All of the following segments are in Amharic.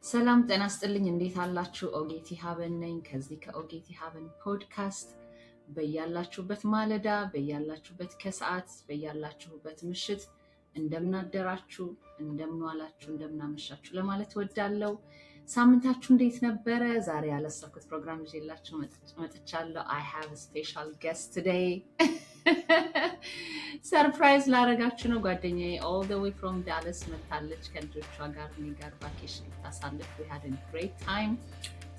ሰላም ጤና ይስጥልኝ እንዴት አላችሁ? ኦጌቲ ሀበን ነኝ ከዚህ ከኦጌቲ ሀበን ፖድካስት በያላችሁበት ማለዳ በያላችሁበት ከሰዓት በያላችሁበት ምሽት እንደምናደራችሁ እንደምንዋላችሁ እንደምናመሻችሁ ለማለት ወዳለው ሳምንታችሁ እንዴት ነበረ? ዛሬ ያለሰኩት ፕሮግራም ይዤላችሁ መጥቻለሁ። I have a special guest today. ሰርፕራይዝ ላረጋችሁ ነው። ጓደኛዬ all the way from Dallas መታለች ከልጆቿ ጋር እኔ ጋር ቫኬሽን ታሳልፍ we had a great time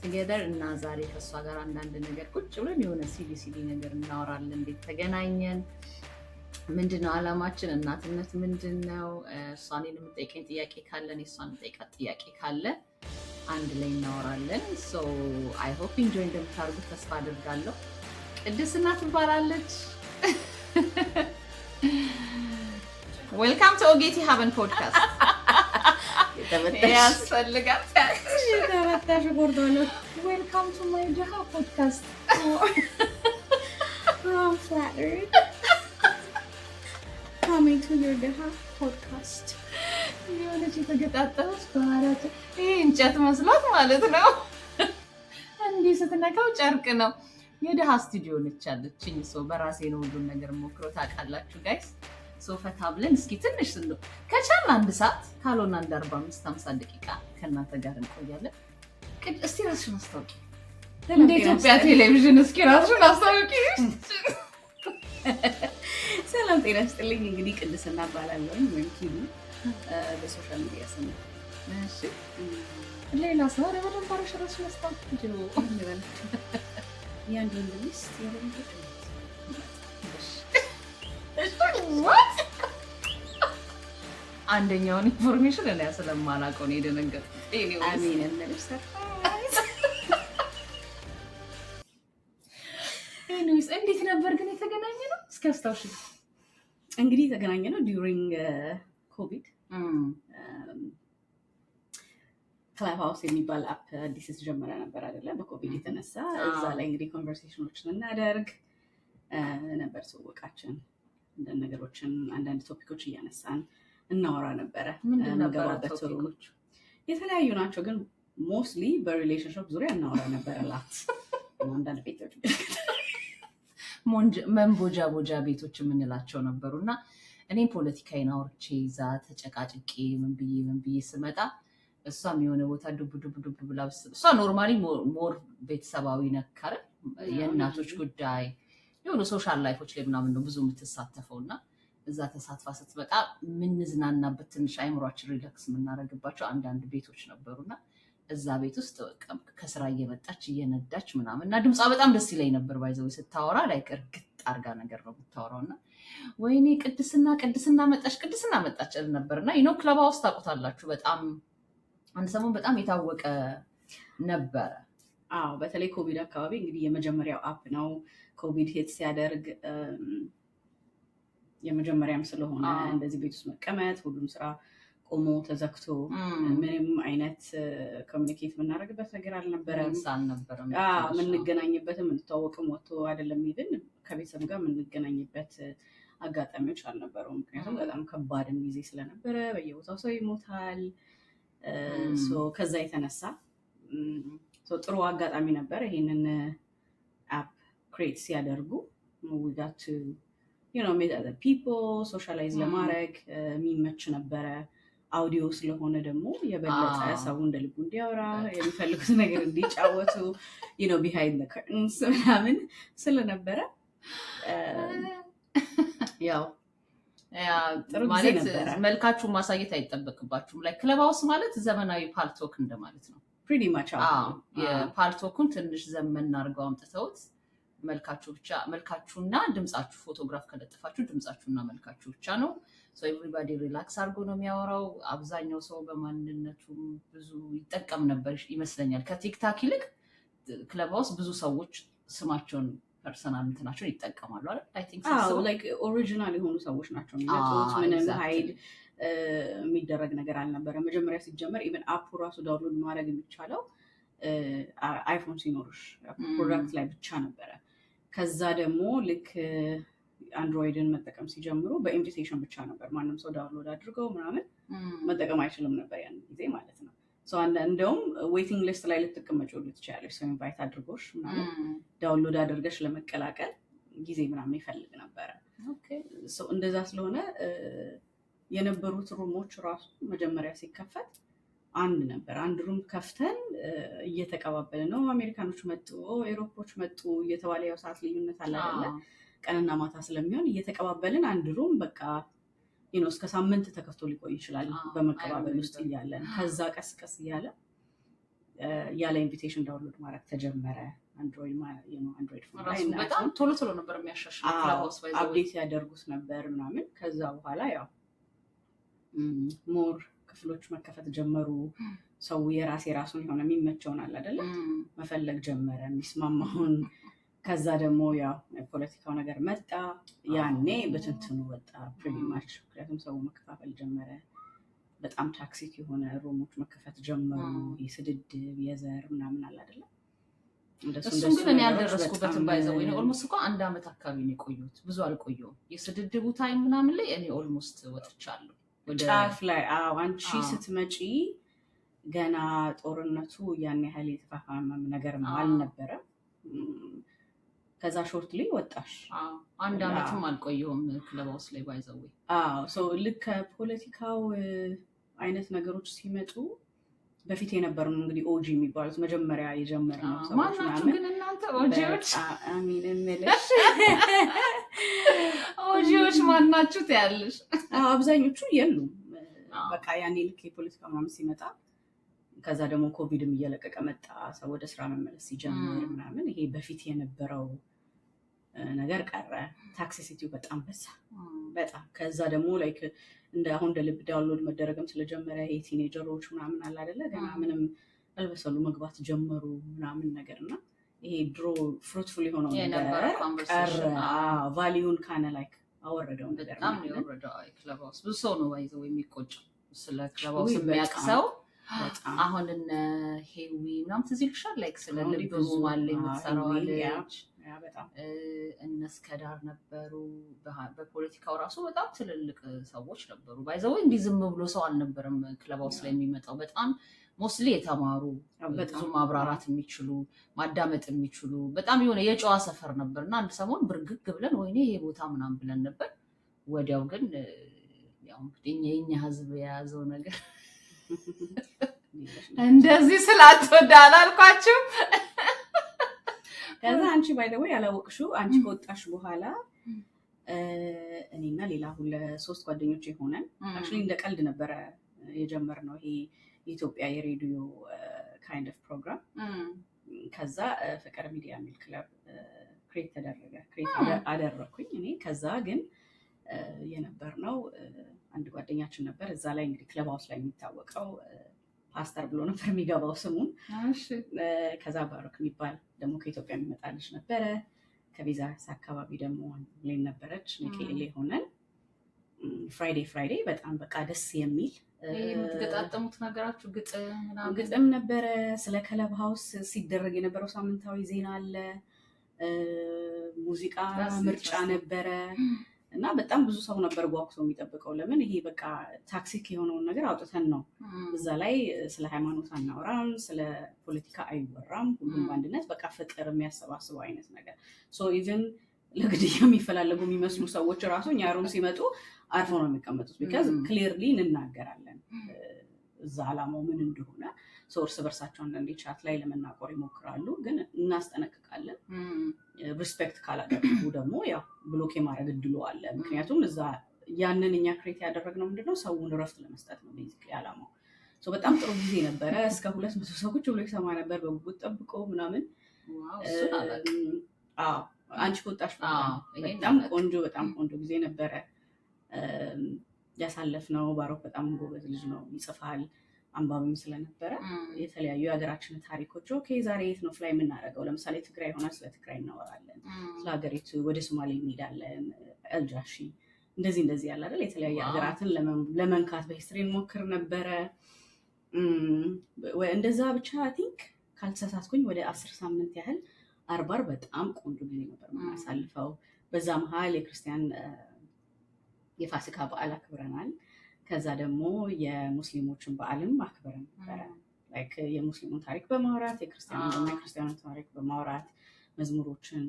together እና ዛሬ ከሷ ጋር አንዳንድ ነገር ቁጭ ብለን የሆነ ሲዲ ነገር እናወራለን። እንዴት ተገናኘን? ምንድነው ዓላማችን? እናትነት ምንድነው? እሷን የምትጠይቀኝ ጥያቄ ካለ እኔ እሷን የምጠይቃት ጥያቄ ካለ አንድ ላይ እናወራለን። so I hope enjoy እንደምታደርጉት ተስፋ አድርጋለሁ። ቅድስና ትባላለች። Welcome to Ogeti Haben podcast. Yes, Welcome to my Jaha podcast. I'm flattered. Coming to your Jaha podcast. የሆነች የተገጣጠመች ከማለት ይሄ እንጨት መስሏት ማለት ነው። እንዲህ ስትነካው ጨርቅ ነው። የደሃ ስቱዲዮ ነች ያለችኝ። ሰው በራሴ ነው ሁሉን ነገር ሞክሮ ታውቃላችሁ ጋይስ። ፈታ ብለን እስኪ ትንሽ ከቻልን አንድ ሰዓት ካልሆነ አንድ 45-50 ደቂቃ ከእናንተ ጋር እንቆያለን። እስቲ ራስሽን አስታውቂ። እንደ ኢትዮጵያ ቴሌቪዥን እስኪ ራስሽን አስታውቂ። ሰላም ጤና ይስጥልኝ። እንግዲህ ቅድስና እባላለሁ ወይም ኪዱ በሶሻል ሚዲያ ስም። እሺ ሌላ ሰው በደንብ ራስሽን አስታውቂ ነው እንበል። የአንድ ወንድ ሚስት የወንዶች አንደኛውን ኢንፎርሜሽን እኔ ስለማላውቀው ነው የደነገጥኩት። አሜን እንልሽ ኤኒዌይስ እንዴት ነበር ግን የተገናኘ ነው? እስኪ አስታውሽ። እንግዲህ የተገናኘ ነው ዲዩሪንግ ኮቪድ ክላብ ሃውስ የሚባል አፕ አዲስ የተጀመረ ነበር አይደለ? በኮቪድ የተነሳ እዛ ላይ እንግዲህ ኮንቨርሴሽኖችን እናደርግ ነበር። ሰዎቃችን አንዳንድ ነገሮችን አንዳንድ ቶፒኮች እያነሳን እናወራ ነበረ። ምንገባበት ቶፒኮች የተለያዩ ናቸው፣ ግን ሞስትሊ በሪሌሽንሽፕ ዙሪያ እናወራ ነበረ። ላት አንዳንድ ቤቶች መንቦጃ ቦጃ ቤቶች የምንላቸው ነበሩ እና እኔም ፖለቲካዬን አውርቼ ይዛ ተጨቃጭቄ ምን ብዬ ስመጣ እሷም የሆነ ቦታ ዱብ ብላ እሷ ኖርማሊ ሞር ቤተሰባዊ ነካረ የእናቶች ጉዳይ የሆነ ሶሻል ላይፎች ላይ ምናምን ነው ብዙ የምትሳተፈው እና እዛ ተሳትፋ ስትመጣ ምንዝናናበት ትንሽ አይምሯችን ሪላክስ የምናደርግባቸው አንዳንድ ቤቶች ነበሩና እዛ ቤት ውስጥ ከስራ እየመጣች እየነዳች ምናምን እና ድምጿ በጣም ደስ ይለኝ ነበር። ባይዘው ስታወራ ላይ እርግጥ አርጋ ነገር ነው የምታወራው እና ወይኔ ቅድስና መጣች እል ነበርና ክለብ ሃውስ ታውቁታላችሁ። በጣም አንድ ሰሞን በጣም የታወቀ ነበረ። አዎ በተለይ ኮቪድ አካባቢ እንግዲህ የመጀመሪያው አፕ ነው። ኮቪድ ሄት ሲያደርግ የመጀመሪያም ስለሆነ እንደዚህ ቤት ውስጥ መቀመጥ ሁሉም ስራ ቆሞ ተዘግቶ ምንም አይነት ኮሚኒኬት የምናደርግበት ነገር አልነበረም። የምንገናኝበትም የምንተዋወቅም ወጥቶ አይደለም ይብን ከቤተሰብ ጋር የምንገናኝበት አጋጣሚዎች አልነበረውም። ምክንያቱም በጣም ከባድም ጊዜ ስለነበረ በየቦታው ሰው ይሞታል። ከዛ የተነሳ ጥሩ አጋጣሚ ነበር ይሄንን አፕ ክሬት ሲያደርጉ we got to meet other people socialize ለማድረግ የሚመች ነበረ። አውዲዮ ስለሆነ ደግሞ የበለጠ ሰው እንደ ልቡ እንዲያወራ የሚፈልጉት ነገር እንዲጫወቱ behind the curtains ምናምን ስለነበረ ያው ማለት መልካችሁን ማሳየት አይጠበቅባችሁም። ላይ ክለብ ሃውስ ማለት ዘመናዊ ፓልቶክ እንደማለት ነው። pretty much የፓልቶኩን ትንሽ ዘመን አድርገው አምጥተውት መልካችሁና ድምጻችሁ ፎቶግራፍ ከለጥፋችሁ ድምጻችሁና መልካችሁ ብቻ ነው። ኤቭሪባዲ ሪላክስ አድርጎ ነው የሚያወራው። አብዛኛው ሰው በማንነቱ ብዙ ይጠቀም ነበር ይመስለኛል። ከቲክታክ ይልቅ ክለብ ሃውስ ብዙ ሰዎች ስማቸውን ፐርሰናል እንትናቸውን ይጠቀማሉ አይደል? አይ ቲንክ ሶ ላይክ ኦሪጂናል የሆኑ ሰዎች ናቸው የሚመጡት። ምንም ሀይድ የሚደረግ ነገር አልነበረ። መጀመሪያ ሲጀመር ኢቨን አፑ ራሱ ዳውንሎድ ማድረግ የሚቻለው አይፎን ሲኖርሽ ፕሮዳክት ላይ ብቻ ነበረ። ከዛ ደግሞ ልክ አንድሮይድን መጠቀም ሲጀምሩ በኢንቪቴሽን ብቻ ነበር። ማንም ሰው ዳውንሎድ አድርገው ምናምን መጠቀም አይችልም ነበር ያን ጊዜ ማለት ነው። እንደውም ዌይቲንግ ሊስት ላይ ልትቀመጪ ሁሉ ትችያለሽ። ሰው ኢንቫይት አድርጎሽ ምናምን ዳውንሎድ አድርገሽ ለመቀላቀል ጊዜ ምናምን ይፈልግ ነበረ። እንደዛ ስለሆነ የነበሩት ሩሞች ራሱ መጀመሪያ ሲከፈት አንድ ነበር። አንድ ሩም ከፍተን እየተቀባበለ ነው አሜሪካኖች መጡ፣ ኤሮፖች መጡ እየተባለ ያው ሰዓት ልዩነት አለ አይደለ? ቀንና ማታ ስለሚሆን እየተቀባበልን አንድ ሩም በቃ እስከ ሳምንት ተከፍቶ ሊቆይ ይችላል በመቀባበል ውስጥ እያለን። ከዛ ቀስ ቀስ ያለ ኢንቪቴሽን ዳውንሎድ ማድረግ ተጀመረ። አንድሮይድ ፎን ላይ በጣም ቶሎ ቶሎ ነበር የሚያሻሽለው፣ አፕዴት ያደርጉት ነበር ምናምን። ከዛ በኋላ ያው ሞር ክፍሎች መከፈት ጀመሩ። ሰው የራሱን የሆነ የሚመቸውን አለ አይደለ መፈለግ ጀመረ የሚስማማውን። ከዛ ደግሞ ያው የፖለቲካው ነገር መጣ። ያኔ በትንትኑ ወጣ ፕሪቲ ማች። ምክንያቱም ሰው መከፋፈል ጀመረ። በጣም ታክሲክ የሆነ ሩሞች መከፈት ጀመሩ። የስድድብ የዘር ምናምን አለ አይደለ? እሱም ግን እኔ ያልደረስኩበትን ባይዘው ወይ ኦልሞስት እኮ 1 ዓመት አካባቢ ነው የቆየሁት። ብዙ አልቆየሁም። የስድድቡ ታይም ምናምን ላይ እኔ ኦልሞስት ወጥቻለሁ ጫፍ ላይ። አንቺ ስትመጪ ገና ጦርነቱ ያን ያህል የተፋፋመ ነገር አልነበረም። ከዛ ሾርትሊ ወጣሽ። 1 ዓመትም አልቆየሁም ክለብ ሃውስ ላይ ባይዘው። ልክ ከፖለቲካው አይነት ነገሮች ሲመጡ በፊት የነበሩ እንግዲህ ኦጂ የሚባሉት መጀመሪያ የጀመርነው ሰዎች ምናምን። ግን እናንተ ኦጂዎች አሚን እንልሽ ኦጂዎች ማናችሁ ታያለሽ? አብዛኞቹ የሉም። በቃ ያኔ ልክ የፖለቲካ ምናምን ሲመጣ ከዛ ደግሞ ኮቪድም እየለቀቀ መጣ። ሰው ወደ ስራ መመለስ ሲጀምር ምናምን ይሄ በፊት የነበረው ነገር ቀረ። ታክሲሲቲው በጣም በዛ በጣም። ከዛ ደግሞ ላይክ አሁን እንደ ልብ ዳውንሎድ መደረግም ስለጀመረ ይሄ ቲኔጀሮች ምናምን አለ አይደለ? ገና ምንም አልበሰሉ መግባት ጀመሩ ምናምን ነገር እና ይሄ ድሮ ፍሩትፉል የሆነው ነገር ቀረ። ቫሊዩን ካነ ላይክ አወረደው ነገር በጣም የወረደው። ክለብ ሃውስ ብዙ ሰው ነው ባይዘው የሚቆጨው ስለ ክለብ ሃውስ የሚያውቅ ሰው። አሁን እነ ሄዊ ምናምን ትዝ ይልሻል? ላይክ ስለ ልብ ሩማል የምትሰራው ልጅ እነ እስከዳር ነበሩ። በፖለቲካው ራሱ በጣም ትልልቅ ሰዎች ነበሩ ባይዘው። እንዲህ ዝም ብሎ ሰው አልነበረም ክለብ ሃውስ ላይ የሚመጣው። በጣም ሞስሊ የተማሩ ብዙ ማብራራት የሚችሉ ማዳመጥ የሚችሉ በጣም የሆነ የጨዋ ሰፈር ነበር እና አንድ ሰሞን ብርግግ ብለን ወይኔ ይሄ ቦታ ምናምን ብለን ነበር። ወዲያው ግን ያው እንግዲህ የኛ ህዝብ የያዘው ነገር እንደዚህ ስላትወዳ አላልኳችሁ። ከዛ አንቺ ባይ ዘ ወይ ያላወቅሽው አንቺ ከወጣሽ በኋላ እኔና ሌላ 3 ጓደኞች የሆነን አክቹሊ እንደ ቀልድ ነበረ የጀመርነው ይሄ የኢትዮጵያ የሬዲዮ ካይንድ ኦፍ ፕሮግራም። ከዛ ፍቅር ሚዲያ የሚል ክለብ ክሬት አደረኩኝ እኔ። ከዛ ግን የነበርነው አንድ ጓደኛችን ነበር እዛ ላይ እንግዲህ ክለብ ሃውስ ላይ የሚታወቀው ፓስተር ብሎ ነበር የሚገባው ስሙን። ከዛ ባሮክ የሚባል ደግሞ ከኢትዮጵያ የሚመጣ ልጅ ነበረ። ከቪዛ አካባቢ ደግሞ ሌን ነበረች። ንቄሌ ሆነን ፍራይዴ በጣም በቃ ደስ የሚል የምትገጣጠሙት ነገራችሁ ግጥም ነበረ። ስለ ክለብ ሃውስ ሲደረግ የነበረው ሳምንታዊ ዜና አለ፣ ሙዚቃ ምርጫ ነበረ እና በጣም ብዙ ሰው ነበር ጓጉቶ የሚጠብቀው። ለምን ይሄ በቃ ታክሲክ የሆነውን ነገር አውጥተን ነው እዛ ላይ ስለ ሃይማኖት አናወራም፣ ስለ ፖለቲካ አይወራም። ሁሉም በአንድነት በቃ ፍቅር የሚያሰባስበው አይነት ነገር። ኢቨን ለግድያ የሚፈላለጉ የሚመስሉ ሰዎች ራሱ እኛ ሩም ሲመጡ አርፈው ነው የሚቀመጡት። ቢካዝ ክሊርሊ እንናገራለን እዛ አላማው ምን እንደሆነ። እርስ በርሳቸው አንዳንዴ ቻት ላይ ለመናቆር ይሞክራሉ፣ ግን እናስጠነቅቃለን። ሪስፔክት ካላደረጉ ደግሞ ያው ብሎክ የማድረግ እድሉ አለ። ምክንያቱም እዛ ያንን እኛ ክሬት ያደረግነው ምንድነው ሰውን እረፍት ለመስጠት ነው ቤዚክሊ አላማው። በጣም ጥሩ ጊዜ ነበረ። እስከ 200 ሰዎች ብሎ ይሰማ ነበር በጉጉት ጠብቆ ምናምን። አንቺ ከወጣሽ በጣም ቆንጆ ጊዜ ነበረ ያሳለፍነው። ባሮክ በጣም ጎበዝ ልጅ ነው፣ ይጽፋል፣ አንባቢም ስለነበረ የተለያዩ የሀገራችንን ታሪኮች ዛሬ የት ነው ፍላይ የምናደርገው? ለምሳሌ ትግራይ ሆና ስለ ትግራይ እናወራለን፣ ስለ ሀገሪቱ ወደ ሶማሌ እንሄዳለን፣ አልጃሺ እንደዚህ ያለ አይደል? የተለያዩ ሀገራትን ለመንካት በሂስትሪ እንሞክር ነበረ። እንደዛ ብቻ ቲንክ ካልተሳሳትኩኝ ወደ 10 ሳምንት ያህል አርባር በጣም ቆንጆ ጊዜ ነበር የምናሳልፈው። በዛ መሀል የክርስቲያን የፋሲካ በዓል አክብረናል። ከዛ ደግሞ የሙስሊሞችን በዓልም አክብረን ነበረ። ላይክ የሙስሊሙን ታሪክ በማውራት የክርስቲያኑን ታሪክ በማውራት መዝሙሮችን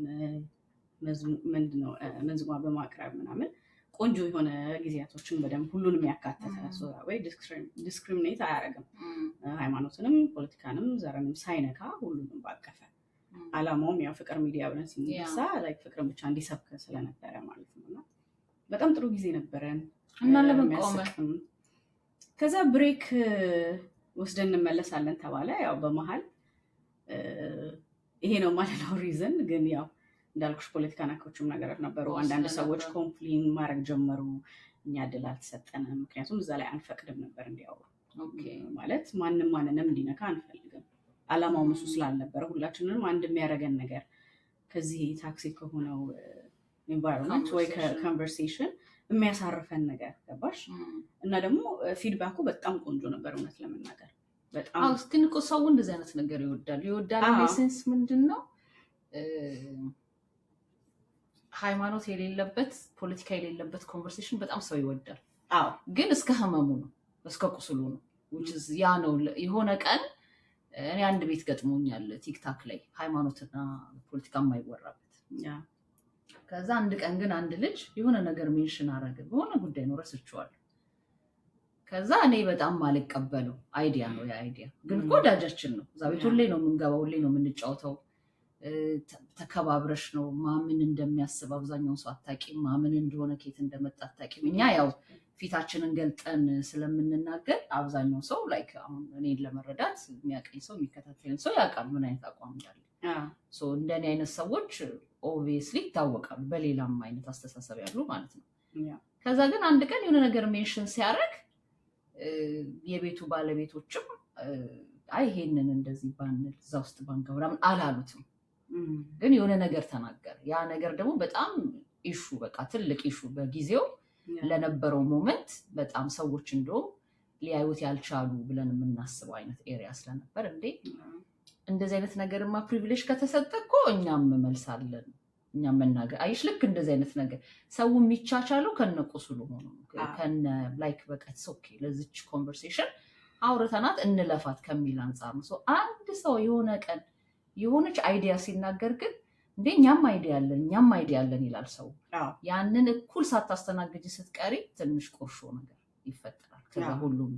መንዝማ በማቅረብ ምናምን ቆንጆ የሆነ ጊዜያቶችን በደንብ ሁሉንም ያካተተ ወይ ዲስክሪሚኔት አያደርግም። ሃይማኖትንም ፖለቲካንም ዘርንም ሳይነካ ሁሉንም ባቀፈ አላማውም ያው ፍቅር ሚዲያ ብለን ሲነሳ ላይክ ፍቅርን ብቻ እንዲሰብክ ስለነበረ ማለት ነው። እና በጣም ጥሩ ጊዜ ነበረን እና ለመቆም ከዛ ብሬክ ወስደን እንመለሳለን ተባለ። ያው በመሃል ይሄ ነው ማለት ነው ሪዝን። ግን ያው እንዳልኩሽ ፖለቲካ ነኮችም ነገሮች ነበሩ። አንዳንድ ሰዎች ኮምፕሌን ማድረግ ጀመሩ፣ እኛ እድል አልተሰጠንም። ምክንያቱም እዛ ላይ አንፈቅድም ነበር እንዲያወሩ ማለት ማንም ማንንም እንዲነካ አንፈልግም። አላማው እሱ ስላልነበረ ሁላችንንም አንድ የሚያደርገን ነገር ከዚህ ታክሲ ከሆነው ኤንቫይሮንመንት ወይ ከኮንቨርሴሽን የሚያሳርፈን ነገር ገባሽ። እና ደግሞ ፊድባኩ በጣም ቆንጆ ነበር እውነት ለመናገር በጣም ግን እኮ ሰው እንደዚህ አይነት ነገር ይወዳል። ሴንስ ምንድን ነው ሃይማኖት የሌለበት ፖለቲካ የሌለበት ኮንቨርሴሽን በጣም ሰው ይወዳል። ግን እስከ ህመሙ ነው እስከ ቁስሉ ነው። ያ ነው የሆነ ቀን እኔ አንድ ቤት ገጥሞኛል ቲክታክ ላይ ሃይማኖትና ፖለቲካ የማይወራበት። ከዛ አንድ ቀን ግን አንድ ልጅ የሆነ ነገር ሜንሽን አረገ በሆነ ጉዳይ ነው ረስቼዋለሁ። ከዛ እኔ በጣም አልቀበለው አይዲያ ነው የአይዲያ ግን ወዳጃችን ነው። እዛ ቤት ሁሌ ነው የምንገባው፣ ሁሌ ነው የምንጫወተው። ተከባብረሽ ነው ማምን እንደሚያስብ አብዛኛውን ሰው አታውቂም፣ ማምን እንደሆነ ኬት እንደመጣ አታውቂም። እኛ ያው ፊታችንን ገልጠን ስለምንናገር አብዛኛው ሰው ላይክ አሁን እኔን ለመረዳት የሚያቀኝ ሰው የሚከታተልን ሰው ያውቃል ምን አይነት አቋም እንዳለ። እንደኔ አይነት ሰዎች ኦብቪየስሊ ይታወቃሉ፣ በሌላም አይነት አስተሳሰብ ያሉ ማለት ነው። ከዛ ግን አንድ ቀን የሆነ ነገር ሜንሽን ሲያደርግ የቤቱ ባለቤቶችም አይ ይሄንን እንደዚህ ባንል እዛ ውስጥ ባንገባ ምናምን አላሉትም። ግን የሆነ ነገር ተናገረ። ያ ነገር ደግሞ በጣም ኢሹ በቃ ትልቅ ኢሹ በጊዜው ለነበረው ሞመንት በጣም ሰዎች እንደውም ሊያዩት ያልቻሉ ብለን የምናስበው አይነት ኤሪያ ስለነበር እንደዚህ አይነት ነገርማ ፕሪቪሌጅ ከተሰጠ እኮ እኛም መልሳለን፣ እኛም መናገር አይሽ ልክ እንደዚህ አይነት ነገር ሰው የሚቻቻለው ከነቁስሉ ሆኖ ከነ ላይክ በቃ ኦኬ ለዚች ኮንቨርሴሽን አውርተናት እንለፋት ከሚል አንጻር ነው። አንድ ሰው የሆነ ቀን የሆነች አይዲያ ሲናገር ግን እኛም አይዲያ አለን ይላል ሰው። ያንን እኩል ሳታስተናግጂ ስትቀሪ ትንሽ ቁርሾ ነገር ይፈጠራል። ከዛ ሁሉም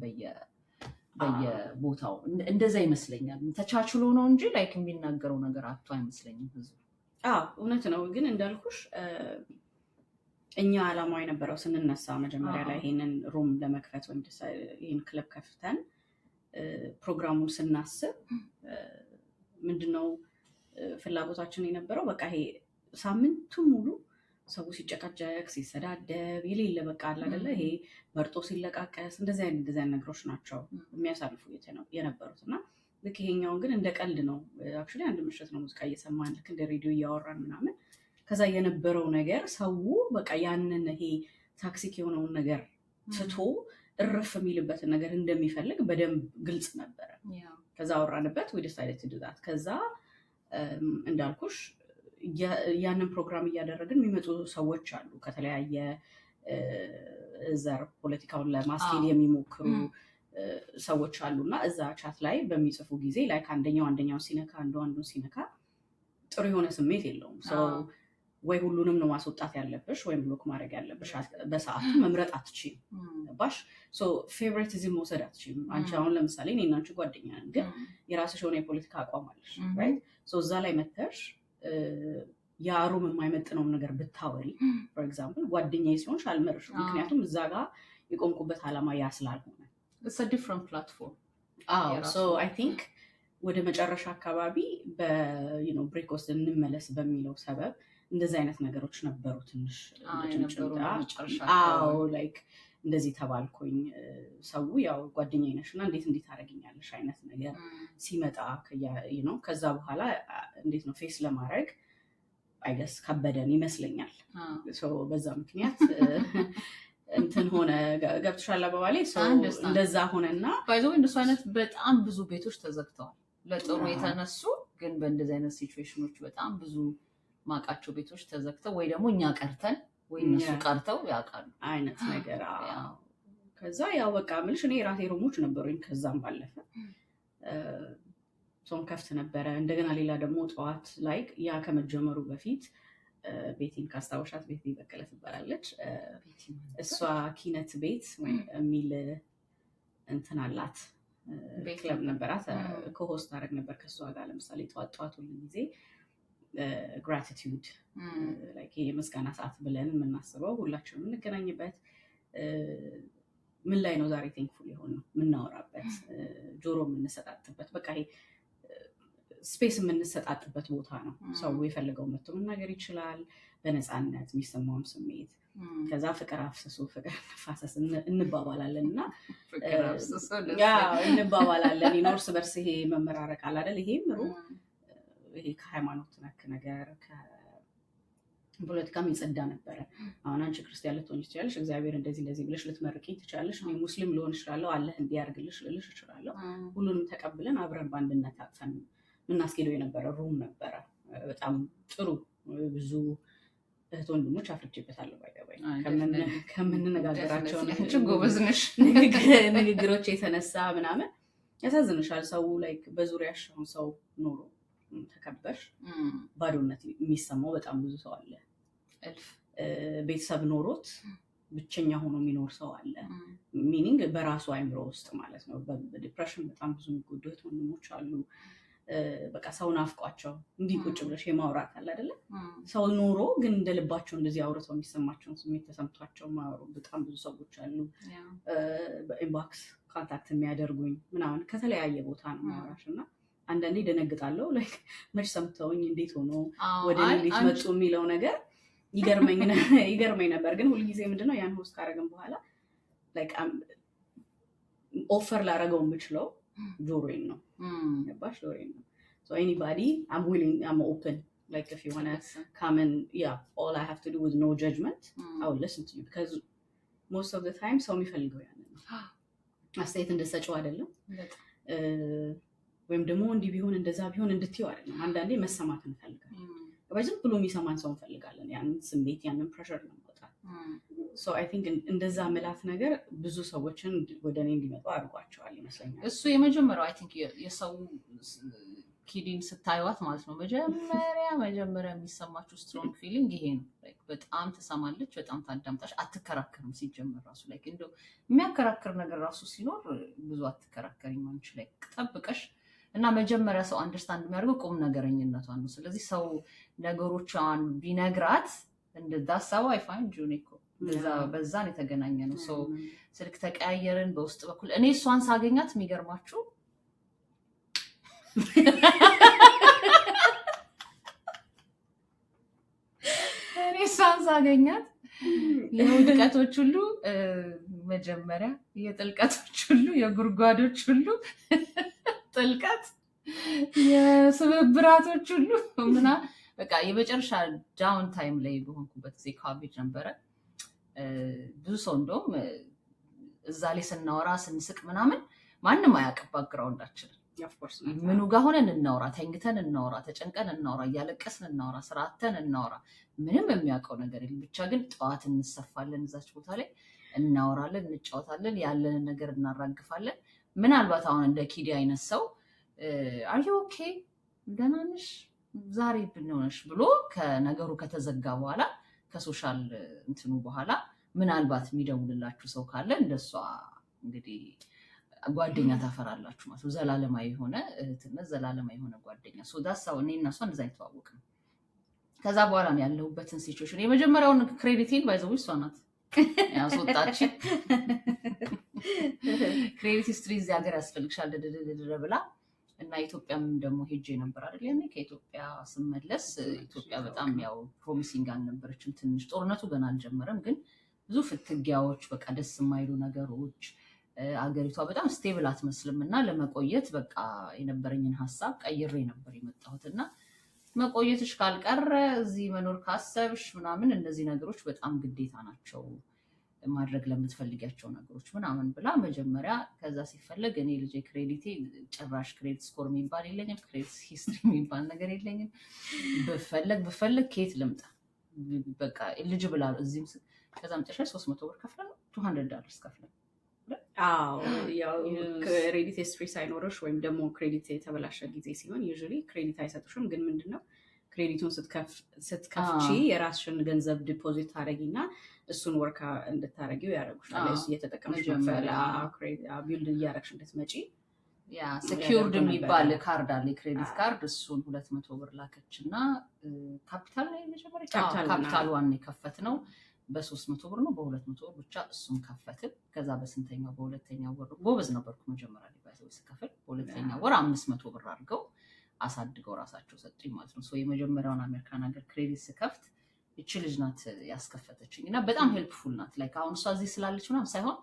በየቦታው እንደዛ ይመስለኛል። ተቻችሎ ነው እንጂ ላይክ የሚናገረው ነገር አጥቶ አይመስለኝም ህዝቡ። እውነት ነው። ግን እንዳልኩሽ እኛ አላማው የነበረው ስንነሳ መጀመሪያ ላይ ይሄንን ሩም ለመክፈት ወይም ይሄን ክለብ ከፍተን ፕሮግራሙን ስናስብ ምንድነው ፍላጎታችን የነበረው በቃ ይሄ ሳምንቱ ሙሉ ሰው ሲጨቃጨቅ ሲሰዳደብ የሌለ በቃ አለ አይደለ ይሄ መርጦ ሲለቃቀስ እንደዚህ አይነት ነገሮች ናቸው የሚያሳልፉ የነበሩት። እና ልክ ይሄኛውን ግን እንደ ቀልድ ነው አክቹዋሊ አንድ ምሽት ነው ሙዚቃ እየሰማን ልክ እንደ ሬዲዮ እያወራን ምናምን ከዛ የነበረው ነገር ሰው በቃ ያንን ይሄ ታክሲክ የሆነውን ነገር ትቶ እረፍ የሚልበትን ነገር እንደሚፈልግ በደንብ ግልጽ ነበረ። ከዛ አወራንበት ወይ ዲሳይድ ቱ ዱ ዛት። ከዛ እንዳልኩሽ ያንን ፕሮግራም እያደረግን የሚመጡ ሰዎች አሉ ከተለያየ ዘር ፖለቲካውን ለማስኬድ የሚሞክሩ ሰዎች አሉና እዛ ቻት ላይ በሚጽፉ ጊዜ ላይ አንደኛው ሲነካ አንዱን ሲነካ ጥሩ የሆነ ስሜት የለውም። ወይ ሁሉንም ነው ማስወጣት ያለብሽ ወይም ብሎክ ማድረግ ያለብሽ። በሰዓቱ መምረጥ አትችይም ባሽ ፌቨሪቲዝም መውሰድ አትችይም። አንቺ አሁን ለምሳሌ እኔ እና አንቺ ጓደኛ ነን፣ ግን የራስሽ የሆነ የፖለቲካ አቋም አለሽ ራይት። እዛ ላይ መተሽ የአሩም የማይመጥነውን ነገር ብታወሪ ፎር ኤግዛምፕል ጓደኛዬ ሲሆንሽ አልመርሽም፣ ምክንያቱም እዛ ጋር የቆምኩበት ዓላማ ያ ስላልሆነ it's a different platform። so I think ወደ መጨረሻ አካባቢ ብሬክ ወስደን እንመለስ በሚለው ሰበብ እንደዚህ አይነት ነገሮች ነበሩ። ትንሽ ላይክ እንደዚህ ተባልኩኝ። ሰው ያው ጓደኛዬ ነሽ እና እንዴት ታደርጊኛለሽ አይነት ነገር ሲመጣ ከዛ በኋላ እንዴት ነው ፌስ ለማድረግ አይገስ ከበደን ይመስለኛል። በዛ ምክንያት እንትን ሆነ ገብቶሻል አባባሌ እንደዛ ሆነና ባይዘው እንደሱ አይነት በጣም ብዙ ቤቶች ተዘግተዋል ለጥሩ የተነሱ። ግን በእንደዚህ አይነት ሲቹዌሽኖች በጣም ብዙ ማቃቸው ቤቶች ተዘግተው ወይ ደግሞ እኛ ቀርተን ወይ እነሱ ቀርተው ያውቃሉ አይነት ነገር። ከዛ ያው በቃ ምልሽ እኔ ራሴ ሩሞች ነበሩኝ። ከዛም ባለፈ ጾም ከፍት ነበረ። እንደገና ሌላ ደግሞ ጠዋት ላይ ያ ከመጀመሩ በፊት ቤቲን ካስታወሻት ቤቲ በቀለ ትባላለች። እሷ ኪነት ቤት የሚል እንትን አላት ክለብ ነበራት። ከሆስት አደረግ ነበር ከእሷ ጋር። ለምሳሌ ጠዋት ሁሉ ጊዜ ግራቲቲዩድ የምስጋና ሰዓት ብለን የምናስበው ሁላችንም የምንገናኝበት ምን ላይ ነው ዛሬ ቴንክፉል የሆን ነው የምናወራበት፣ ጆሮ የምንሰጣጥበት፣ በቃ ይሄ ስፔስ የምንሰጣጥበት ቦታ ነው። ሰው የፈለገው መጥቶ መናገር ይችላል በነፃነት የሚሰማውን ስሜት። ከዛ ፍቅር አፍስሱ ፍቅር ነፋሰስ እንባባላለን እና እንባባላለን። እርስ በርስ ይሄ መመራረቅ አለ አይደል? ይሄ ከሃይማኖት ነክ ነገር ፖለቲካም ይጸዳ ነበረ። አሁን አንቺ ክርስቲያን ልትሆኝ ትችላለሽ፣ እግዚአብሔር እንደዚህ ብለሽ ልትመርቂኝ ትችላለሽ። እኔ ሙስሊም ልሆን እችላለሁ፣ አላህ እንዲያርግልሽ ልልሽ እችላለሁ። ሁሉንም ተቀብለን አብረን በአንድነት አጥፈን የምናስኬደው የነበረ ሩም ነበረ። በጣም ጥሩ ብዙ እህት ወንድሞች አፍርቼበታለሁ። ባይገባኝ ከምንነጋገራቸው ንግግሮች የተነሳ ምናምን ያሳዝንሻል። ሰው ላይ በዙሪያሽ ሰው ኖሮ ተከበሽ ባዶነት የሚሰማው በጣም ብዙ ሰው አለ። ቤተሰብ ኖሮት ብቸኛ ሆኖ የሚኖር ሰው አለ። ሚኒንግ በራሱ አይምሮ ውስጥ ማለት ነው። በዲፕሬሽን በጣም ብዙ የሚጎዱ እህት ወንድሞች አሉ። በቃ ሰው ናፍቋቸው እንዲህ ቁጭ ብለሽ የማውራት አለ አይደለ? ሰው ኖሮ ግን እንደልባቸው እንደዚህ አውርተው የሚሰማቸውን ስሜት ተሰምቷቸው ማወሩ በጣም ብዙ ሰዎች አሉ። በኢንቦክስ ኮንታክት የሚያደርጉኝ ምናምን ከተለያየ ቦታ ነው ማውራሽ እና አንዳንዴ ደነግጣለሁ። ላይክ መች ሰምተውኝ እንዴት ሆኖ ወደ እኔ እንዴት መጡ የሚለው ነገር ይገርመኝ ነበር። ግን ሁልጊዜ ምንድነው ያን ሆስት ካደረግን በኋላ ላይክ ኦፈር ላደረገው የምችለው ጆሮዬን ነው። ገባሽ? ጆሮዬን ነው። So anybody, I'm willing, I'm open. Like if you want to come and all I have to do with no judgment, I will listen to you because most of the time ሰው የሚፈልገው ያንን ነው። አስተያየት እንደሰጪው አይደለም ወይም ደግሞ እንዲህ ቢሆን እንደዛ ቢሆን እንድትይው አይደለም። አንዳንዴ መሰማት እንፈልጋለን። ዝም ብሎ የሚሰማን ሰው እንፈልጋለን። ያንን ስሜት ያንን ፕሬሸር ለማውጣት so I think እንደዛ መላት ነገር ብዙ ሰዎችን ወደ እኔ እንዲመጡ አድርጓቸዋል ይመስለኛል። እሱ የመጀመሪያው I think የሰው ኪዲን ስታዩት ማለት ነው መጀመሪያ የሚሰማችሁ ስትሮንግ ፊሊንግ ይሄ ነው። በጣም ትሰማለች፣ በጣም ታዳምጣሽ፣ አትከራከርም። ሲጀመር ራሱ ላይ እንደው የሚያከራክር ነገር ራሱ ሲኖር ብዙ አትከራከሪም አንቺ ላይ ጠብቀሽ እና መጀመሪያ ሰው አንደርስታንድ የሚያደርገው ቁም ነገረኝነቷን ነው። ስለዚህ ሰው ነገሮቿን ቢነግራት እንደዛ ሰው አይፋን ጁኒኮ በዛን የተገናኘ ነው። ሰው ስልክ ተቀያየርን በውስጥ በኩል እኔ እሷን ሳገኛት የሚገርማችሁ እኔ እሷን ሳገኛት የውድቀቶች ሁሉ መጀመሪያ የጥልቀቶች ሁሉ የጉርጓዶች ሁሉ ጥልቀት የስብብራቶች ሁሉ ምና በቃ የመጨረሻ ዳውን ታይም ላይ በሆንኩበት ጊዜ ኮቪድ ነበረ። ብዙ ሰው እንደውም እዛ ላይ ስናወራ ስንስቅ ምናምን ማንም አያውቅም ባክግራውንዳችንን። ምኑ ጋር ሆነን እናወራ፣ ተኝተን እናወራ፣ ተጨንቀን እናወራ፣ እያለቀስን እናወራ፣ ስራተን እናወራ፣ ምንም የሚያውቀው ነገር የለም። ብቻ ግን ጠዋት እንሰፋለን፣ እዛች ቦታ ላይ እናወራለን፣ እንጫወታለን፣ ያለንን ነገር እናራግፋለን። ምናልባት አሁን እንደ ኪዲ አይነት ሰው አር ዩ ኦኬ ደህና ነሽ ዛሬ ብንሆነሽ ብሎ ከነገሩ ከተዘጋ በኋላ ከሶሻል እንትኑ በኋላ ምናልባት የሚደውልላችሁ ሰው ካለ እንደሷ እንግዲህ ጓደኛ ታፈራላችሁ ማለት ነው። ዘላለማዊ የሆነ እህትነት፣ ዘላለማዊ የሆነ ጓደኛ ዳሳው እኔ እና እሷ እንደዛ የተዋወቅ ነው። ከዛ በኋላ ነው ያለሁበትን ሲቹዌሽን የመጀመሪያውን ክሬዲቴን ባይዘው እሷ ናት ያስወጣችን። ክሬዲት ሂስትሪ እዚህ ሀገር ያስፈልግሻል ብላ እና ኢትዮጵያም ደግሞ ሄጄ ነበር አይደል? ያኔ ከኢትዮጵያ ስመለስ ኢትዮጵያ በጣም ያው ፕሮሚሲንግ አልነበረችም። ትንሽ ጦርነቱ ገና አልጀመረም፣ ግን ብዙ ፍትጊያዎች፣ በቃ ደስ የማይሉ ነገሮች፣ አገሪቷ በጣም ስቴብል አትመስልም እና ለመቆየት በቃ የነበረኝን ሀሳብ ቀይሬ ነበር የመጣሁት እና መቆየትሽ ካልቀረ እዚህ መኖር ካሰብሽ ምናምን እነዚህ ነገሮች በጣም ግዴታ ናቸው ማድረግ ለምትፈልጊያቸው ነገሮች ምናምን ብላ መጀመሪያ ከዛ ሲፈለግ እኔ ልጅ ክሬዲቴ ጭራሽ ክሬዲት ስኮር የሚባል የለኝም፣ ክሬዲት ሂስትሪ የሚባል ነገር የለኝም። ብፈለግ ከየት ልምጣ በቃ ልጅ ብላ እዚህም ከዛ መጨረሻ $300 ከፍለን $200 ከፍለን ያው ክሬዲት ሂስትሪ ሳይኖርሽ ወይም ደግሞ ክሬዲት የተበላሸ ጊዜ ሲሆን ዩዥሊ ክሬዲት አይሰጡሽም። ግን ምንድነው ክሬዲቱን ስትከፍቺ የራስሽን ገንዘብ ዲፖዚት ታደረጊና እሱን ወርካ እንድታረጊው ያደረጉሻል። እየተጠቀምሽ ቢልድ እያረግሽ እንድትመጪ ሴኪውርድ የሚባል ካርድ አለ፣ ክሬዲት ካርድ። እሱን 200 ብር ላከች እና ካፒታል ላይ መጀመሪያ ካፒታል ዋን የከፈት ነው በ300 ብር ነው በ200 ብር ብቻ እሱን ከፈትን። ከዛ በስንተኛው በሁለተኛው ወር ጎበዝ ነበርኩ መጀመሪያ ዲቫይስ ስከፍል፣ በሁለተኛው ወር 500 ብር አድርገው አሳድገው ራሳቸው ሰጡኝ ማለት ነው። የመጀመሪያውን አሜሪካን ሀገር ክሬዲት ስከፍት እቺ ልጅ ናት ያስከፈተችኝ እና በጣም ሄልፕፉል ናት። ላይክ አሁን እሷ እዚህ ስላለች ምናምን ሳይሆን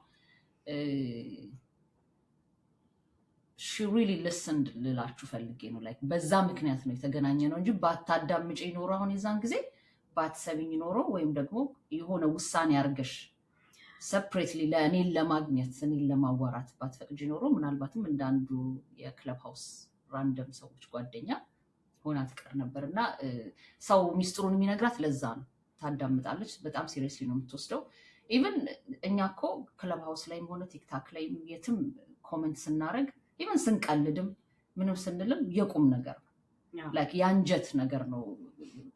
she really listened ልላችሁ ፈልጌ ነው። ላይክ በዛ ምክንያት ነው የተገናኘ ነው እንጂ ባታዳምጪ ኖሮ አሁን የዛን ጊዜ ባትሰብኝ ኖሮ ወይም ደግሞ የሆነ ውሳኔ አርገሽ ሰፕሬትሊ ለእኔን ለማግኘት እኔን ለማዋራት ባትፈቅጂ ኖሮ ምናልባትም እንዳንዱ የክለብ ሃውስ ራንደም ሰዎች ጓደኛ ሆና ትቀር ነበርና ሰው ሚስጥሩን የሚነግራት ለዛ ነው። ታዳምጣለች፣ በጣም ሲሪየስሊ ነው የምትወስደው። ኢቭን እኛ እኮ ክለብ ሃውስ ላይም ሆነ ቲክታክ ላይ የትም ኮሜንት ስናረግ ኢቭን ስንቀልድም ምንም ስንልም የቁም ነገር ነው። ላይክ የአንጀት ነገር ነው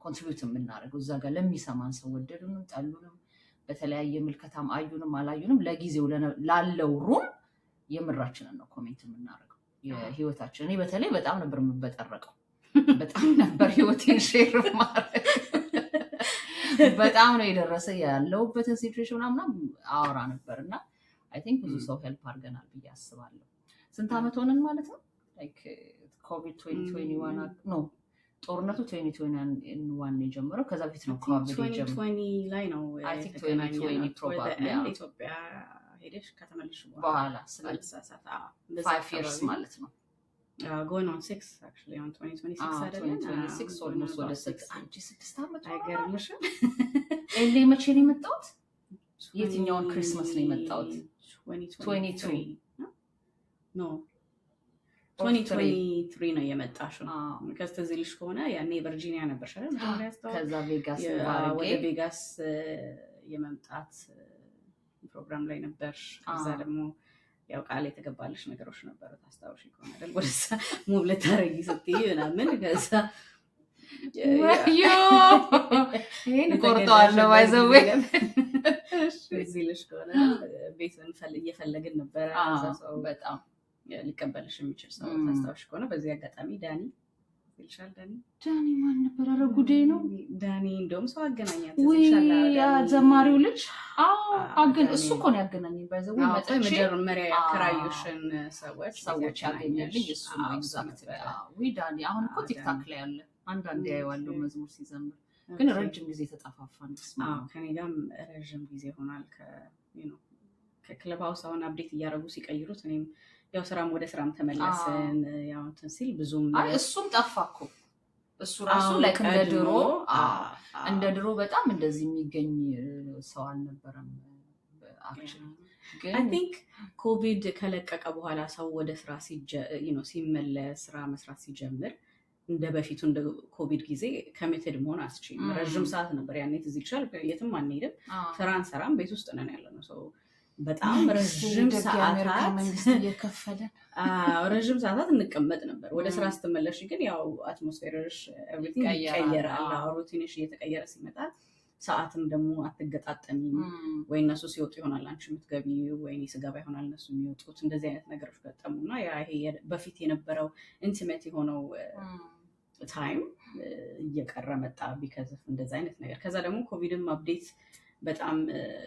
ኮንትሪቢዩት የምናደርገው እዛ ጋር ለሚሰማን ሰው ወደዱንም ጠሉንም በተለያየ ምልከታም አዩንም አላዩንም ለጊዜው ላለው ሩም የምራችንን ነው ኮሜንት የምናደርገው የህይወታችን። እኔ በተለይ በጣም ነበር የምበጠረቀው፣ በጣም ነበር ህይወቴን ሼር ማድረግ። በጣም ነው የደረሰ ያለውበትን ሲቹዌሽን ምናምን አወራ ነበር እና አይ ቲንክ ብዙ ሰው ሄልፕ አድርገናል ብዬ አስባለሁ። ስንት ዓመት ሆነን ማለት ነው? ላይክ ኮቪድ 2021 ነው ጦርነቱ 2021 የጀመረው። ከዛ በፊት ነው ኮቪድ የጀመረው 2020 ላይ ነው። አይ ቲንክ 2020 ፕሮባብሊ ኢትዮጵያ ሄደሽ ከተመለሽ በኋላ 5 years ማለት ነው። going on 6 actually on 2026 አይደለም 2026 almost ወደ 6 ዓመት አይገርምሽም? ኤሌ መቼ ነው የመጣሁት? የትኛውን ክሪስማስ ነው የመጣሁት? 2023 no 2023 ነው የመጣሽው። ከዚህ ልጅ ከሆነ ያኔ ቨርጂኒያ ነበርሽ አይደል? ከዛ ቬጋስ ወደ ቬጋስ የመምጣት ፕሮግራም ላይ ነበርሽ። ከዛ ደግሞ ያው ቃል የተገባልሽ ነገሮች ነበሩ ታስታውሽ ከሆነ አይደል? ወደዛ ሙቭ ልታረጊ ስትይ ምናምን ከዛ ይሄን ቆርጠዋለሁ ባይዘው እዚህ ልጅ ከሆነ ቤትን እየፈለግን ነበረ። ከዛ ሰው በጣም ሊቀበልሽ የሚችል ሰው ታስታውሽ ከሆነ በዚህ አጋጣሚ ዳኒ ይልሻል። ዳኒ ማን ነበር? ኧረ ጉዴ ነው ዳኒ። እንደውም ሰው አገናኛት ያ ዘማሪው ልጅ እሱ እኮ ነው ያገናኘኝ። ባይዘው መጀመሪያ ያከራዩሽን ሰዎች ያገኘልኝ እሱ ነው። ኤግዛክት ዳኒ አሁን እኮ ቲክታክ ላይ አለ። አንዳንዴ ያየዋለሁ መዝሙር ሲዘምር፣ ግን ረጅም ጊዜ ተጠፋፋን። ከኔ ጋርም ረጅም ጊዜ ሆኗል። ከክለብ ሃውስ አሁን አፕዴት እያደረጉ ሲቀይሩት እኔም ያው ስራም ወደ ስራም ተመለስን። ያው እንትን ሲል ብዙም እሱም ጠፋ እኮ እሱ ራሱ ላይክ እንደ ድሮ በጣም እንደዚህ የሚገኝ ሰው አልነበረም። አክቹሊ ግን አይ ቲንክ ኮቪድ ከለቀቀ በኋላ ሰው ወደ ስራ ሲመለስ ስራ መስራት ሲጀምር እንደ በፊቱ እንደ ኮቪድ ጊዜ ኮሚትድ መሆን አስችልም። ረጅም ሰዓት ነበር ያኔ ትዝ ይችላል። የትም አንሄድም፣ ስራ አንሰራም፣ ቤት ውስጥ ነን ያለነው። ሰው በጣም ረጅም ሰዓታት እንቀመጥ ነበር። ወደ ስራ ስትመለሽ ግን ያው አትሞስፌርሽ ኤቭሪቲንግ ይቀየራል። ሩቲንሽ እየተቀየረ ሲመጣ ሰዓትም ደግሞ አትገጣጠሚም። ወይ እነሱ ሲወጡ ይሆናል አንቺ የምትገቢ፣ ወይ እኔ ስገባ ይሆናል እነሱ የሚወጡት። እንደዚህ አይነት ነገሮች ገጠሙና ይሄ በፊት የነበረው ኢንቲሜት የሆነው ታይም እየቀረ መጣ ቢከዝ እንደዚህ አይነት ነገር። ከዛ ደግሞ ኮቪድም አፕዴት በጣም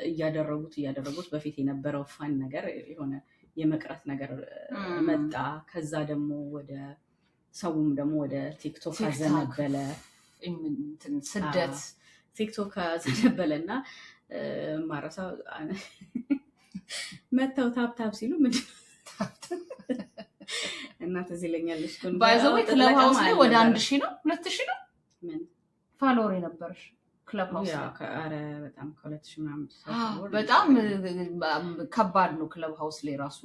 እያደረጉት በፊት የነበረው ፋን ነገር የሆነ የመቅረት ነገር መጣ። ከዛ ደግሞ ወደ ሰውም ደግሞ ወደ ቲክቶክ አዘነበለ። ስደት ቲክቶክ አዘነበለና ማረሳ መተው ታፕታፕ ሲሉ ምንድን እናት እዚህ ለኛለች ግን ባይዘው ክለብ ሃውስ ላይ ወደ 1000 ነው 2000 ነው ምን ፋሎወር ነበርሽ? ክለብ ሃውስ አረ በጣም ከ2000 ምናምን በጣም ከባድ ነው። ክለብ ሃውስ ላይ ራሱ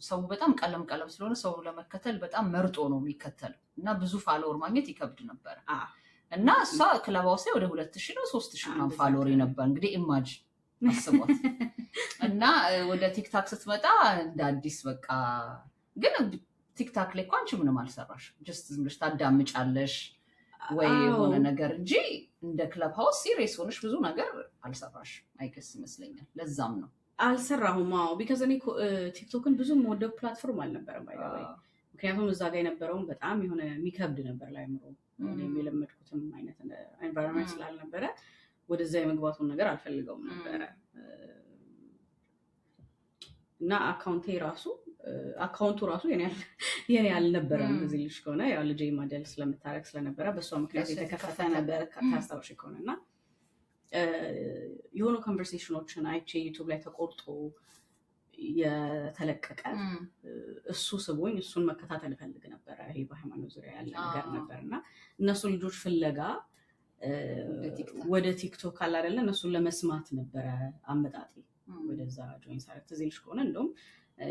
ሰው በጣም ቀለም ስለሆነ ሰው ለመከተል በጣም መርጦ ነው የሚከተለው እና ብዙ ፋሎወር ማግኘት ይከብድ ነበር። እና እሷ ክለብ ሃውስ ላይ ወደ 2000 ነው 3000 ምናምን ፋሎወር ነበር። እንግዲህ ኢማጂን አስቧት። እና ወደ ቲክታክ ስትመጣ እንደ አዲስ በቃ ግን ቲክታክ ላይ እኮ አንቺ ምንም አልሰራሽ፣ ጀስት ዝም ብለሽ ታዳምጫለሽ ወይ የሆነ ነገር እንጂ እንደ ክለብ ሃውስ ሲሪየስ ሆነሽ ብዙ ነገር አልሰራሽ አይገስ ይመስለኛል። ለዛም ነው አልሰራሁም። አዎ ቢካዝ እኔ ቲክቶክን ብዙ የምወደው ፕላትፎርም አልነበረም ባይደወይ። ምክንያቱም እዛ ጋር የነበረውን በጣም የሆነ የሚከብድ ነበር ላይምሮ የለመድኩትም አይነት ኤንቫይሮንመንት ስላልነበረ ወደዛ የመግባቱን ነገር አልፈልገውም ነበረ እና አካውንቱ ራሱ የኔ አልነበረም። እዚህ ልጅ ከሆነ ያው ልጄ ማደል ስለምታረግ ስለነበረ በሷ ምክንያት የተከፈተ ነበር ታስታውሽ ከሆነ እና የሆኑ ኮንቨርሴሽኖችን አይቼ ዩቱብ ላይ ተቆርጦ የተለቀቀ እሱ ስቦኝ እሱን መከታተል እፈልግ ነበረ። ይሄ በሃይማኖት ዙሪያ ያለ ነገር ነበር እና እነሱ ልጆች ፍለጋ ወደ ቲክቶክ አለ አይደለ እነሱን ለመስማት ነበረ አመጣጤ ወደዛ ጆይን ሳረግ። ትዝ ይልሽ ከሆነ እንደውም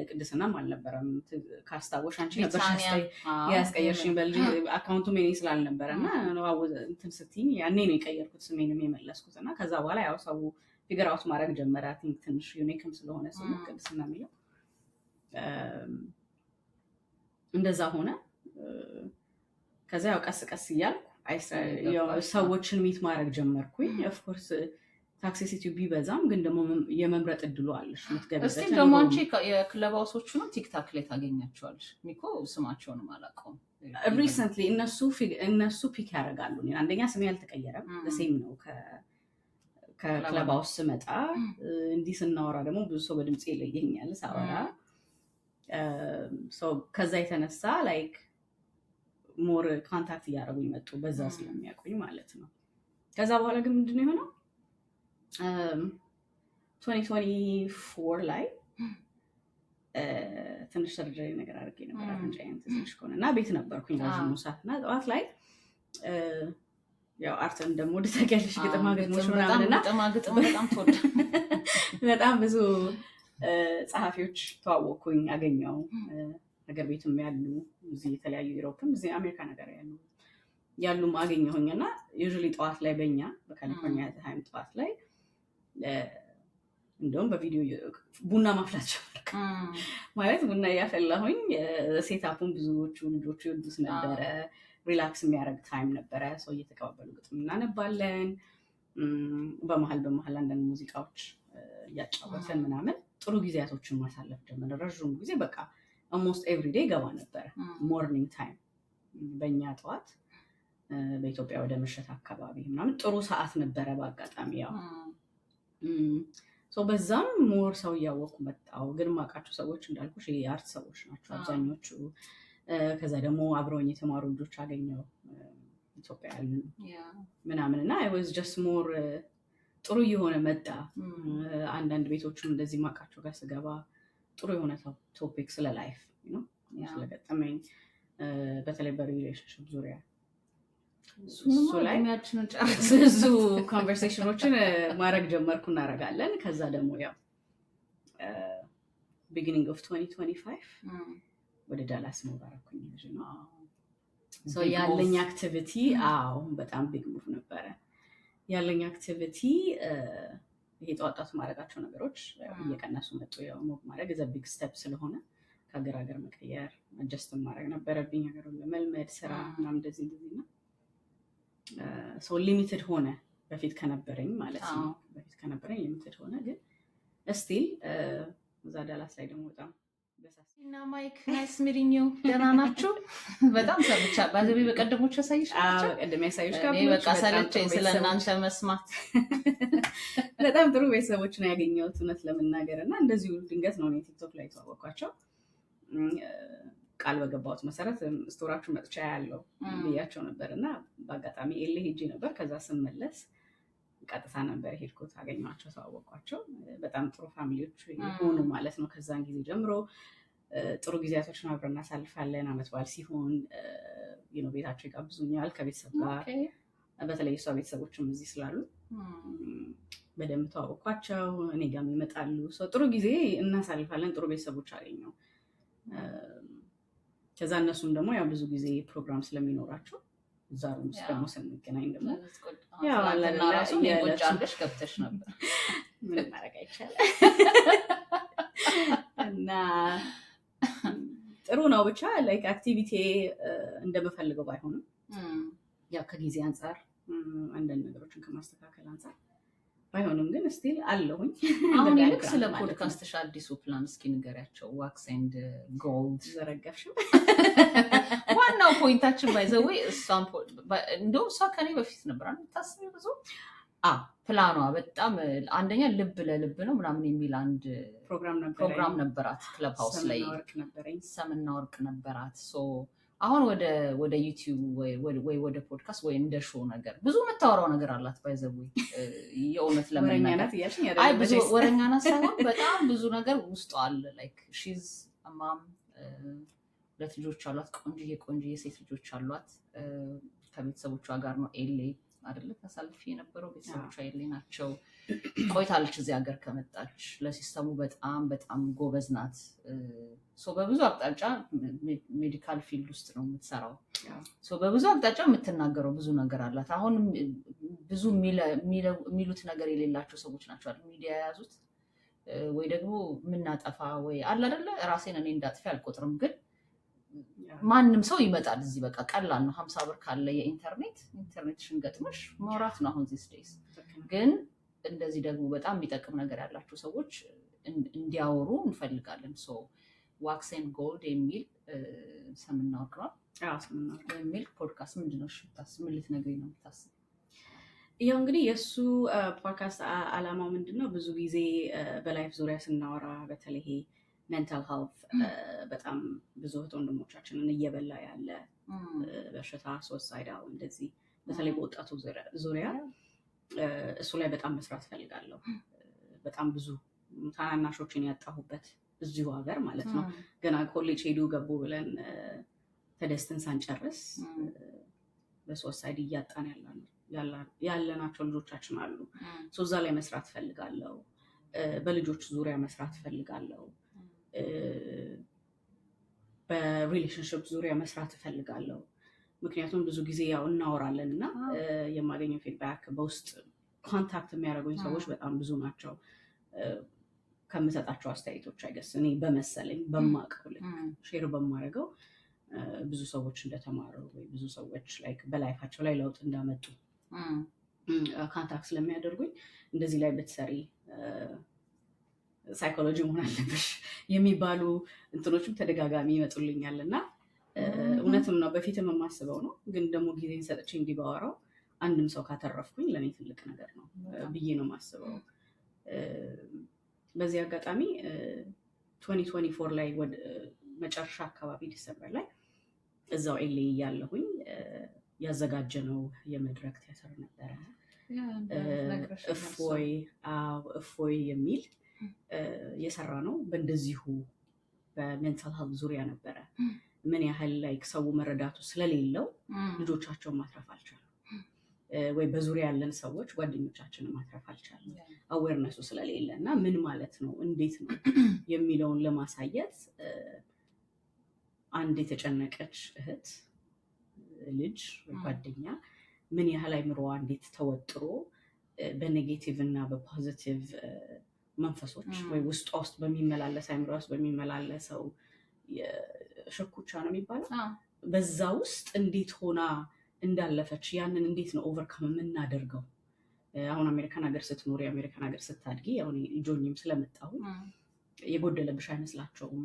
ቅድስናም አልነበረም ካስታወሽ አንቺ ነበርሽ ያስቀየርሽኝ በልጅ አካውንቱ ሜኔ ስላልነበረ እና እንትን ስትይኝ ያኔ ነው የቀየርኩት ስሜንም የመለስኩት እና ከዛ በኋላ ያው ሰው ፊገር አውት ማድረግ ጀመረ። አይ ቲንክ ትንሽ ዩኒክም ስለሆነ ስሙ ቅድስና የሚለው እንደዛ ሆነ። ከዛ ያው ቀስ ቀስ እያልኩ ሰዎችን ሚት ማድረግ ጀመርኩኝ። ኦፍኮርስ ታክሲሲቲ ቢበዛም ግን ደግሞ የመምረጥ እድሉ አለሽ የምትገቢበት። እስቲ ደግሞ አንቺ የክለብ ሃውሶቹንም ቲክታክ ላይ ታገኛቸዋለሽ። እኔ እኮ ስማቸውንም አላውቀውም። ሪሰንትሊ እነሱ ፒክ ያደርጋሉ። አንደኛ ስሜ አልተቀየረም፣ ሴም ነው ከክለብ ሃውስ ስመጣ። እንዲህ ስናወራ ደግሞ ብዙ ሰው በድምፅ ይለየኛል ሳወራ። ከዛ የተነሳ ላይክ ሞር ኮንታክት እያደረጉኝ መጡ፣ በዛ ስለሚያውቁኝ ማለት ነው። ከዛ በኋላ ግን ምንድን ነው የሆነው 2024 ላይ ትንሽ ሰርጀሪ ነገር አድርጌ ነበር አፍንጫዬን ትንሽ ከሆነ እና ቤት ነበርኩኝ ረዥሙ ሰዓት እና ጠዋት ላይ ያው አርትን ደግሞ ታውቂያለሽ ግጥማ ግጥሞች ምናምን እና ግጥም በጣም ተወደ በጣም ብዙ ጸሐፊዎች ተዋወቅኩኝ አገኘው። ነገር ቤትም ያሉ እዚህ የተለያዩ ዩሮፕም እዚህ አሜሪካ ነገር ያሉም አገኘሁኝ እና ዩዥሊ ጠዋት ላይ በእኛ በካሊፎርኒያ ታይም ጠዋት ላይ እንደውም በቪዲዮ ቡና ማፍላት ጀመርኩ። ማለት ቡና እያፈላሁኝ ሴታፑን ብዙዎቹ ልጆቹ ይወዱት ነበረ። ሪላክስ የሚያደርግ ታይም ነበረ። ሰው እየተቀባበሉ ግጥም እናነባለን። በመሀል አንዳንድ ሙዚቃዎች እያጫወተን ምናምን ጥሩ ጊዜያቶችን ማሳለፍ ጀመረ። ረዥም ጊዜ በቃ ኦልሞስት ኤቭሪዴይ ገባ ነበረ። ሞርኒንግ ታይም በእኛ ጠዋት፣ በኢትዮጵያ ወደ ምሽት አካባቢ ምናምን ጥሩ ሰዓት ነበረ። በአጋጣሚ ያው በዛም ሞር ሰው እያወቁ መጣው። ግን ማውቃቸው ሰዎች እንዳልኩሽ የአርት ሰዎች ናቸው አብዛኞቹ። ከዛ ደግሞ አብረውኝ የተማሩ ልጆች አገኘው ኢትዮጵያ ያሉ ምናምን እና አይ ዋዝ ጀስት ሞር ጥሩ እየሆነ መጣ። አንዳንድ ቤቶችም እንደዚህ ማውቃቸው ጋር ስገባ ጥሩ የሆነ ቶፒክ ስለ ላይፍ ነው ስለገጠመኝ በተለይ በሪሌሽንሽፕ ዙሪያ እሱ ላይ ብዙ ኮንቨርሴሽኖችን ማድረግ ጀመርኩ እናደርጋለን። ከዛ ደግሞ ያው ቢጊኒንግ ኦፍ 2025 ወደ ዳላስ ሙቭ አደረኩኝ። ያለኝ አክቲቪቲ በጣም ቢግ ሙቭ ነበረ። ያለኝ አክቲቪቲ ይሄ ጠዋጣቱ ማድረጋቸው ነገሮች እየቀነሱ መጡ። ያው ሙቭ ማድረግ ዘ ቢግ ስቴፕ ስለሆነ ከሀገር ሀገር መቀየር አጀስት ማድረግ ነበረብኝ። ሀገሩን ለመልመድ ስራ ምናምን እንደዚህ ነው። ሊሚትድ ሆነ በፊት ከነበረኝ ማለት ነው። በፊት ከነበረኝ ሊሚትድ ሆነ። ግን ስቲል እዛ ዳላስ ላይ ደግሞ በጣም እና ማይክ ናይስ ሚቲንግ ዩ ደህና ናችሁ? በጣም ሰምቻ ባዘቢ በቀደሞች ያሳይሽ ናቸው። በቀደም ያሳይሽ ጋር በቃ ሰለቸኝ ስለእናንተ መስማት። በጣም ጥሩ ቤተሰቦች ነው ያገኘሁት እውነት ለመናገር እና እንደዚሁ ድንገት ነው ቲክቶክ ላይ የተዋወቅኳቸው። ቃል በገባሁት መሰረት ስቶራችሁ መጥቻ ያለው ብያቸው ነበር እና በአጋጣሚ ኤሌ ሄጄ ነበር። ከዛ ስመለስ ቀጥታ ነበር ሄድኩት፣ አገኘኋቸው፣ ተዋወቅኳቸው። በጣም ጥሩ ፋሚሊዎች ሆኑ ማለት ነው። ከዛን ጊዜ ጀምሮ ጥሩ ጊዜያቶችን አብረን እናሳልፋለን። አመት በዓል ሲሆን ቤታቸው ይጋብዙኛል ከቤተሰብ ጋር። በተለይ እሷ ቤተሰቦችም እዚህ ስላሉ በደንብ ተዋወቅኳቸው፣ እኔ ጋርም ይመጣሉ። ጥሩ ጊዜ እናሳልፋለን። ጥሩ ቤተሰቦች አገኘው። ከዛ እነሱም ደግሞ ያው ብዙ ጊዜ ፕሮግራም ስለሚኖራቸው እዛ ሩም ውስጥ ደግሞ ስንገናኝ ደግሞ ምን ማድረግ አይቻልም እና ጥሩ ነው ብቻ ላይክ አክቲቪቲ እንደምፈልገው ባይሆንም ያው ከጊዜ አንፃር አንዳንድ ነገሮችን ከማስተካከል አንፃር ባይሆንም ግን ስቲል አለሁኝ። አሁን ይልቅ ስለ ፖድካስትሽ አዲሱ ፕላን እስኪ ንገሪያቸው። ዋክስ ኤንድ ጎልድ ዘረጋሽው ዋናው ፖይንታችን ባይዘው እሷን እንደው እሷ ከኔ በፊት ነበር የምታስበው ብዙ ፕላኗ በጣም አንደኛ ልብ ለልብ ነው ምናምን የሚል አንድ ፕሮግራም ነበራት ክለብ ሃውስ ላይ ሰምና ወርቅ ነበራት። አሁን ወደ ዩቲዩብ ወይ ወደ ፖድካስት ወይ እንደ ሾው ነገር ብዙ የምታወራው ነገር አላት። ባይዘው የእውነት ለመናገር አይ ብዙ ወረኛ ናት ሳይሆን በጣም ብዙ ነገር ውስጧ አለ። ላይክ ሺዝ ማም 2 ልጆች አሏት። ቆንጆዬ ሴት ልጆች አሏት። ከቤተሰቦቿ ጋር ነው ኤሌ አይደለ ተሳልፊ የነበረው። ቤተሰቦቿ ኤሌ ናቸው። ቆይታለች እዚህ ሀገር ከመጣች። ለሲስተሙ በጣም ጎበዝ ናት። በብዙ አቅጣጫ ሜዲካል ፊልድ ውስጥ ነው የምትሰራው። በብዙ አቅጣጫ የምትናገረው ብዙ ነገር አላት። አሁን ብዙ የሚሉት ነገር የሌላቸው ሰዎች ናቸው አይደል ሚዲያ የያዙት ወይ ደግሞ የምናጠፋ ወይ አለ አይደለ። ራሴን እኔ እንዳጥፊ አልቆጥርም፣ ግን ማንም ሰው ይመጣል እዚህ በቃ ቀላል ነው። 50 ብር ካለ የኢንተርኔትሽን ገጥመሽ ማውራት ነው አሁን ዚስ ዴይስ። ግን እንደዚህ ደግሞ በጣም የሚጠቅም ነገር ያላቸው ሰዎች እንዲያወሩ እንፈልጋለን። ዋክስ ኤንድ ጎልድ የሚል ሰምና ወርቅ የሚል ፖድካስት ምንድነው? ምን ልትነግሪኝ ነው የምታስብ? ያው እንግዲህ የእሱ ፖድካስት አላማው ምንድነው? ብዙ ጊዜ በላይፍ ዙሪያ ስናወራ በተለይ ሜንታል ሄልት በጣም ብዙ እህት ወንድሞቻችንን እየበላ ያለ በሽታ ሱሳይዳል እንደዚህ በተለይ በወጣቱ ዙሪያ እሱ ላይ በጣም መስራት ፈልጋለሁ። በጣም ብዙ ታናናሾችን ያጣሁበት እዚሁ ሀገር ማለት ነው። ገና ኮሌጅ ሄዱ ገቡ ብለን ተደስተን ሳንጨርስ በሱሳይድ እያጣን ያለናቸው ልጆቻችን አሉ። እዛ ላይ መስራት ፈልጋለሁ። በልጆች ዙሪያ መስራት ፈልጋለሁ። በሪሌሽንሽፕ ዙሪያ መስራት ፈልጋለሁ። ምክንያቱም ብዙ ጊዜ ያው እናወራለን እና የማገኘው ፊድባክ በውስጥ ኮንታክት የሚያደርጉኝ ሰዎች በጣም ብዙ ናቸው። ከምሰጣቸው አስተያየቶች አይገስ እኔ በመሰለኝ በማውቀው ልክ ሼር በማደርገው ብዙ ሰዎች እንደተማሩ ወይ ብዙ ሰዎች ላይክ በላይፋቸው ላይ ለውጥ እንዳመጡ ኮንታክት ስለሚያደርጉኝ እንደዚህ ላይ ብትሰሪ ሳይኮሎጂ መሆን አለብሽ የሚባሉ እንትኖችም ተደጋጋሚ ይመጡልኛል እና እውነትም ነው። በፊትም የማስበው ነው፣ ግን ደግሞ ጊዜን ሰጥቼ እንዲባወራው አንድም ሰው ካተረፍኩኝ ለእኔ ትልቅ ነገር ነው ብዬ ነው የማስበው። በዚህ አጋጣሚ 2024 ላይ ወደ መጨረሻ አካባቢ ዲሰምበር ላይ እዛው ኤሌ እያለሁኝ ያዘጋጀነው የመድረክ ቲያትር ነበረ። እፎይ የሚል የሰራ ነው። በእንደዚሁ በሜንታል ሄልት ዙሪያ ነበረ። ምን ያህል ላይክ ሰው መረዳቱ ስለሌለው ልጆቻቸውን ማትረፍ አልቻሉ ወይ በዙሪያ ያለን ሰዎች ጓደኞቻችንን ማትረፍ አልቻሉ አዌርነሱ ስለሌለ እና ምን ማለት ነው እንዴት ነው የሚለውን ለማሳየት አንድ የተጨነቀች እህት ልጅ ጓደኛ ምን ያህል አይምሮዋ እንዴት ተወጥሮ በኔጌቲቭ እና በፖዚቲቭ መንፈሶች ወይ ውስጧ ውስጥ በሚመላለስ አይምሮ ውስጥ በሚመላለሰው ሽኩቻ ነው የሚባለው በዛ ውስጥ እንዴት ሆና እንዳለፈች ያንን እንዴት ነው ኦቨርካም የምናደርገው። አሁን አሜሪካን ሀገር ስትኖሪ አሜሪካን ሀገር ስታድጊ አሁን ልጆኝም ስለመጣሁ የጎደለብሽ አይመስላቸውም።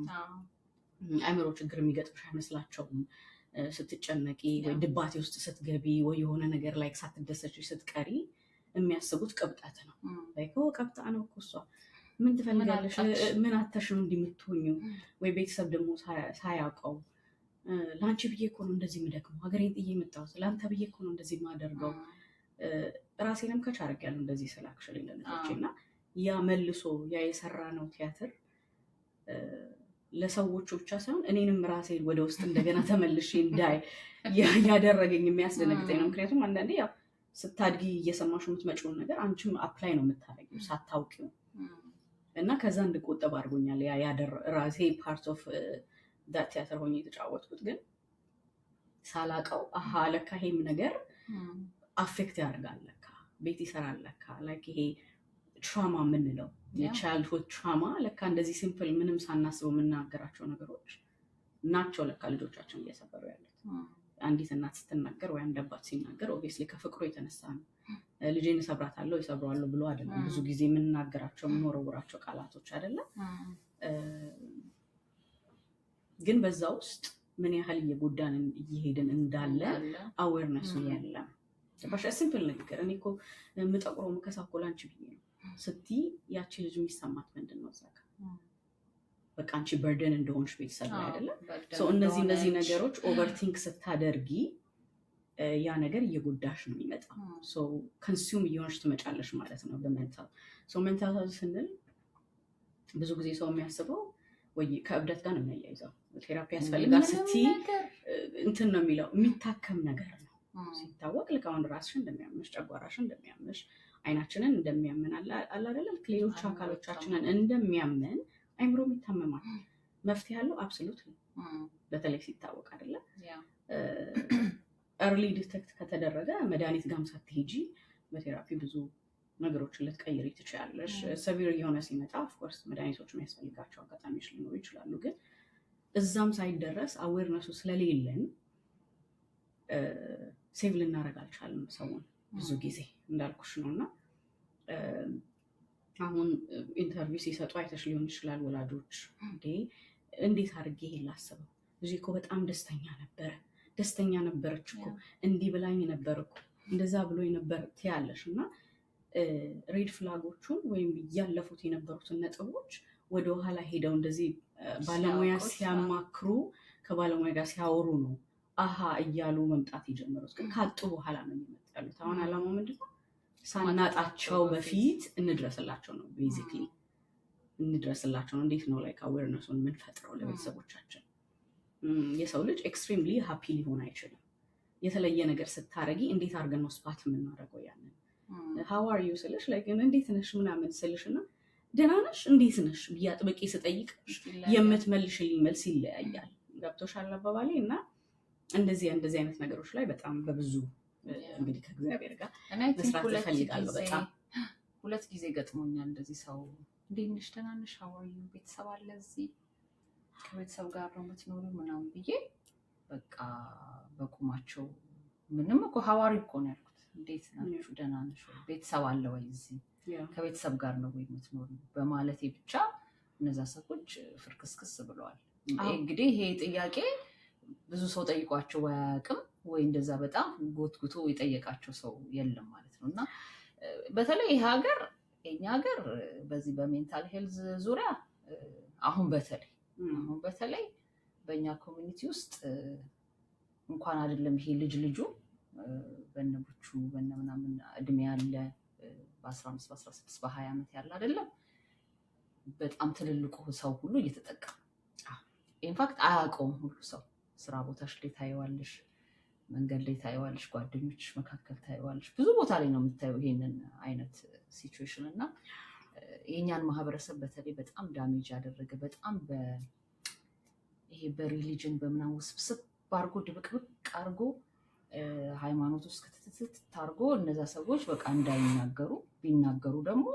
አይምሮ ችግር የሚገጥምሽ አይመስላቸውም። ስትጨነቂ ወይ ድባቴ ውስጥ ስትገቢ ወይ የሆነ ነገር ላይ ሳትደሰች ስትቀሪ የሚያስቡት ቅብጠት ነው። ላይክ ቅብጣ ነው እኮ እሷ ምን ትፈልጋለሽ? ምን አተሽ ነው እንዲምትሆኙ? ወይ ቤተሰብ ደግሞ ሳያውቀው ለአንቺ ብዬ እኮ ነው እንደዚህ የምደክመው፣ ሀገሬን ጥዬ የመጣሁት ለአንተ ብዬ እኮ ነው እንደዚህ የማደርገው። ራሴንም ከች አደርጊያለሁ እንደዚህ ስለ አክቹዋሊ ለልጆቼ እና ያ መልሶ ያ የሰራ ነው ቲያትር ለሰዎቹ ብቻ ሳይሆን እኔንም ራሴን ወደ ውስጥ እንደገና ተመልሼ እንዳይ ያደረገኝ የሚያስደነግጠኝ ነው። ምክንያቱም አንዳንዴ ያው ስታድጊ እየሰማሽ የምትመጪውን ነገር አንቺም አፕላይ ነው የምታደርጊው ሳታውቂው እና ከዛ እንድቆጠብ አድርጎኛል። ራሴ ፓርት ኦፍ ዳት ቲያትር ሆኜ የተጫወትኩት ግን ሳላቀው አሃ ለካ ይሄም ነገር አፌክት ያደርጋል፣ ለካ ቤት ይሰራል፣ ለካ ላይክ ይሄ ትራማ የምንለው የቻይልድሁድ ትራማ ለካ እንደዚህ ሲምፕል ምንም ሳናስበው የምናገራቸው ነገሮች ናቸው ለካ ልጆቻችን እየሰበሩ ያሉት። አንዲት እናት ስትናገር ወይ አንድ አባት ሲናገር ኦብቪየስሊ ከፍቅሩ የተነሳ ነው። ልጄን እሰብራታለሁ ይሰብረዋለሁ ብሎ አይደለም። ብዙ ጊዜ የምንናገራቸው የምንወረውራቸው ቃላቶች አይደለም። ግን በዛ ውስጥ ምን ያህል እየጎዳን እየሄድን እንዳለ አዌርነሱ የለም። ባሽ ሲምፕል ነገር እኔ እኮ የምጠቁረው መከሳኮል አንቺ ብዬ ነው ስትይ ያቺ ልጅ የሚሰማት ምንድን ነው? እዛ ጋር በቃ አንቺ በርደን እንደሆንሽ ቤተሰብ ላይ አይደለም። እነዚህ ነገሮች ኦቨርቲንክ ስታደርጊ ያ ነገር እየጎዳሽ ነው የሚመጣው። ኮንሱም እየሆንሽ ትመጫለሽ ማለት ነው በሜንታል። ሜንታል ስንል ብዙ ጊዜ ሰው የሚያስበው ወይ ከእብደት ጋር ነው የሚያያይዘው። ቴራፒ ያስፈልጋል ስትይ እንትን ነው የሚለው የሚታከም ነገር ነው ሲታወቅ። ልክ አሁን ራስሽን እንደሚያምሽ፣ ጨጓራሽን እንደሚያምሽ፣ አይናችንን እንደሚያምን አለ አይደለም፣ ሌሎች አካሎቻችንን እንደሚያምን አይምሮም ይታመማል። መፍትሄ ያለው አብሶሉት በተለይ ሲታወቅ አይደለም። ኤርሊ ዲቴክት ከተደረገ መድኃኒት ጋርም ሳትሄጂ በቴራፒ ብዙ ነገሮችን ልትቀይሪ ትችላለሽ። ሰቪር እየሆነ ሲመጣ ኦፍኮርስ መድኃኒቶች የሚያስፈልጋቸው አጋጣሚዎች ሊኖሩ ይችላሉ። ግን እዛም ሳይደረስ አዌርነሱ ስለሌለን ሴቭ ልናደርግ አልቻልም ሰውን ብዙ ጊዜ እንዳልኩሽ ነው። እና አሁን ኢንተርቪው ሲሰጡ አይተሽ ሊሆን ይችላል ወላጆች እንዴት አድርጌ ይሄን ላስበው፣ ልጄ እኮ በጣም ደስተኛ ነበረች እኮ እንዲህ ብላኝ ነበር እኮ እንደዛ ብሎ ነበር ትያለሽ። እና ሬድ ፍላጎቹን ወይም እያለፉት የነበሩትን ነጥቦች ወደ ኋላ ሄደው እንደዚህ ባለሙያ ሲያማክሩ ከባለሙያ ጋር ሲያወሩ ነው አሃ እያሉ መምጣት የጀመሩት። ግን ካጡ በኋላ ነው የሚመጣሉት። አሁን አላማው ምንድነው? ሳናጣቸው በፊት እንድረስላቸው ነው። ቤዚክሊ እንድረስላቸው ነው። እንዴት ነው ላይክ አዌርነሱን የምንፈጥረው ለቤተሰቦቻችን? የሰው ልጅ ኤክስትሪምሊ ሃፒ ሊሆን አይችልም። የተለየ ነገር ስታረጊ እንዴት አድርገን ነው ስፓት የምናደርገው? ያንን ሃው አር ዩ ስልሽ ላይክ እንዴት ነሽ ምናምን ስልሽና ደህና ነሽ እንዴት ነሽ ብዬ አጥብቄ ስጠይቅሽ የምትመልሽልኝ መልስ ይለያያል። ገብቶሻል አባባሌ? እና እንደዚህ አይነት ነገሮች ላይ በጣም በብዙ እንግዲህ ከእግዚአብሔር ጋር መስራት እፈልጋለሁ። በጣም ሁለት ጊዜ ገጥሞኛል እንደዚህ ሰው እንዴት ነሽ ደህና ነሽ ሃው አር ዩ ቤተሰብ አለ እዚህ ከቤተሰብ ጋር ነው የምትኖሪው ምናምን ብዬ በቃ በቁማቸው ምንም እኮ ሃው አር ዩ እኮ ነው ያልኩት። እንዴት ናችሁ ደህና ነሽ ቤተሰብ አለ ወይ እዚህ ከቤተሰብ ጋር ነው ወይ የምትኖሪው በማለቴ ብቻ እነዛ ሰዎች ፍርክስክስ ብለዋል። እንግዲህ ይሄ ጥያቄ ብዙ ሰው ጠይቋቸው አያውቅም ወይ እንደዛ በጣም ጎትጉቶ የጠየቃቸው ሰው የለም ማለት ነው። እና በተለይ ይሄ ሀገር የኛ ሀገር በዚህ በሜንታል ሄልዝ ዙሪያ አሁን በተለይ በእኛ ኮሚኒቲ ውስጥ እንኳን አይደለም ይሄ ልጁ በነቦቹ በነምናምን እድሜ ያለ በ15 በ16 በ20 ዓመት ያለ አይደለም በጣም ትልልቁ ሰው ሁሉ እየተጠቃ ኢንፋክት አያውቀውም ሁሉ ሰው ስራ ቦታሽ ላይ ታየዋለሽ፣ መንገድ ላይ ታየዋለሽ፣ ጓደኞች መካከል ታየዋለሽ። ብዙ ቦታ ላይ ነው የምታየው ይሄንን አይነት ሲቹዌሽን። እና የኛን ማህበረሰብ በተለይ በጣም ዳሜጅ ያደረገ በጣም ይሄ በሪሊጅን በምናምን ውስብስብ አድርጎ ድብቅብቅ አድርጎ ሃይማኖት ውስጥ ክትትት ታርጎ እነዛ ሰዎች በቃ እንዳይናገሩ ቢናገሩ ደግሞ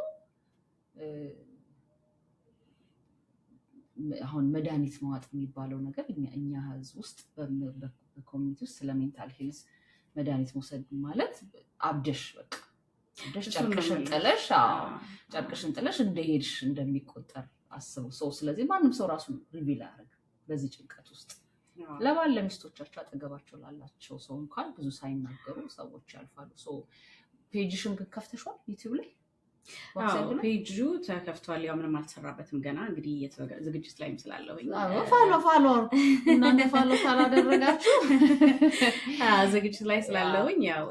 አሁን መድኃኒት መዋጥ የሚባለው ነገር እኛ ህዝብ ውስጥ በኮሚኒቲ ውስጥ ስለ ሜንታል ሄልዝ መድኃኒት መውሰድ ማለት አብደሽ በቃ ጨርቅሽን ጥለሽ እንደሄድሽ እንደሚቆጠር አስቡ ሰው። ስለዚህ ማንም ሰው ራሱን ሪቪል ያደርግ በዚህ ጭንቀት ውስጥ ለባል ለሚስቶቻቸው አጠገባቸው ላላቸው ሰው እንኳን ብዙ ሳይናገሩ ሰዎች ያልፋሉ። ፔጅሽን ግን ከፍተሽዋል ዩቲዩብ ላይ? ፔጁ ተከፍቷል። ያው ምንም አልተሰራበትም ገና እንግዲህ ዝግጅት ላይ ስላለሁኝ ፋሎ እናንተ ፋሎ ካላደረጋችሁ ዝግጅት ላይ ስላለሁኝ ያው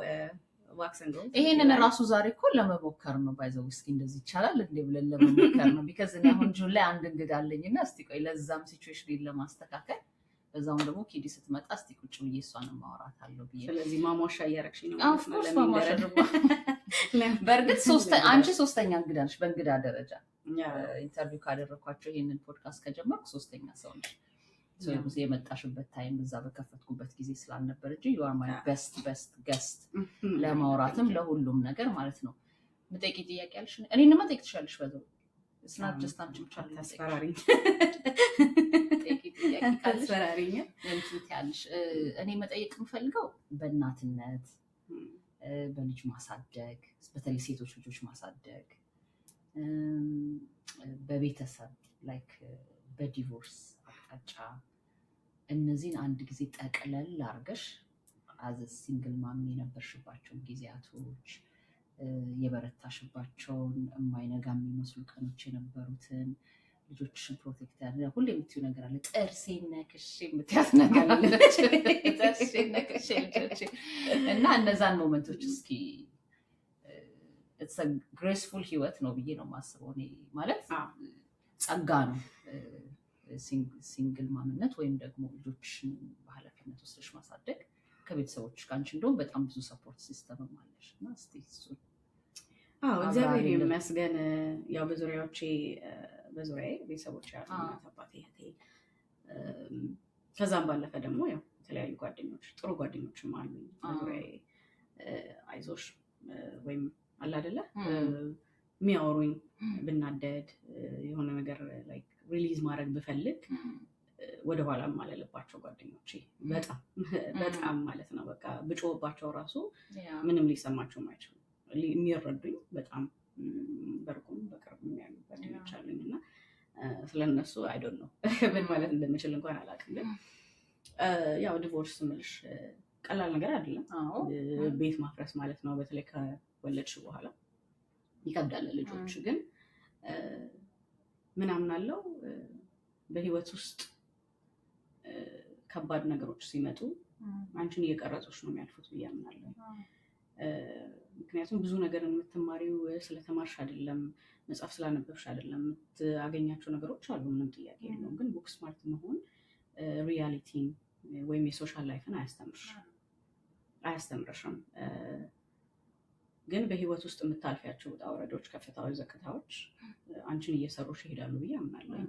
ይሄንን ራሱ ዛሬ እኮ ለመሞከር ነው። ባይዘው እስኪ እንደዚህ ይቻላል እንዴ ብለን ለመሞከር ነው። ቢካዝ እኔ አሁን ጁን ላይ አንድ እንግዳ አለኝና እስቲ ቆይ ለዛም ሲቹዌሽን ለማስተካከል በዛውም ደግሞ ኪዲ ስትመጣ እስቲ ቁጭ ብዬ እሷንም ማውራት አለው ብዬ። ስለዚህ ማሟሻ እያረግሽኝ ነው ማለት ነው። ማሟሻ ደግሞ በእርግጥ አንቺ ሶስተኛ እንግዳ ነሽ በእንግዳ ደረጃ። ኢንተርቪው ካደረኳቸው ይሄንን ፖድካስት ከጀመርኩ ሶስተኛ ሰው ነሽ። ስለዚህ የመጣሽበት ታይም እዛ በከፈትኩበት ጊዜ ስላልነበር እንጂ you are my best guest ለማውራትም ለሁሉም ነገር ማለት ነው። ምጠይቂ ጥያቄ አለሽ? እኔንማ ጠይቅ ትችላለሽ። በዛው ስናት ጀስት አንቺ ብቻ ታስፈራሪኝ ጠይቂ ጥያቄ ካለሽ ታስፈራሪኝ እንትን ትያለሽ። እኔ መጠየቅ የምፈልገው በእናትነት በልጅ ማሳደግ፣ በተለይ ሴቶች ልጆች ማሳደግ፣ በቤተሰብ ላይክ በዲቮርስ አቅጣጫ እነዚህን አንድ ጊዜ ጠቅለል አድርገሽ አዘ ሲንግል ማም የነበርሽባቸውን ጊዜያቶች፣ የበረታሽባቸውን የማይነጋ የሚመስሉ ቀኖች የነበሩትን፣ ልጆችሽን ፕሮቴክት ያለ ሁሌ የምትይው ነገር አለ። ጥርሴን ነክሼ የምትያት ነገር አለች። ጥርሴን ነክሼ ልጆቼ እና እነዛን ሞመንቶች እስኪ ግሬስፉል ህይወት ነው ብዬ ነው የማስበው። እኔ ማለት ጸጋ ነው ሲንግል ማምነት ወይም ደግሞ ልጆችሽን በኃላፊነት ወስደሽ ማሳደግ ከቤተሰቦች ጋር። አንቺ እንደውም በጣም ብዙ ሰፖርት ሲስተምም አለሽ እና እስኪ እሱን። እግዚአብሔር ይመስገን። ያው በዙሪያዬ ቤተሰቦች ያሉ እናት አባቴ፣ እህቴ፣ ከዛም ባለፈ ደግሞ ያው የተለያዩ ጓደኞች፣ ጥሩ ጓደኞችም አሉ በዙሪያዬ። አይዞሽ ወይም አለ አይደለ የሚያወሩኝ ብናደድ የሆነ ነገር ላይክ ሪሊዝ ማድረግ ብፈልግ ወደኋላ ማለልባቸው ጓደኞቼ በጣም ማለት ነው። በቃ ብጮህባቸው ራሱ ምንም ሊሰማቸው አይችሉም። የሚረዱኝ በጣም በርቁም በቅርብም ያሉ ጓደኞች አሉኝ እና ስለነሱ አይ ዶንት ኖ ምን ማለት እንደምችል እንኳን አላውቅም። ግን ያው ዲቮርስ ምልሽ ቀላል ነገር አይደለም። ቤት ማፍረስ ማለት ነው። በተለይ ከወለድሽ በኋላ ይከብዳል። ልጆች ግን ምናምን አለው በህይወት ውስጥ ከባድ ነገሮች ሲመጡ አንቺን እየቀረጾች ነው የሚያልፉት ብዬ አምናለሁ። ምክንያቱም ብዙ ነገር የምትማሪው ስለተማርሽ አይደለም፣ መጽሐፍ ስላነበብሽ አይደለም። የምታገኛቸው ነገሮች አሉ፣ ምንም ጥያቄ የለውም። ግን ቡክ ስማርት መሆን ሪያሊቲን ወይም የሶሻል ላይፍን አያስተምርሽም። ግን በህይወት ውስጥ የምታልፊያቸው ውጣ ውረዶች፣ ከፍታዎች፣ ዘቅታዎች አንቺን እየሰሩሽ ይሄዳሉ ብዬ አምናለሁ።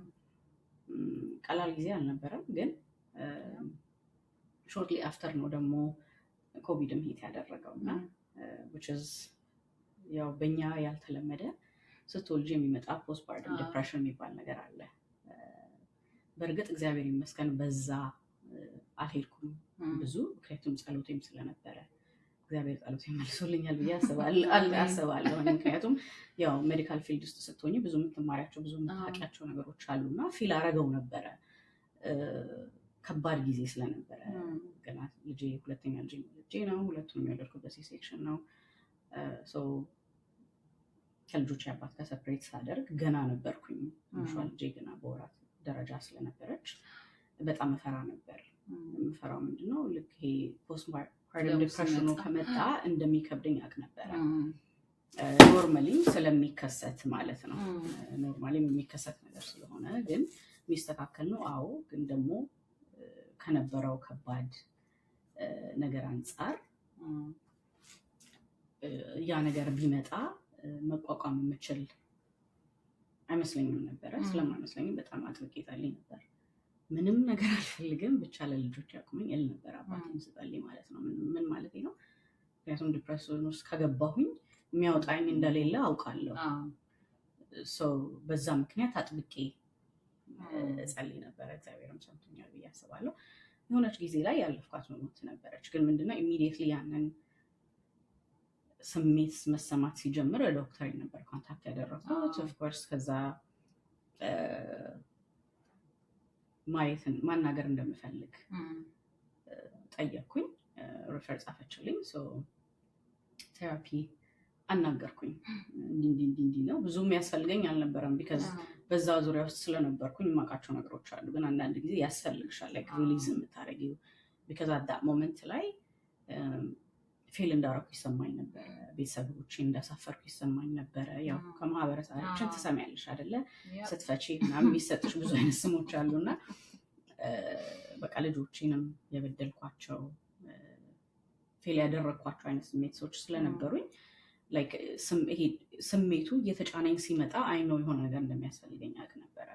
ቀላል ጊዜ አልነበረም። ግን ሾርትሊ አፍተር ነው ደግሞ ኮቪድም ሂት ያደረገው እና ያው በእኛ ያልተለመደ ስትወልጂ የሚመጣ ፖስትፓርተም ዲፕሬሽን የሚባል ነገር አለ። በእርግጥ እግዚአብሔር ይመስገን በዛ አልሄድኩም ብዙ፣ ምክንያቱም ጸሎቴም ስለነበረ እግዚአብሔር ጸሎቴን መልሶልኛል ብዬ አስባለሁ። ምክንያቱም ያው ሜዲካል ፊልድ ውስጥ ስትሆኚ ብዙ የምትማሪያቸው ብዙ የምታውቂያቸው ነገሮች አሉና ፊል አረገው ነበረ። ከባድ ጊዜ ስለነበረ ገና ልጄ ሁለተኛ ልጄ ነው። ሁለቱንም የወለድኩት በሲ-ሴክሽን ነው። ከልጆች አባት ጋር ሰፕሬት ሳደርግ ገና ነበርኩኝ። ልጄ ገና በወራት ደረጃ ስለነበረች በጣም እፈራ ነበር። የምፈራው ምንድነው ልክ ይሄ ፖስትፓርተም ዲፕሬሽኑ ከመጣ እንደሚከብደኝ አውቅ ነበረ። ኖርማሊ ስለሚከሰት ማለት ነው። ኖርማሊ የሚከሰት ነገር ስለሆነ ግን የሚስተካከል ነው። አዎ፣ ግን ደግሞ ከነበረው ከባድ ነገር አንጻር ያ ነገር ቢመጣ መቋቋም የምችል አይመስለኝም ነበረ። ስለማይመስለኝም በጣም አጥብቄ ጸልይ ነበር። ምንም ነገር አልፈልግም ብቻ ለልጆች ያቁመኝ እል ነበር። አባቴን ስጸልይ ማለት ነው። ምን ማለት ነው? ምክንያቱም ዲፕሬሽን ውስጥ ከገባሁኝ የሚያወጣኝ እንደሌለ አውቃለሁ። በዛ ምክንያት አጥብቄ ጸልይ ነበረ። እግዚአብሔርም ሰምቶኛል ብዬ አስባለሁ። የሆነች ጊዜ ላይ ያለፍኳት ሞት ነበረች። ግን ምንድነው ኢሚዲየትሊ ያንን ስሜት መሰማት ሲጀምር ዶክተር ነበር ኮንታክት ያደረኩት። ኦፍኮርስ ከዛ ማናገር እንደምፈልግ ጠየቅኩኝ። ሪፈር ጻፈችልኝ። ቴራፒ አናገርኩኝ። እንዲህ ነው። ብዙ የሚያስፈልገኝ አልነበረም። ቢካዝ በዛ ዙሪያ ውስጥ ስለነበርኩኝ የማውቃቸው ነገሮች አሉ። ግን አንዳንድ ጊዜ ያስፈልግሻል ላይክ ሪሊዝ የምታደርጊው። ቢካዝ አት ዳት ሞመንት ላይ ፌል እንዳረኩ ይሰማኝ ነበረ። ቤተሰቦቼ እንዳሳፈርኩ ይሰማኝ ነበረ። ያው ከማህበረሰባችን ትሰሚያለሽ አይደለ? ስትፈቺ ምናምን የሚሰጥሽ ብዙ አይነት ስሞች አሉና በቃ ልጆቼንም የበደልኳቸው ፌል ያደረግኳቸው አይነት ስሜቶች ስለነበሩኝ ላይክ ስሜቱ እየተጫነኝ ሲመጣ አይነው የሆነ ነገር እንደሚያስፈልገኝ አውቅ ነበረ።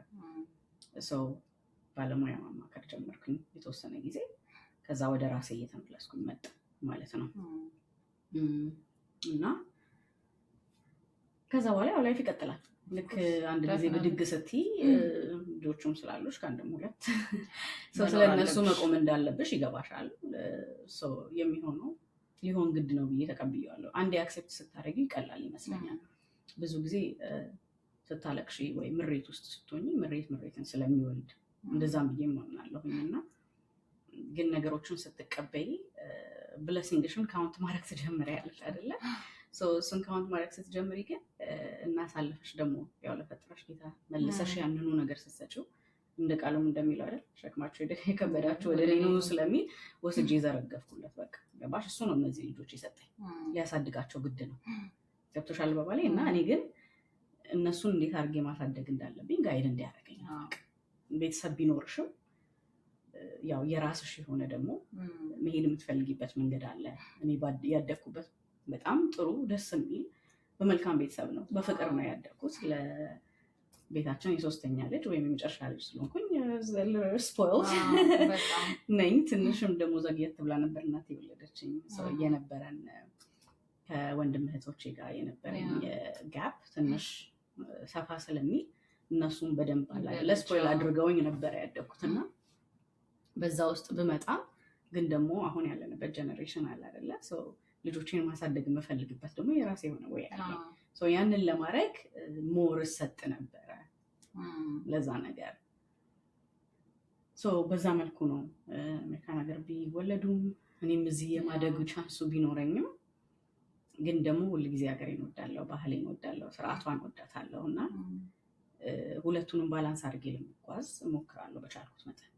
ባለሙያ ማማከር ጀመርኩኝ የተወሰነ ጊዜ። ከዛ ወደ ራሴ እየተመለስኩኝ መጣ ማለት ነው። እና ከዛ በኋላ ያው ላይፍ ይቀጥላል። ልክ አንድ ጊዜ ብድግ ስትይ ልጆቹም ስላሉሽ ከአንድም ሁለት ሰው ስለነሱ መቆም እንዳለብሽ ይገባሻል። የሚሆነው ሊሆን ግድ ነው ብዬ ተቀብያለሁ። አንዴ አክሴፕት ስታደርጊ ይቀላል ይመስለኛል። ብዙ ጊዜ ስታለቅሺ ወይ ምሬት ውስጥ ስትሆኚ ምሬትን ስለሚወልድ እንደዛም ብዬ ማምናለሁኝ። እና ግን ነገሮችን ስትቀበይ ብለሲንግሽን ካውንት ማድረግ ትጀምሪያለሽ አይደለ? እሱን ካውንት ማድረግ ስትጀምሪ ግን እናሳልፈሽ ደግሞ ያው ለፈጠረሽ ጌታ መልሰሽ ያንኑ ነገር ስትሰጪው እንደ ቃሉም እንደሚለው አይደል ሸክማቸው የከበዳቸው ወደ እኔ ኑ ስለሚል ወስጄ ዘረገፍኩለት። በቃ ገባሽ? እሱ ነው እነዚህ ልጆች የሰጠኝ፣ ሊያሳድጋቸው ግድ ነው። ገብቶሻል በባሌ። እና እኔ ግን እነሱን እንዴት አድርጌ ማሳደግ እንዳለብኝ ጋይድ እንዲያደርገኝ። ቤተሰብ ቢኖርሽም ያው የራስሽ የሆነ ደግሞ መሄድ የምትፈልጊበት መንገድ አለ። እኔ ያደግኩበት በጣም ጥሩ ደስ የሚል በመልካም ቤተሰብ ነው። በፍቅር ነው ያደግኩት። ለቤታችን የሶስተኛ ልጅ ወይም የመጨረሻ ልጅ ስለሆንኩኝ ስፖይልድ ነኝ። ትንሽም ደግሞ ዘግየት ብላ ነበር እናቴ የወለደችኝ። የነበረን ከወንድም እህቶቼ ጋር የነበረኝ ጋፕ ትንሽ ሰፋ ስለሚል እነሱም በደንብ ለስፖይል አድርገውኝ ነበር ያደግኩትና በዛ ውስጥ ብመጣ ግን ደግሞ አሁን ያለንበት ጀነሬሽን አለ አይደለ? ልጆችን ማሳደግ የምፈልግበት ደግሞ የራሴ የሆነ ወይ አለ። ያንን ለማድረግ ሞር ሰጥ ነበረ ለዛ ነገር። በዛ መልኩ ነው አሜሪካን ሀገር ቢወለዱም እኔም እዚህ የማደጉ ቻንሱ ቢኖረኝም ግን ደግሞ ሁልጊዜ ሀገሬን እወዳለሁ፣ ባህሌን እወዳለሁ፣ ስርዓቷን እወዳታለሁ እና ሁለቱንም ባላንስ አድርጌ ለመጓዝ እሞክራለሁ በቻልኩት መጠን።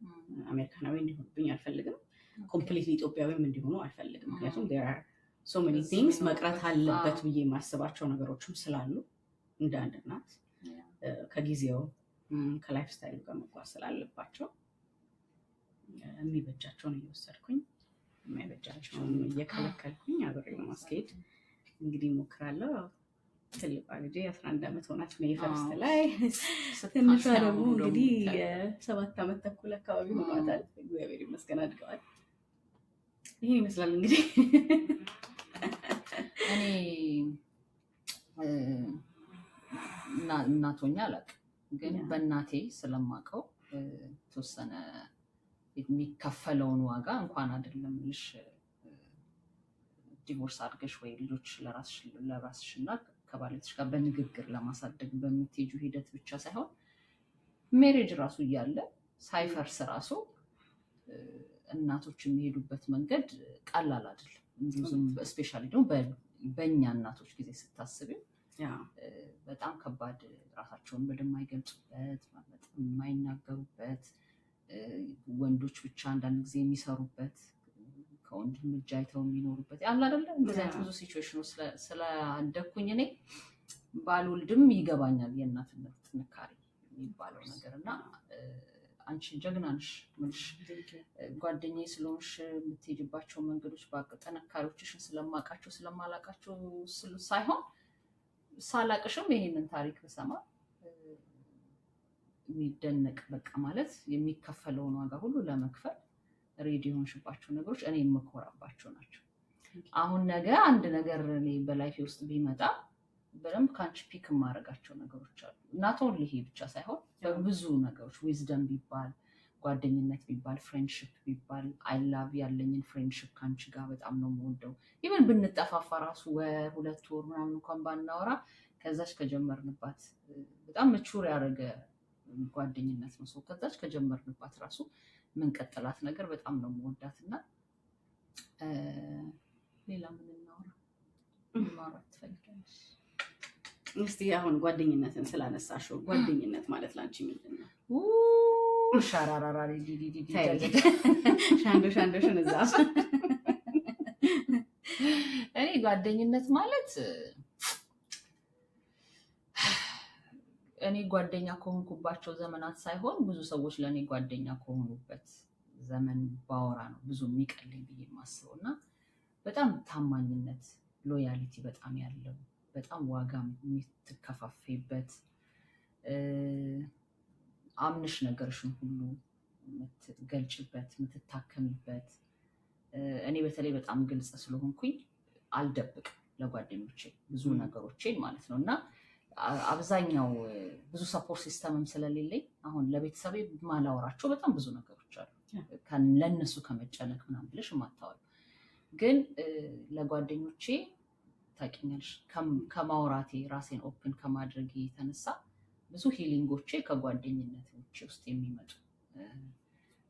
አሜሪካናዊ እንዲሆኑብኝ አልፈልግም፣ ኮምፕሊትሊ ኢትዮጵያዊም እንዲሆኑ አልፈልግም። ምክንያቱም ሶ ሜኒ ቲንግስ መቅረት አለበት ብዬ የማስባቸው ነገሮችም ስላሉ እንደ አንድ እናት ከጊዜው ከላይፍ ስታይሉ ጋር መጓዝ ስላለባቸው የሚበጃቸውን እየወሰድኩኝ የማይበጃቸውን እየከለከልኩኝ አብሬ ለማስኬድ እንግዲህ እሞክራለሁ። ትልቋ ልጄ 11 ዓመት ሆናት ነው የፈርስት ላይ። ትንሿ ደግሞ እንግዲህ 7 ዓመት ተኩል አካባቢ ሆኗታል። እግዚአብሔር ይመስገን አድገዋል። ይሄን ይመስላል እንግዲህ እኔ እናቶኛ አላውቅም፣ ግን በእናቴ ስለማውቀው ተወሰነ የሚከፈለውን ዋጋ እንኳን አይደለም ልሽ ዲቮርስ አድርገሽ ወይ ልጆች ለራስሽና ከባለቤትሽ ጋር በንግግር ለማሳደግ በምትሄጁ ሂደት ብቻ ሳይሆን ሜሬጅ ራሱ እያለ ሳይፈርስ ራሱ እናቶች የሚሄዱበት መንገድ ቀላል አይደለም። እንዲሁም ስፔሻሊ ደግሞ በእኛ እናቶች ጊዜ ስታስቢው በጣም ከባድ፣ ራሳቸውን በደንብ የማይገልጹበት፣ የማይናገሩበት፣ ወንዶች ብቻ አንዳንድ ጊዜ የሚሰሩበት፣ ከወንድም እጅ አይተው የሚኖሩበት ያለ አይደለ? እንደዚህ አይነት ብዙ ሲቹዌሽኖች ስላደኩኝ እኔ ባልወልድም ይገባኛል የእናትነት ጥንካሬ የሚባለው ነገር እና አንቺ ጀግና ነሽ ምንሽ ጓደኛዬ ስለሆንሽ የምትሄጂባቸው መንገዶች ጥንካሬዎችሽን ስለማውቃቸው ስለማላውቃቸው ሳይሆን ሳላቅሽም ይሄንን ታሪክ ብሰማ የሚደነቅ በቃ ማለት የሚከፈለውን ዋጋ ሁሉ ለመክፈል ሬዲ የሆንሽባቸው ነገሮች እኔ የምኮራባቸው ናቸው። አሁን ነገ አንድ ነገር እኔ በላይፌ ውስጥ ቢመጣ በደንብ ከአንቺ ፒክ የማደርጋቸው ነገሮች አሉ። እናቶን ይሄ ብቻ ሳይሆን በብዙ ነገሮች ዊዝደም ቢባል፣ ጓደኝነት ቢባል፣ ፍሬንድሽፕ ቢባል አይላቭ ያለኝን ፍሬንድሽፕ ከአንቺ ጋር በጣም ነው የምወደው። ኢቨን ብንጠፋፋ ራሱ ወር 2 ወር ምናምን እንኳን ባናወራ ከዛች ከጀመርንባት በጣም ምቹር ያደረገ ጓደኝነት ነው። ሰው ከዛች ከጀመርንባት ራሱ ምንቀጥላት ነገር በጣም ነው የምወዳት እና ሌላ ምን ማውራት ትፈልጊያለሽ? እስቲ አሁን ጓደኝነትን ስላነሳሽው ጓደኝነት ማለት ላንቺ ምንድን ነው? ሻራራራ ሻንዶሽን እዛ እኔ ጓደኝነት ማለት እኔ ጓደኛ ከሆንኩባቸው ዘመናት ሳይሆን ብዙ ሰዎች ለእኔ ጓደኛ ከሆኑበት ዘመን ባወራ ነው ብዙ የሚቀልኝ ብዬ የማስበው እና በጣም ታማኝነት፣ ሎያሊቲ በጣም ያለው በጣም ዋጋ የምትከፋፈይበት አምንሽ ነገርሽን ሁሉ የምትገልጭበት የምትታከሚበት። እኔ በተለይ በጣም ግልጽ ስለሆንኩኝ አልደብቅም ለጓደኞቼ ብዙ ነገሮቼን ማለት ነው እና አብዛኛው ብዙ ሰፖርት ሲስተምም ስለሌለኝ አሁን ለቤተሰቤ ማላወራቸው በጣም ብዙ ነገሮች አሉ። ለእነሱ ከመጨነቅ ምናምን ብለሽ የማታወሪ ግን ለጓደኞቼ ታውቂኛለሽ ከማውራቴ ራሴን ኦፕን ከማድረግ የተነሳ ብዙ ሂሊንጎቼ ከጓደኝነቶቼ ውስጥ የሚመጡ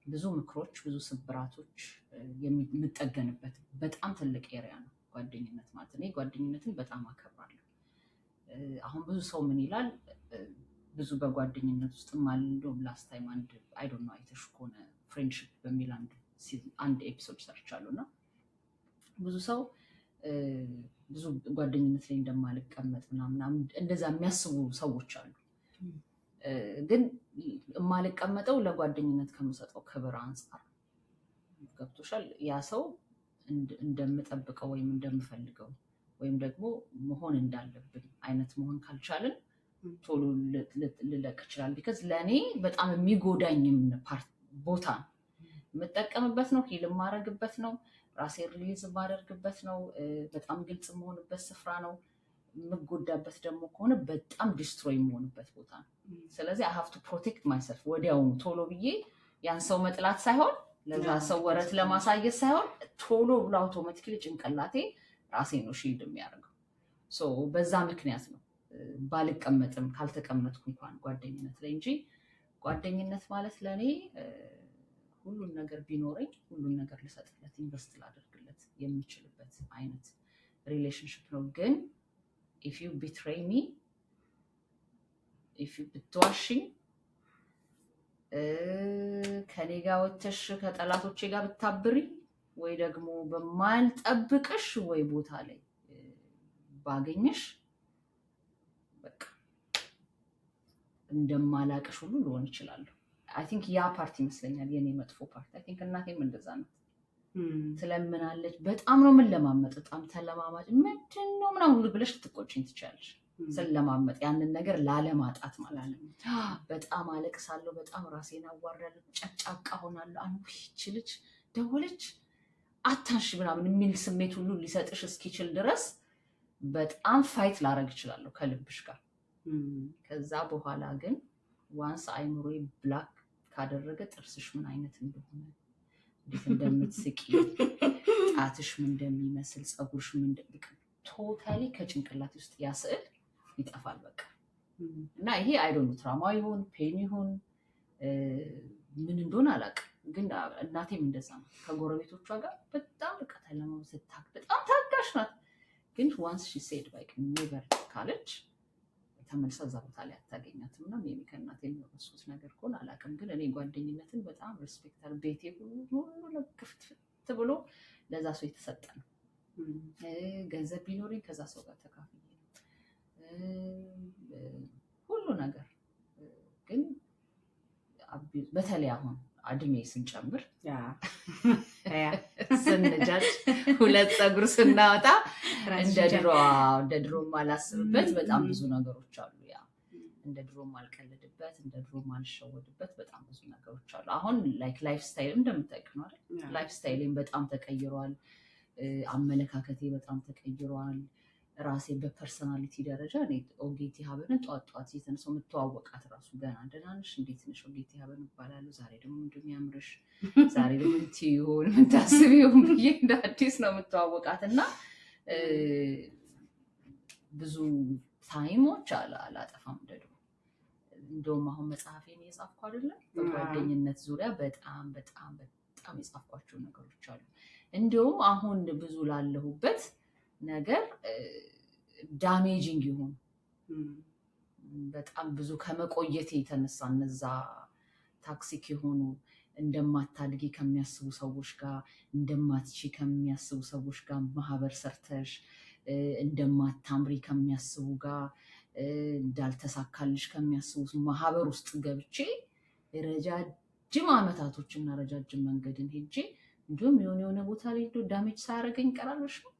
ብዙ ምክሮች፣ ብዙ ስብራቶች የምጠገንበት በጣም ትልቅ ኤሪያ ነው ጓደኝነት ማለት። እኔ ጓደኝነትን በጣም አከብራለሁ። አሁን ብዙ ሰው ምን ይላል ብዙ በጓደኝነት ውስጥ እንደውም ላስት ታይም አንድ አይ ዶንት ኖ አይተሽ ከሆነ ፍሬንድሺፕ በሚል አንድ ኤፒሶድ ሰርቻለሁ እና ብዙ ሰው ብዙ ጓደኝነት ላይ እንደማልቀመጥ ምናምን እንደዛ የሚያስቡ ሰዎች አሉ። ግን የማልቀመጠው ለጓደኝነት ከምሰጠው ክብር አንጻር ገብቶሻል። ያ ሰው እንደምጠብቀው ወይም እንደምፈልገው ወይም ደግሞ መሆን እንዳለብን አይነት መሆን ካልቻልን ቶሎ ልለቅ ይችላል። ቢካዝ ለእኔ በጣም የሚጎዳኝም ቦታ ነው የምጠቀምበት ነው፣ ሂል የማደርግበት ነው፣ ራሴ ሪሊዝ የማደርግበት ነው፣ በጣም ግልጽ የምሆንበት ስፍራ ነው። የምጎዳበት ደግሞ ከሆነ በጣም ዲስትሮይ የምሆንበት ቦታ ነው። ስለዚህ አይ ሃቭ ቱ ፕሮቴክት ማይሰልፍ። ወዲያውኑ ቶሎ ብዬ ያን ሰው መጥላት ሳይሆን ለዛ ሰው ወረት ለማሳየት ሳይሆን ቶሎ ብሎ አውቶማቲክሊ ጭንቅላቴ ራሴ ነው ሺልድ የሚያደርገው። በዛ ምክንያት ነው ባልቀመጥም ካልተቀመጥኩ እንኳን ጓደኝነት ላይ እንጂ ጓደኝነት ማለት ለእኔ ሁሉን ነገር ቢኖረኝ ሁሉን ነገር ልሰጥለት ኢንቨስት ላደርግለት የምችልበት አይነት ሪሌሽንሽፕ ነው። ግን if you betray me, if you ብትዋሽኝ ከኔ ጋር ወተሽ ከጠላቶቼ ጋር ብታብሪ ወይ ደግሞ በማልጠብቅሽ ወይ ቦታ ላይ ባገኝሽ በቃ እንደማላቅሽ ሁሉ ልሆን እችላለሁ። አይ ቲንክ ያ ፓርት ይመስለኛል የኔ መጥፎ ፓርት። አይ ቲንክ እናቴም እንደዛ ነው። ትለምናለች። በጣም ነው የምንለማመጥ። በጣም ተለማማጭ ምንድን ነው ምናምን ሁሉ ብለሽ ልትቆጪኝ ትችያለሽ። ስለማመጥ ያንን ነገር ላለማጣት ማለት ነው። በጣም አለቅሳለሁ። በጣም ራሴን አዋርዳለሁ። ጨጫቃ ሆናለሁ። አንቺ ልጅ ደወለች አታንሽ ምናምን የሚል ስሜት ሁሉ ሊሰጥሽ እስኪችል ድረስ በጣም ፋይት ላረግ እችላለሁ ከልብሽ ጋር። ከዛ በኋላ ግን ዋንስ አይምሮዬ ብላክ ካደረገ ጥርስሽ ምን አይነት እንደሆነ እንዴት እንደምትስቂ ጣትሽ ምን እንደሚመስል ፀጉርሽ ምን እንደሚመስል ቶታሊ ከጭንቅላት ውስጥ ያ ስዕል ይጠፋል በቃ። እና ይሄ አይ ዶንት ኖ ትራማ ይሁን ፔን ይሁን ምን እንደሆነ አላውቅም። ግን እናቴም እንደዛ ነው። ከጎረቤቶቿ ጋር በጣም በቃ ተለማመድ በጣም ታጋሽ ናት። ግን ዋንስ ሺ ሴድ ባይክ ኔቨር ካለች ተመልሳ እዛ ቦታ ላይ አታገኛትም። እና ሜቢ ከእናቴ የሚወረሱት ነገር ከሆነ አላውቅም። ግን እኔ ጓደኝነትን በጣም ሬስፔክታል ቤቴ ሁሉ ክፍት ብሎ ለዛ ሰው የተሰጠ ነው። ገንዘብ ቢኖረኝ ከዛ ሰው ጋር ተካፍዬ ሁሉ ነገር። ግን በተለይ አሁን እድሜ ስንጨምር ስንጃጅ ሁለት ፀጉር ስናወጣ እንደ ድሮ ማላስብበት በጣም ብዙ ነገሮች አሉ። ያ እንደ ድሮ ማልቀልድበት እንደ ድሮ ማልሸወድበት በጣም ብዙ ነገሮች አሉ። አሁን ላይፍ ስታይል እንደምታውቂው ነው አይደል? ላይፍ ስታይሌን በጣም ተቀይሯል። አመለካከቴ በጣም ተቀይሯል። ራሴ በፐርሰናሊቲ ደረጃ እኔ ኦጌቲ ሀበንን ጠዋት የተነሳው የምተዋወቃት ራሱ ገና ደህና ነሽ እንዴት ነሽ ኦጌቲ ሀበን እባላለሁ። ዛሬ ደግሞ እንደሚያምርሽ ዛሬ ደግሞ ትይሆን ምን ታስቢውን ብዬ እንደ አዲስ ነው የምተዋወቃት። እና ብዙ ታይሞች አላጠፋም እንደድሮ። እንደውም አሁን መጽሐፌን እየጻፍኩ አይደለም በጓደኝነት ዙሪያ በጣም በጣም በጣም የጻፍኳቸው ነገሮች አሉ። እንዲሁም አሁን ብዙ ላለሁበት ነገር ዳሜጂንግ ይሆን በጣም ብዙ ከመቆየት የተነሳ እነዛ ታክሲክ የሆኑ እንደማታድጊ ከሚያስቡ ሰዎች ጋር እንደማትቺ ከሚያስቡ ሰዎች ጋር ማህበር ሰርተሽ እንደማታምሪ ከሚያስቡ ጋር እንዳልተሳካልሽ ከሚያስቡ ማህበር ውስጥ ገብቼ ረጃጅም ዓመታቶችና ረጃጅም መንገድን ሄጄ እንዲሁም የሆነ ቦታ ላይ ዳሜጅ ሳያደርገኝ ቀራለሽ ነው።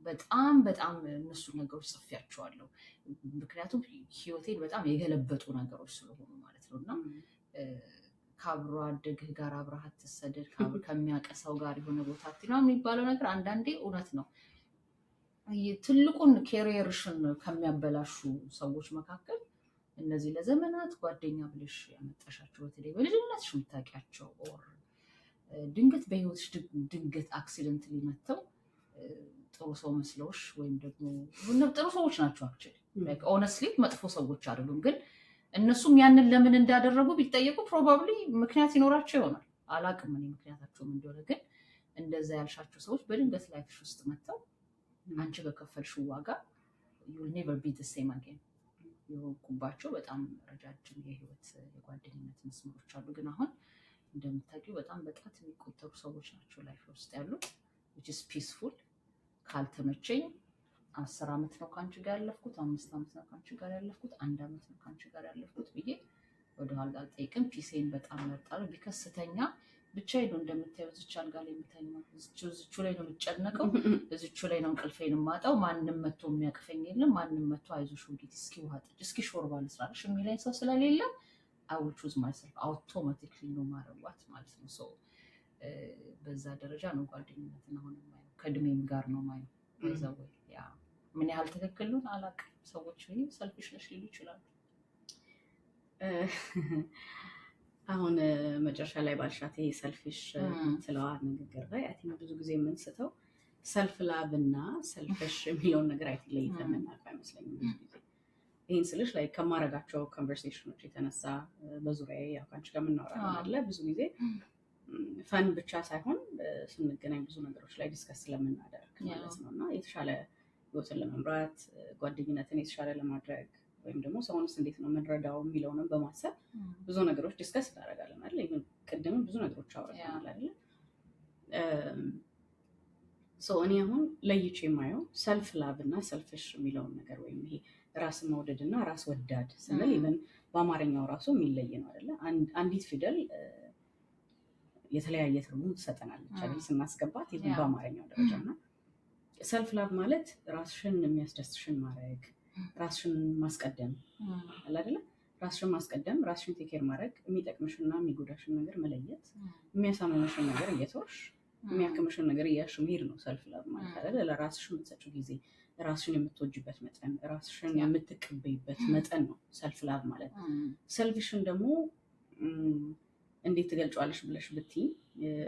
በጣም በጣም እነሱ ነገሮች ጽፌያቸዋለሁ። ምክንያቱም ህይወቴን በጣም የገለበጡ ነገሮች ስለሆኑ ማለት ነው። እና ከአብሮ አደግህ ጋር አብረህ አትሰደድ ከሚያቀሰው ጋር የሆነ ቦታ ነው የሚባለው ነገር አንዳንዴ እውነት ነው። ትልቁን ኬሪየርሽን ከሚያበላሹ ሰዎች መካከል እነዚህ ለዘመናት ጓደኛ ብለሽ ያመጣሻቸው በተለይ በልጅነትሽ የምታውቂያቸው ኦር ድንገት በህይወትሽ ድንገት አክሲደንት ሊመተው ጥሩ ሰው መስለውሽ ወይም ደግሞ ጥሩ ሰዎች ናቸው አክቹዋሊ ኦነስትሊ መጥፎ ሰዎች አይደሉም፣ ግን እነሱም ያንን ለምን እንዳደረጉ ቢጠየቁ ፕሮባብሊ ምክንያት ይኖራቸው ይሆናል። አላቅም እኔ ምክንያታቸውም እንደሆነ። ግን እንደዛ ያልሻቸው ሰዎች በድንገት ላይፍሽ ውስጥ መጥተው አንቺ በከፈልሽው ዋጋ you'll never be the same again የሆንኩባቸው በጣም ረጃጅም የህይወት የጓደኝነት መስመሮች አሉ። ግን አሁን እንደምታውቂው በጣም በጣት የሚቆጠሩ ሰዎች ናቸው ላይፍ ውስጥ ያሉት which is peaceful። ካልተመቸኝ 10 ዓመት ነው ካንቺ ጋር ያለፍኩት፣ 5 ዓመት ነው ካንቺ ጋር ያለፍኩት፣ 1 ዓመት ነው ካንቺ ጋር ያለፍኩት ብዬ ወደኋላ አልጠይቅም። ፒሴን በጣም መርጣለሁ። ቢከስተኛ ብቻዬን ነው እንደምታየው እዚች አልጋ ላይ የምተኛው፣ እዚቹ ላይ ነው የምጨነቀው፣ እዚቹ ላይ ነው እንቅልፌን የማጣው። ማንም መጥቶ የሚያቅፈኝ የለም። ማንም መጥቶ አይዞሽ ውዲት እስኪ ውሃ ጠጪ እስኪ ሾርባ ልስራልሽ የሚለኝ ሰው ስለሌለ I will choose myself automatically ነው ማረዋት ማለት ነው። ሶ በዛ ደረጃ ነው ጓደኝነትን አሁን የማየው፣ ከእድሜም ጋር ነው ማየው። በዛ ወይ ያ ምን ያህል ትክክል ነው አላውቅም። ሰዎች ወይ ሰልፊሽ ነሽ ሊሉ ይችላሉ። አሁን መጨረሻ ላይ ባልሻት ይሄ ሰልፊሽ ትለዋ ንግግር ላይ አይ ቲንክ ብዙ ጊዜ የምንስተው ሰልፍ ላቭ እና ሰልፊሽ የሚለውን ነገር አይ ቲንክ ለይተን የምናውቅ አይመስለኝም ብዙ ጊዜ። ይህን ስልሽ ላይ ከማረጋቸው ኮንቨርሴሽኖች የተነሳ በዙሪያዬ ያው ከአንቺ ጋር የምናወራ አለ ብዙ ጊዜ ፈን ብቻ ሳይሆን ስንገናኝ ብዙ ነገሮች ላይ ዲስከስ ስለምናደርግ ማለት ነው። እና የተሻለ ህይወትን ለመምራት ጓደኝነትን የተሻለ ለማድረግ ወይም ደግሞ ሰውንስ እንዴት ነው የምንረዳው የሚለውንም በማሰብ ብዙ ነገሮች ዲስከስ እናደርጋለን አይደል? ይሄን ቅድምም ብዙ ነገሮች አውርተናል አይደል? እኔ አሁን ለይቼ የማየው ሰልፍ ላቭ እና ሰልፊሽ የሚለውን ነገር ወይም ይሄ ራስን መውደድ እና ራስ ወዳድ ስንል ኢቨን በአማርኛው ራሱ የሚለይ ነው አይደለ? አንዲት ፊደል የተለያየ ትርጉም ትሰጠናለች አይደል? ስናስገባት ኢቨን በአማርኛው ደረጃ እና ሰልፍ ላቭ ማለት ራስሽን የሚያስደስትሽን ማድረግ፣ ራስሽን ማስቀደም አለ አይደለ? ራስሽን ማስቀደም፣ ራስሽን ቴኬር ማድረግ፣ የሚጠቅምሽና የሚጎዳሽን ነገር መለየት፣ የሚያሳምምሽን ነገር እየተወሽ የሚያክምሽን ነገር እያልሽ መሄድ ነው ሰልፍ ላቭ ማለት አይደለ? ለራስሽ የምትሰጪው ጊዜ፣ ራስሽን የምትወጂበት መጠን፣ ራስሽን የምትቀበይበት መጠን ነው ሰልፍ ላቭ ማለት። ሰልፊሽን ደግሞ እንዴት ትገልጫዋለሽ ብለሽ ብትይ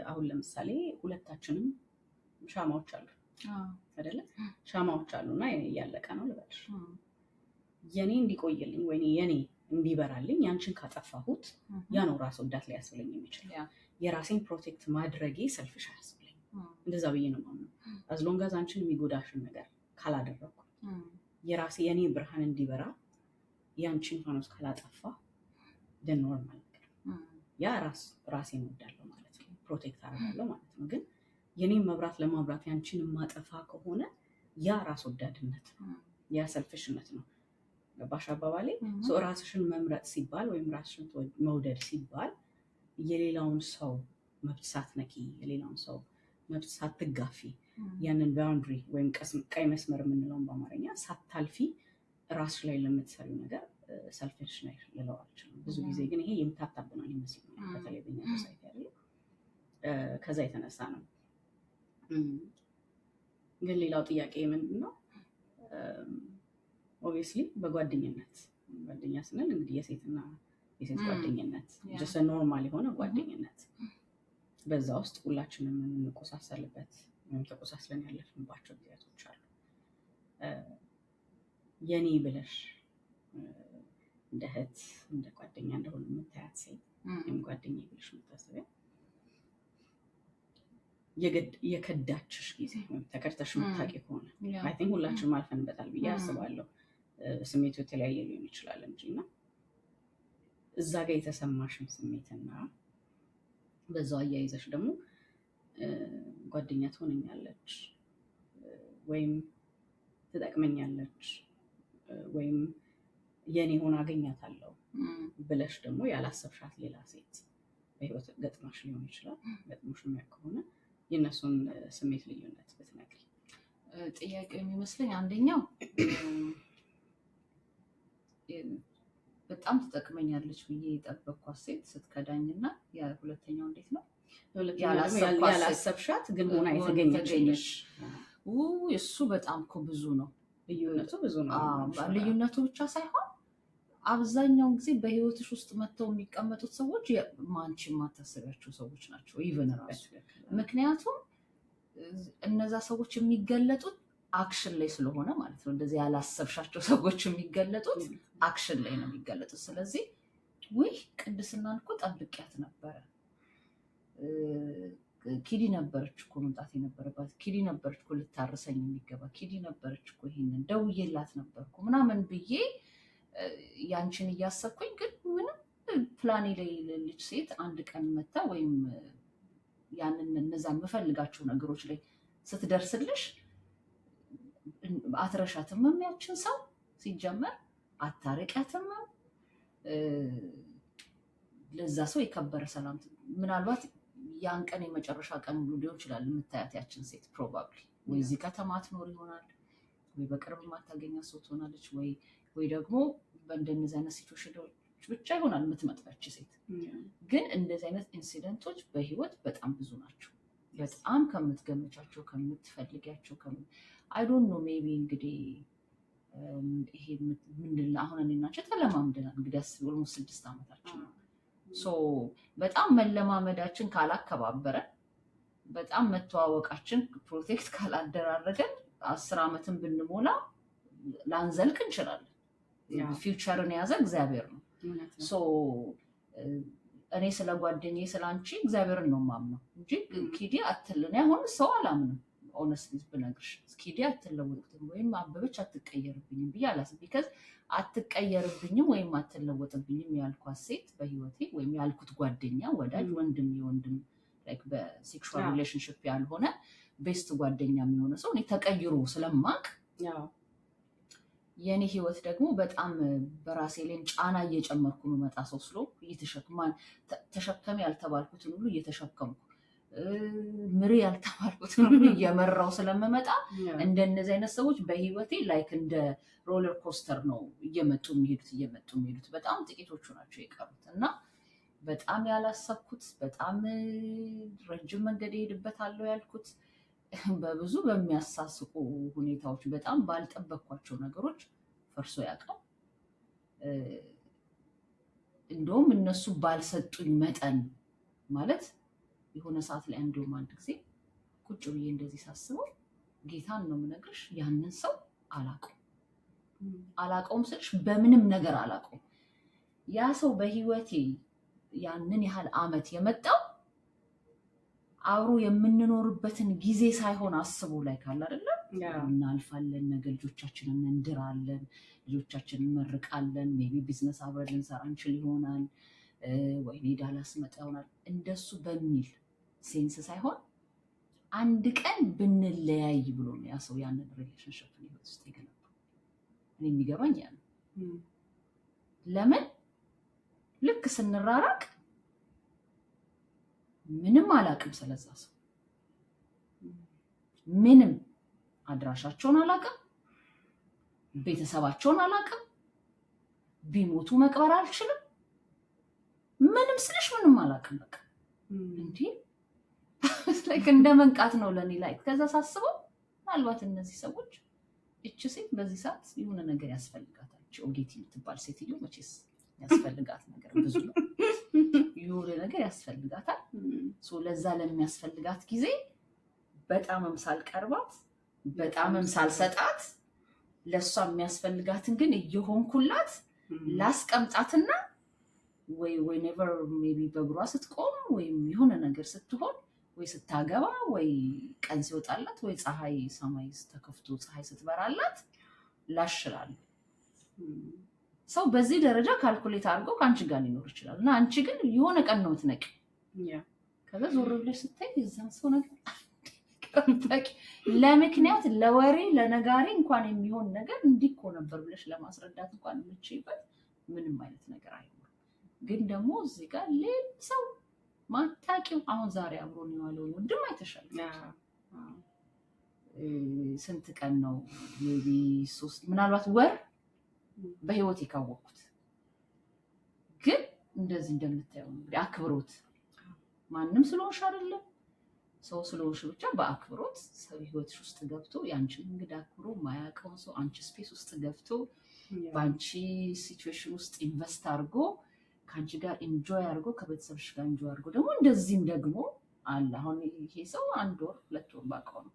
አሁን ለምሳሌ ሁለታችንም ሻማዎች አሉ አይደለ? ሻማዎች አሉና የኔ እያለቀ ነው ልበልሽ። የኔ እንዲቆይልኝ ወይ የኔ እንዲበራልኝ ያንቺን ካጠፋሁት ያ ነው ራስ ወዳት ላይ ያስብለኝ የሚችል። የራሴን ፕሮቴክት ማድረጌ ሰልፊሽ አያስብለኝ። እንደዛ ብዬ ነው ማምነው። አዝሎንጋዝ አንቺን የሚጎዳሽን ነገር ካላደረኩ የራሴ የኔ ብርሃን እንዲበራ ያንቺን ፋኖስ ካላጠፋ ደን ኖርማል ነገር ያ ራሴን ወዳለሁ ማለት ነው፣ ፕሮቴክት አደርጋለሁ ማለት ነው። ግን የኔን መብራት ለማብራት ያንቺን ማጠፋ ከሆነ ያ ራስ ወዳድነት ነው፣ ያ ሰልፊሽነት ነው። ገባሽ አባባሌ? ራስሽን መምረጥ ሲባል ወይም ራስሽን መውደድ ሲባል የሌላውን ሰው መብት ሳትነኪ፣ የሌላውን ሰው መብት ሳትጋፊ፣ ያንን ባውንድሪ ወይም ቀይ መስመር የምንለውን በአማርኛ ሳታልፊ ራስሽ ላይ ለምትሰሪው ነገር ሰልፊሽ ነሽ ልለው አልችልም። ብዙ ጊዜ ግን ይሄ የምታታብናል ይመስለኛል በተለይ በኛ ሶሳይቲ አይደል? ከዛ የተነሳ ነው። ግን ሌላው ጥያቄ ምንድን ነው? ኦብቪየስሊ በጓደኝነት ጓደኛ ስንል እንግዲህ የሴትና የሴት ጓደኝነት ጀስት ኖርማል የሆነ ጓደኝነት፣ በዛ ውስጥ ሁላችንም የምንቆሳሰልበት ወይም ተቆሳስለን ያለፍንባቸው ጊዜያቶች አሉ። የኔ ብለሽ እንደ እህት እንደ ጓደኛ እንደሆነ የምታያት ሴት ወይም ጓደኛ ብለሽ የምታስቢያ የከዳችሽ ጊዜ ወይም ተከድተሽ የምታውቂ ከሆነ አይ ቲንክ ሁላችንም አልፈንበታል ብዬ አስባለሁ። ስሜቱ የተለያየ ሊሆን ይችላል እንጂ እና እዛ ጋር የተሰማሽን ስሜትና በዛው አያይዘሽ ደግሞ ጓደኛ ትሆነኛለች ወይም ትጠቅመኛለች ወይም የኔ ሆና አገኛታለሁ ብለሽ ደግሞ ያላሰብሻት ሌላ ሴት በህይወት ገጥማሽ ሊሆን ይችላል። ገጥሞሽ የሚያውቅ ከሆነ የእነሱን ስሜት ልዩነት ብትነግሪ። ጥያቄ የሚመስለኝ አንደኛው በጣም ትጠቅመኛለች ብዬ የጠበቅኳት ሴት ስትከዳኝና ሁለተኛው እንዴት ነው ያላሰብሻት ግን ሆና የተገኘችልሽ እሱ በጣም እኮ ብዙ ነው። ልዩነቱ ብዙ ነው። ልዩነቱ ብቻ ሳይሆን አብዛኛውን ጊዜ በህይወትሽ ውስጥ መጥተው የሚቀመጡት ሰዎች አንቺ የማታስቢያቸው ሰዎች ናቸው። ኢቨን ራሱ ምክንያቱም እነዛ ሰዎች የሚገለጡት አክሽን ላይ ስለሆነ ማለት ነው። እንደዚህ ያላሰብሻቸው ሰዎች የሚገለጡት አክሽን ላይ ነው የሚገለጡት። ስለዚህ ውይ ቅድስናን እኮ ጠብቂያት ነበረ፣ ኪዲ ነበረች እኮ መምጣት የነበረባት፣ ኪዲ ነበረች እኮ ልታርሰኝ የሚገባ፣ ኪዲ ነበረች እኮ ይሄንን ደውዬላት ነበርኩ ምናምን ብዬ ያንቺን እያሰብኩኝ ግን ምንም ፕላኔ ላይ ልጅ ሴት አንድ ቀን መታ ወይም ያንን እነዛ የምፈልጋቸው ነገሮች ላይ ስትደርስልሽ አትረሻትም። ያችን ሰው ሲጀመር አታርቂያትም። ለዛ ሰው የከበረ ሰላም ምናልባት ያን ቀን የመጨረሻ ቀን ሁሉ ሊሆን ይችላል የምታያት ያችን ሴት ፕሮባብሊ ወይ እዚህ ከተማ ትኖር ይሆናል ወይ በቅርብ ማታገኛት ሰው ትሆናለች ወይ ደግሞ በእንደነዚህ አይነት ሲቹዌሽኖች ብቻ ይሆናል የምትመጣች ሴት። ግን እንደዚህ አይነት ኢንሲደንቶች በህይወት በጣም ብዙ ናቸው። በጣም ከምትገምቻቸው ከምትፈልጊያቸው አይ ዶንት ኖ ሜቢ እንግዲህ ይሄ ምንድን አሁን እኔና አንቺ ተለማምደናል እንግዲህ ኦልሞስት 6 ዓመታችን ነው። ሶ በጣም መለማመዳችን ካላከባበረ በጣም መተዋወቃችን ፕሮቴክት ካላደራረገን 10 ዓመትን ብንሞላ ላንዘልቅ እንችላለን። ፊውቸርን የያዘ እግዚአብሔር ነው። ሶ እኔ ስለ ጓደኛዬ ስለ አንቺ እግዚአብሔርን ነው የማምነው እንጂ ኪዲ አትልን ያሁን ሰው አላምንም። ኦነስትሊ ብነግርሽ ኪዲ አትለወጥም ወይም አበበች አትቀየርብኝም ብዬ አላስብም። ቢካዝ አትቀየርብኝም ወይም አትለወጥብኝም ያልኳት ሴት በህይወቴ ወይም ያልኩት ጓደኛ ወዳጅ ወንድም የወንድም ላይክ በሴክሹዋል ሪሌሽንሽፕ ያልሆነ ቤስት ጓደኛ የሚሆነ ሰው እኔ ተቀይሮ ስለማቅ የኔ ህይወት ደግሞ በጣም በራሴ ላይ ጫና እየጨመርኩ ነው መጣ ሰው ስሎ ተሸከሚ ያልተባልኩትን ሁሉ እየተሸከምኩ ምሪ ያልተባልኩትን ሁሉ እየመራው ስለምመጣ እንደነዚህ አይነት ሰዎች በህይወቴ ላይክ እንደ ሮለር ኮስተር ነው እየመጡ የሚሄዱት በጣም ጥቂቶቹ ናቸው የቀሩት። እና በጣም ያላሰብኩት በጣም ረጅም መንገድ እሄድበታለሁ ያልኩት በብዙ በሚያሳስቁ ሁኔታዎች በጣም ባልጠበቅኳቸው ነገሮች ፈርሶ ያውቃል። እንደውም እነሱ ባልሰጡኝ መጠን ማለት የሆነ ሰዓት ላይ እንደውም አንድ ጊዜ ቁጭ ብዬ እንደዚህ ሳስበው ጌታን ነው የምነግርሽ ያንን ሰው አላውቀውም ስልሽ በምንም ነገር አላውቀውም። ያ ሰው በህይወቴ ያንን ያህል አመት የመጣው አብሮ የምንኖርበትን ጊዜ ሳይሆን አስቦ ላይ ካለ አይደለም እናልፋለን፣ ነገ ልጆቻችንን እንድራለን፣ ልጆቻችንን እንመርቃለን፣ ሜቢ ቢዝነስ አብረን ልንሰራ እንችል ይሆናል ወይ ዳላስ መጣ ይሆናል እንደሱ በሚል ሴንስ ሳይሆን አንድ ቀን ብንለያይ ብሎ ነው ያ ሰው ያንን ሪሌሽንሽፕ ህይወት ውስጥ የገነባው። እኔ የሚገባኝ ያ ነው። ለምን ልክ ስንራራቅ ምንም አላውቅም ስለዛ ሰው፣ ምንም አድራሻቸውን አላውቅም፣ ቤተሰባቸውን አላውቅም፣ ቢሞቱ መቅበር አልችልም፣ ምንም ስልሽ ምንም አላውቅም። በቃ እንዴ ላይክ እንደ መንቃት ነው ለኔ ላይ። ከዛ ሳስበው ምናልባት እነዚህ ሰዎች እቺ ሴት በዚህ ሰዓት የሆነ ነገር ያስፈልጋታል። ኦጌቲ የምትባል ሴትዮ መቼስ ያስፈልጋት ነገር ብዙ ነው። የሆነ ነገር ያስፈልጋታል። ለዛ ለሚያስፈልጋት ጊዜ በጣምም ሳልቀርባት በጣምም ሳልሰጣት ለሷ የሚያስፈልጋትን ግን እየሆንኩላት ላስቀምጣትና ወይ ኔቨር ሜቢ በእግሯ ስትቆም ወይም የሆነ ነገር ስትሆን ወይ ስታገባ ወይ ቀን ሲወጣላት ወይ ፀሐይ ሰማይ ተከፍቶ ፀሐይ ስትበራላት ላሽላል። ሰው በዚህ ደረጃ ካልኩሌት አድርጎ ከአንቺ ጋር ሊኖር ይችላል እና አንቺ ግን የሆነ ቀን ነው የምትነቂ። ከዛ ዞር ብለሽ ስታይ የዛን ሰው ነገር ለምክንያት ለወሬ ለነጋሪ እንኳን የሚሆን ነገር እንዲህ እኮ ነበር ብለሽ ለማስረዳት እንኳን የምትችይበት ምንም አይነት ነገር አይኖርም። ግን ደግሞ እዚህ ጋር ሌላ ሰው ማታቂው አሁን ዛሬ አብሮን የዋለውን ወንድም አይተሻል። ስንት ቀን ነው ሜቢ 3 ምናልባት ወር በህይወት የካወቅኩት። ግን እንደዚህ እንደምታየው እንግዲህ አክብሮት ማንም ስለሆንሽ አይደለም፣ ሰው ስለሆንሽ ብቻ በአክብሮት ሰው ህይወትሽ ውስጥ ገብቶ ያንቺን እንግዳ አክብሮ ማያውቀውን ሰው አንቺ ስፔስ ውስጥ ገብቶ በአንቺ ሲቹዌሽን ውስጥ ኢንቨስት አድርጎ ከአንቺ ጋር ኢንጆይ አድርጎ ከቤተሰብሽ ጋር ኢንጆይ አድርጎ ደግሞ እንደዚህም ደግሞ አለ። አሁን ይሄ ሰው 1 ወር 2 ወር ባውቀው ነው።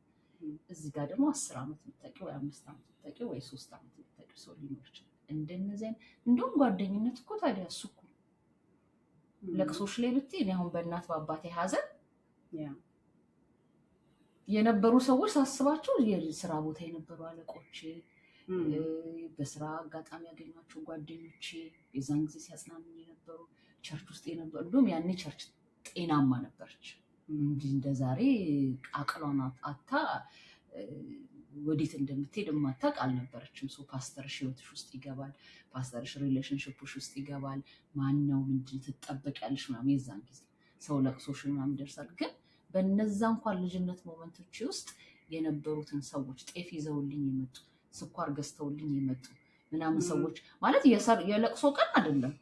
እዚህ ጋር ደግሞ 10 ዓመት የምታውቂው ወይ 5 ዓመት የምታውቂው ወይ 3 ዓመት የምታውቂው ሰው ሊኖር ይችላል። እንደነዚህ እንደውም ጓደኝነት እኮ ታዲያ እሱ እኮ ለቅሶሽ ላይ ብትይ እኔ አሁን በእናት በአባቴ ሀዘን የነበሩ ሰዎች ሳስባቸው የስራ ቦታ የነበሩ አለቆቼ፣ በስራ አጋጣሚ ያገኟቸው ጓደኞቼ፣ የዛን ጊዜ ሲያጽናኑኝ የነበሩ ቸርች ውስጥ የነበሩ እንደውም ያኔ ቸርች ጤናማ ነበረች እንጂ እንደዛሬ አቅሏን አታ ወዴት እንደምትሄድ የማታውቅ አልነበረችም። ሰው ፓስተርሽ ህይወትሽ ውስጥ ይገባል፣ ፓስተርሽ ሪሌሽንሽፕሽ ውስጥ ይገባል። ማነው ምንድን ትጠበቂያለሽ ምናምን የዛን ጊዜ ሰው ለቅሶሽ ምናምን ይደርሳል። ግን በነዛ እንኳን ልጅነት ሞመንቶች ውስጥ የነበሩትን ሰዎች ጤፍ ይዘውልኝ የመጡ ስኳር ገዝተውልኝ የመጡ ምናምን ሰዎች ማለት የለቅሶ ቀን አይደለም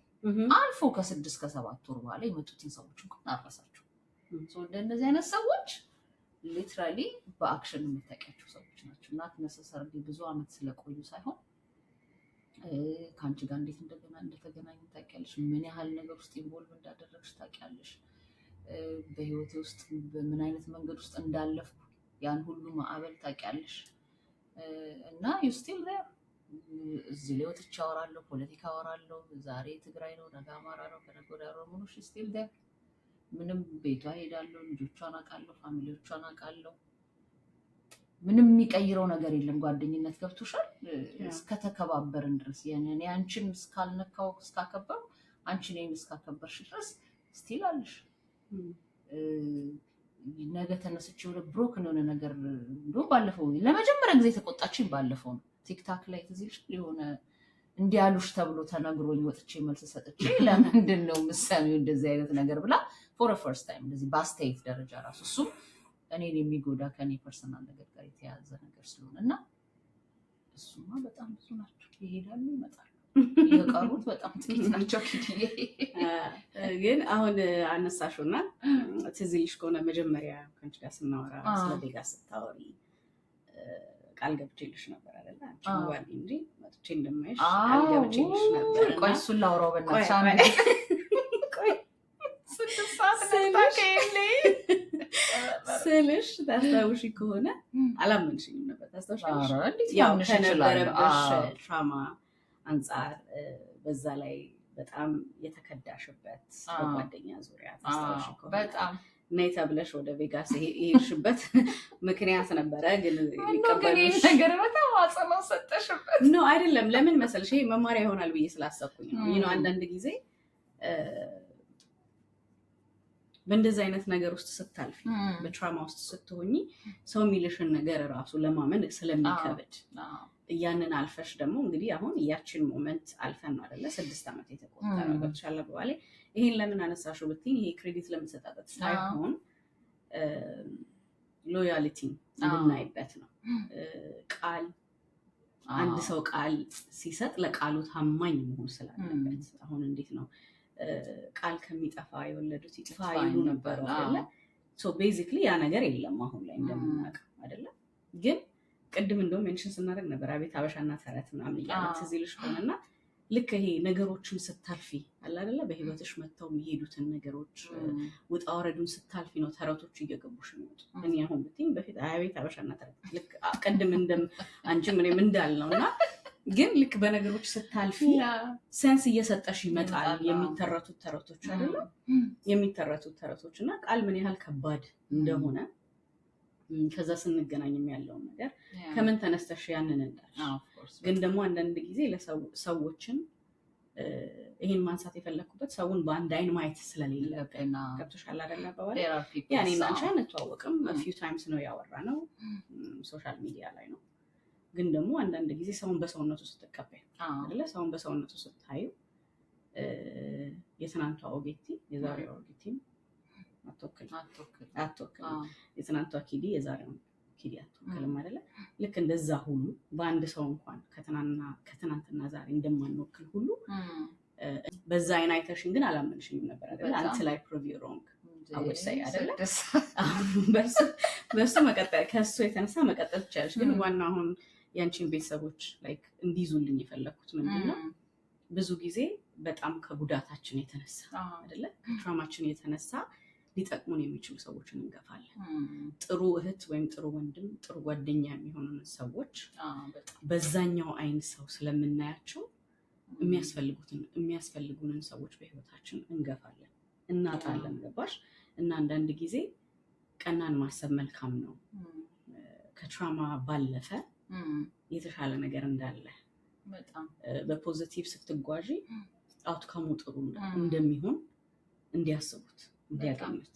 አልፎ ከ6 ከ7 ወር በኋላ የመጡትን ሰዎች እንኳን አረሳቸው። እንደነዚህ አይነት ሰዎች ሊትራሊ በአክሽን የምታውቂያቸው ሰዎች ናቸው። እናት ነሰሰርሊ ብዙ አመት ስለቆዩ ሳይሆን ከአንቺ ጋር እንዴት እንደተገናኙ ታውቂያለሽ። ምን ያህል ነገር ውስጥ ኢንቮልቭ እንዳደረግሽ ታውቂያለሽ። በህይወቴ ውስጥ በምን አይነት መንገድ ውስጥ እንዳለፍኩ ያን ሁሉ ማዕበል ታውቂያለሽ። እና ዩ ስቲል ዜር እዚህ ላይ ወጥቼ አወራለሁ፣ ፖለቲካ አወራለሁ። ዛሬ ትግራይ ነው፣ ነገ አማራ ነው፣ ከነገ ወዲያ ኦሮሞ ነው። ሺ ስቲል ዜር ምንም ቤቷ ሄዳለሁ፣ ልጆቿን አውቃለሁ፣ ፋሚሊዎቿን አውቃለሁ። ምንም የሚቀይረው ነገር የለም። ጓደኝነት ገብቶሻል። እስከተከባበርን ድረስ እኔ አንቺን እስካልነካው እስካከበሩ አንቺ እኔን እስካከበርሽ ድረስ ስቲል አለሽ። ነገ ተነስቼ ወደ ብሮክን የሆነ ነገር እንደው ባለፈው ለመጀመሪያ ጊዜ ተቆጣችኝ። ባለፈው ነው ቲክታክ ላይ ትዝ ይልሻል የሆነ እንዲያሉሽ ተብሎ ተነግሮኝ ወጥቼ መልስ ሰጥቼ ለምንድን ነው ምሳሌው እንደዚህ አይነት ነገር ብላ ፎር ፈርስት ታይም እንደዚህ በአስተያየት ደረጃ ራሱ እሱም እኔን የሚጎዳ ከኔ ፐርሰናል ነገር ጋር የተያያዘ ነገር ስለሆነ እና እሱማ በጣም ብዙ ናቸው፣ ይሄዳሉ ይመጣሉ። የቀሩት በጣም ጥቂት ናቸው። ግን አሁን አነሳሽውና ትዝ ይልሽ ከሆነ መጀመሪያ ከአንቺ ጋር ስናወራ ስለ ቬጋስ ስታወሪ ቃል ገብቼልሽ ነበር አይደለ? አንቺ ዋል እንጂ መጥቼ እንደማይሽ ቃል ገብቼልሽ ነበር። ቆይ እሱን ላውራው በእናትሽ አንዴ። ቆይ ስልሽ ታስታውሺ ከሆነ አላመንሽኝም ነበር። ታስታውሻለሽ? ያው ከነበረብሽ ትራማ አንጻር በዛ ላይ በጣም የተከዳሽበት በጓደኛ ዙሪያ ታስታውሺ ከሆነ በጣም ነይ ተብለሽ ወደ ቬጋስ ይሄድሽበት ምክንያት ነበረ። ግን ሊቀበልሽ ነገር በጣም አጽንኦት ሰጠሽበት ነው አይደለም? ለምን መሰልሽ? ይሄ መማሪያ ይሆናል ብዬ ስላሰብኩኝ ነው። አንዳንድ ጊዜ በእንደዚህ አይነት ነገር ውስጥ ስታልፊ በትራማ ውስጥ ስትሆኚ ሰው የሚልሽን ነገር ራሱ ለማመን ስለሚከብድ ያንን አልፈሽ ደግሞ እንግዲህ አሁን ያችን ሞመንት አልፈን ነው አይደለ 6 ዓመት የተቆጠረው ገብቶሻል። በኋላ ይሄን ለምን አነሳሽው ብትይ ይሄ ክሬዲት ለምሰጣበት ሳይሆን ሎያሊቲ እንድናይበት ነው። ቃል አንድ ሰው ቃል ሲሰጥ ለቃሉ ታማኝ መሆን ስላለበት አሁን እንዴት ነው ቃል ከሚጠፋ የወለዱት ይጥፋ ይሉ ነበር አይደለ? ሶ ቤዚክሊ ያ ነገር የለም አሁን ላይ እንደምናውቀው አይደለ? ግን ቅድም እንደውም ሜንሽን ስናደርግ ነበር አቤት አበሻና ተረት ምናምን እያለ ትዝ ይልሽ ከሆነና ልክ ይሄ ነገሮችን ስታልፊ አለ አይደለ? በህይወትሽ መጥተው የሚሄዱትን ነገሮች ውጣ ወረዱን ስታልፊ ነው ተረቶች እየገቡሽ የሚወጡ። እኔ አሁን ብትይኝ በፊት አቤት አበሻና ተረት ልክ ቅድም እንደም አንቺ ምንም እንዳልነውና ግን ልክ በነገሮች ስታልፊ ሴንስ እየሰጠሽ ይመጣል። የሚተረቱት ተረቶች አይደለ? የሚተረቱት ተረቶች እና ቃል ምን ያህል ከባድ እንደሆነ ከዛ ስንገናኝም ያለውን ነገር ከምን ተነስተሽ ያንን እንዳልሽ። ግን ደግሞ አንዳንድ ጊዜ ለሰዎችን ይሄን ማንሳት የፈለኩበት ሰውን በአንድ አይን ማየት ስለሌለብን ገብቶሻል አይደል? አባባል ያኔ አንቺ አንተዋወቅም ፊው ታይምስ ነው ያወራነው ሶሻል ሚዲያ ላይ ነው። ግን ደግሞ አንዳንድ ጊዜ ሰውን በሰውነቱ ስትቀበይ አይደለ? ሰውን በሰውነቱ ስታዩ የትናንቷ ኦጌቲ የዛሬዋ ኦጌቲ አትወክልም። የትናንቷ ኪዲ የዛሬውን ኪዲ አትወክልም አይደለ? ልክ እንደዛ ሁሉ በአንድ ሰው እንኳን ከትናንትና ዛሬ እንደማንወክል ሁሉ በዛ አይን አይተሽኝ ግን አላመንሽኝም ነበር አይደለ? አንተ ላይ ፕሮቭ ዩ ሮንግ። አወሳይ አይደለ? በሱ መቀጠል ከሱ የተነሳ መቀጠል ትችላለች። ግን ዋና አሁን ያንቺን ቤተሰቦች ላይክ እንዲይዙልኝ የፈለኩት ምንድነው ብዙ ጊዜ በጣም ከጉዳታችን የተነሳ አይደለ ከትራውማችን የተነሳ ሊጠቅሙን የሚችሉ ሰዎችን እንገፋለን። ጥሩ እህት ወይም ጥሩ ወንድም ጥሩ ጓደኛ የሚሆኑ ሰዎች በዛኛው አይን ሰው ስለምናያቸው የሚያስፈልጉንን ሰዎች በህይወታችን እንገፋለን፣ እናጣለን። ገባሽ? እና አንዳንድ ጊዜ ቀናን ማሰብ መልካም ነው። ከትራውማ ባለፈ የተሻለ ነገር እንዳለ በፖዚቲቭ ስትጓዢ አውትካሙ ጥሩ እንደሚሆን እንዲያስቡት እንዲያገኙት።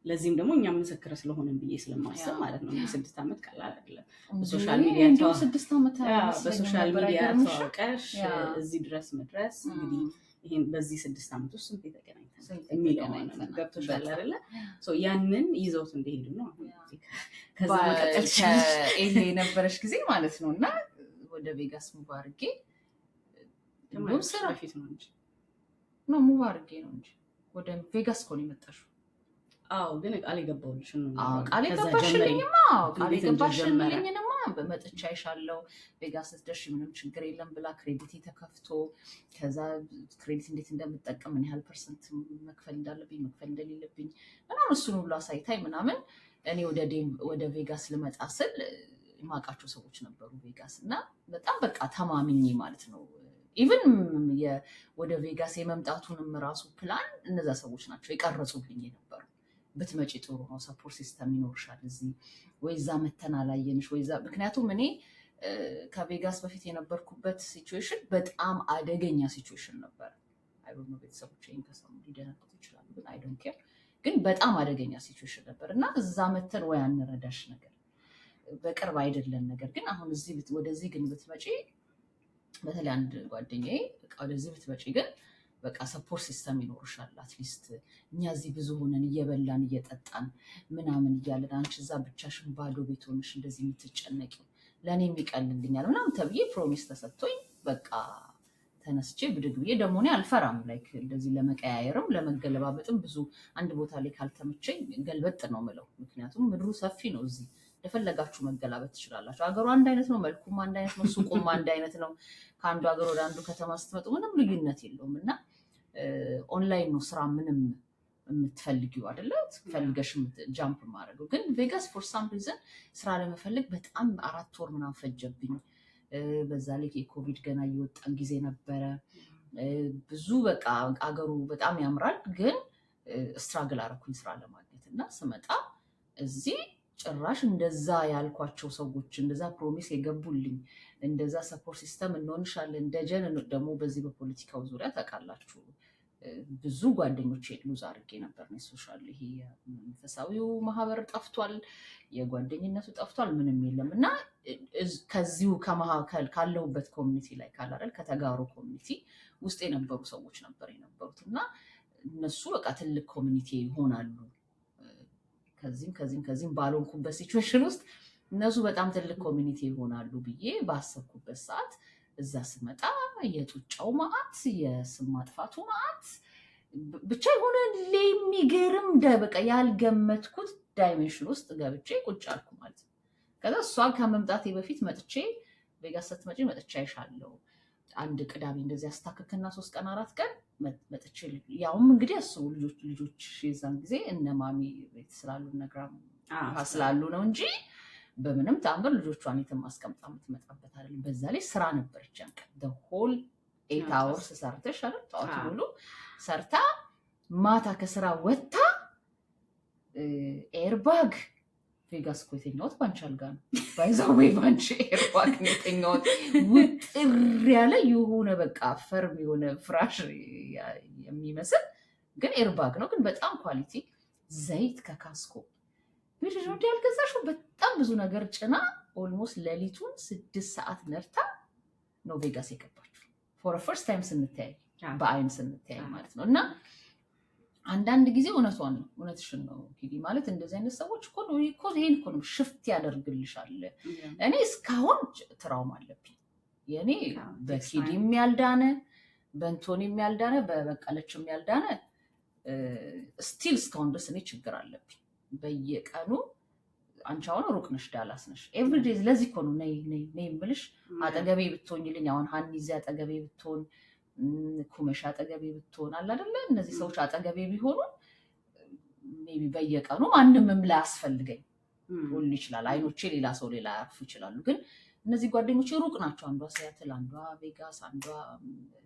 ለዚህም ደግሞ እኛ ምስክር ስለሆነን ብዬ ስለማስብ ማለት ነው። 6 ዓመት ቀላል አይደለም። በሶሻል ሚዲያ ተዋውቀሽ እዚህ ድረስ መድረስ እንግዲህ ይሄን በዚህ 6 ዓመት ውስጥ ስንት የተገናኝተን የሚለው ነው። ገብቶሻል አይደለ? ያንን ይዘውት እንደሄዱ ነው። ከዛ መቀጠል ኤሌ የነበረሽ ጊዜ ማለት ነው እና ወደ ቬጋስ ሙቭ አድርጌ ነው ስራ ፊት ነው እንጂ ነው ሙቭ አድርጌ ነው እንጂ ወደ ቬጋስ እኮ ነው የመጣሽው። ግን ቃል የገባሁልሽ ነው። ቃል የገባሽልኝማ በመጥቻ ይሻለው ቬጋስ ስትደርሺ ምንም ችግር የለም ብላ ክሬዲት ተከፍቶ ከዛ ክሬዲት እንዴት እንደምጠቀም ምን ያህል ፐርሰንት መክፈል እንዳለብኝ መክፈል እንደሌለብኝ ምናምን እሱን ሁሉ አሳይታኝ ምናምን እኔ ወደ ቬጋስ ልመጣ ስል የማውቃቸው ሰዎች ነበሩ ቬጋስ እና በጣም በቃ ተማምኜ ማለት ነው። ኢቭን ወደ ቬጋስ የመምጣቱንም ራሱ ፕላን እነዛ ሰዎች ናቸው የቀረጹልኝ የነበሩ። ብትመጪ ጥሩ ነው፣ ሰፖርት ሲስተም ይኖርሻል እዚህ ወይዛ መተን አላየንሽ ወይዛ። ምክንያቱም እኔ ከቬጋስ በፊት የነበርኩበት ሲቹዌሽን በጣም አደገኛ ሲቹዌሽን ነበር። አይዶንት ኖ ቤተሰቦች ይሄን ከሰሙ ሊደነግጡ ይችላሉ፣ ግን አይ ዶንት ኬር። ግን በጣም አደገኛ ሲቹዌሽን ነበር እና እዛ መተን ወይ አንረዳሽ ነገር በቅርብ አይደለም ነገር ግን አሁን ወደዚህ ግን ብትመጪ በተለይ አንድ ጓደኛዬ በቃ ወደዚህ ብትመጪ ግን በቃ ሰፖርት ሲስተም ይኖርሻል። አትሊስት እኛ እዚህ ብዙ ሆነን እየበላን እየጠጣን ምናምን እያለን አንቺ እዛ ብቻሽን ባዶ ቤት ሆነሽ እንደዚህ የምትጨነቂው ለእኔ የሚቀልልኛል ምናምን ተብዬ ፕሮሚስ ተሰጥቶኝ በቃ ተነስቼ ብድግ ብዬ ደግሞ እኔ አልፈራም ላይክ እንደዚህ ለመቀያየርም ለመገለባበጥም ብዙ አንድ ቦታ ላይ ካልተመቸኝ ገልበጥ ነው ምለው። ምክንያቱም ምድሩ ሰፊ ነው፣ እዚህ እንደፈለጋችሁ መገላበጥ ትችላላችሁ። ሀገሩ አንድ አይነት ነው፣ መልኩም አንድ አይነት ነው፣ ሱቁም አንድ አይነት ነው። ከአንዱ ሀገር ወደ አንዱ ከተማ ስትመጡ ምንም ልዩነት የለውም እና ኦንላይን ነው ስራ ምንም የምትፈልጊው አይደለ? ፈልገሽ ጃምፕ ማድረገው። ግን ቬጋስ ፎር ሳም ሪዝን ስራ ለመፈለግ በጣም 4 ወር ምናምን ፈጀብኝ። በዛ ላይ የኮቪድ ገና እየወጣን ጊዜ ነበረ። ብዙ በቃ አገሩ በጣም ያምራል፣ ግን ስትራግል አደረኩኝ ስራ ለማግኘት እና ስመጣ እዚህ ጭራሽ እንደዛ ያልኳቸው ሰዎች እንደዛ ፕሮሚስ የገቡልኝ እንደዛ ሰፖርት ሲስተም እንሆንሻለን ደጀን ደግሞ በዚህ በፖለቲካው ዙሪያ ታውቃላችሁ ብዙ ጓደኞች ሉዝ አድርጌ ነበር ነው። ሶሻል ይሄ መንፈሳዊው ማህበር ጠፍቷል፣ የጓደኝነቱ ጠፍቷል፣ ምንም የለም እና ከዚሁ ከመሀከል ካለውበት ኮሚኒቲ ላይ ካላረል ከተጋሩ ኮሚኒቲ ውስጥ የነበሩ ሰዎች ነበር የነበሩት እና እነሱ በቃ ትልቅ ኮሚኒቲ ይሆናሉ። ከዚህም ባልሆንኩበት ሲቹዌሽን ውስጥ እነሱ በጣም ትልቅ ኮሚኒቲ ይሆናሉ ብዬ ባሰብኩበት ሰዓት እዛ ስመጣ የጡጫው ማዕት የስም ማጥፋቱ ማዕት ብቻ የሆነ የሚገርም በቃ ያልገመትኩት ዳይሜንሽን ውስጥ ገብቼ ቁጭ አልኩ ማለት ነው። ከዛ እሷ ከመምጣቴ በፊት መጥቼ ቬጋስ ስትመጪ መጥቼ አይሻለሁ አንድ ቅዳሜ እንደዚህ አስታክክና 3 ቀን 4 ቀን መጥቼ ያውም እንግዲህ አስቡ ልጆች የዛን ጊዜ እነ ማሚ ቤት ስላሉ ነግራም ስላሉ ነው እንጂ በምንም ታምር ልጆቿን የትም አስቀምጣ የምትመጣበት አይደለም። በዛ ላይ ስራ ነበረች ያን ቀን the whole 8 hours ሰርተሽ አይደል ጠዋት ሙሉ ሰርታ ማታ ከስራ ወጣ ኤርባግ ቬጋስ እኮ የተኛሁት ባንቺ አልጋ ነው። ባይዛው ወይ ባንቺ ኤርባግ ነው የተኛሁት። ውጥር ያለ የሆነ በቃ ፈርም የሆነ ፍራሽ የሚመስል ግን ኤርባግ ነው፣ ግን በጣም ኳሊቲ ዘይት ከካስኮ ቢልጅ ነው ያልገዛሽው። በጣም ብዙ ነገር ጭና ኦልሞስት ሌሊቱን 6 ሰዓት ነርታ ነው ቬጋስ የገባችው። ፎር ፈርስት ታይም ስንተያይ በአይን ስንተያይ ማለት ነው። እና አንዳንድ ጊዜ እውነትሽን ነው ኪዲ ማለት እንደዚህ አይነት ሰዎች እኮ ይሄን እኮ ነው ሽፍት ያደርግልሻል። እኔ እስካሁን ትራውማ አለብኝ። የኔ በኪዲም ያልዳነ በእንቶኒም ያልዳነ በበቀለችም ያልዳነ ስቲል እስካሁን ድረስ እኔ ችግር አለብኝ። በየቀኑ አንቺ አሁን ሩቅ ነሽ፣ ዳላስ ነሽ። ኤቭሪ ዴይ ለዚህ እኮ ነው ነይ የምልሽ። አጠገቤ ብትሆኝልኝ አሁን ሀኒ እዚህ አጠገቤ ብትሆን፣ ኩመሽ አጠገቤ ብትሆን አለ አይደለ? እነዚህ ሰዎች አጠገቤ ቢሆኑ ሜይ ቢ በየቀኑ ማንምም ላያስፈልገኝ ሊሆን ይችላል። አይኖቼ ሌላ ሰው ሌላ ያርፉ ይችላሉ። ግን እነዚህ ጓደኞቼ ሩቅ ናቸው። አንዷ ሲያትል፣ አንዷ ቬጋስ፣ አንዷ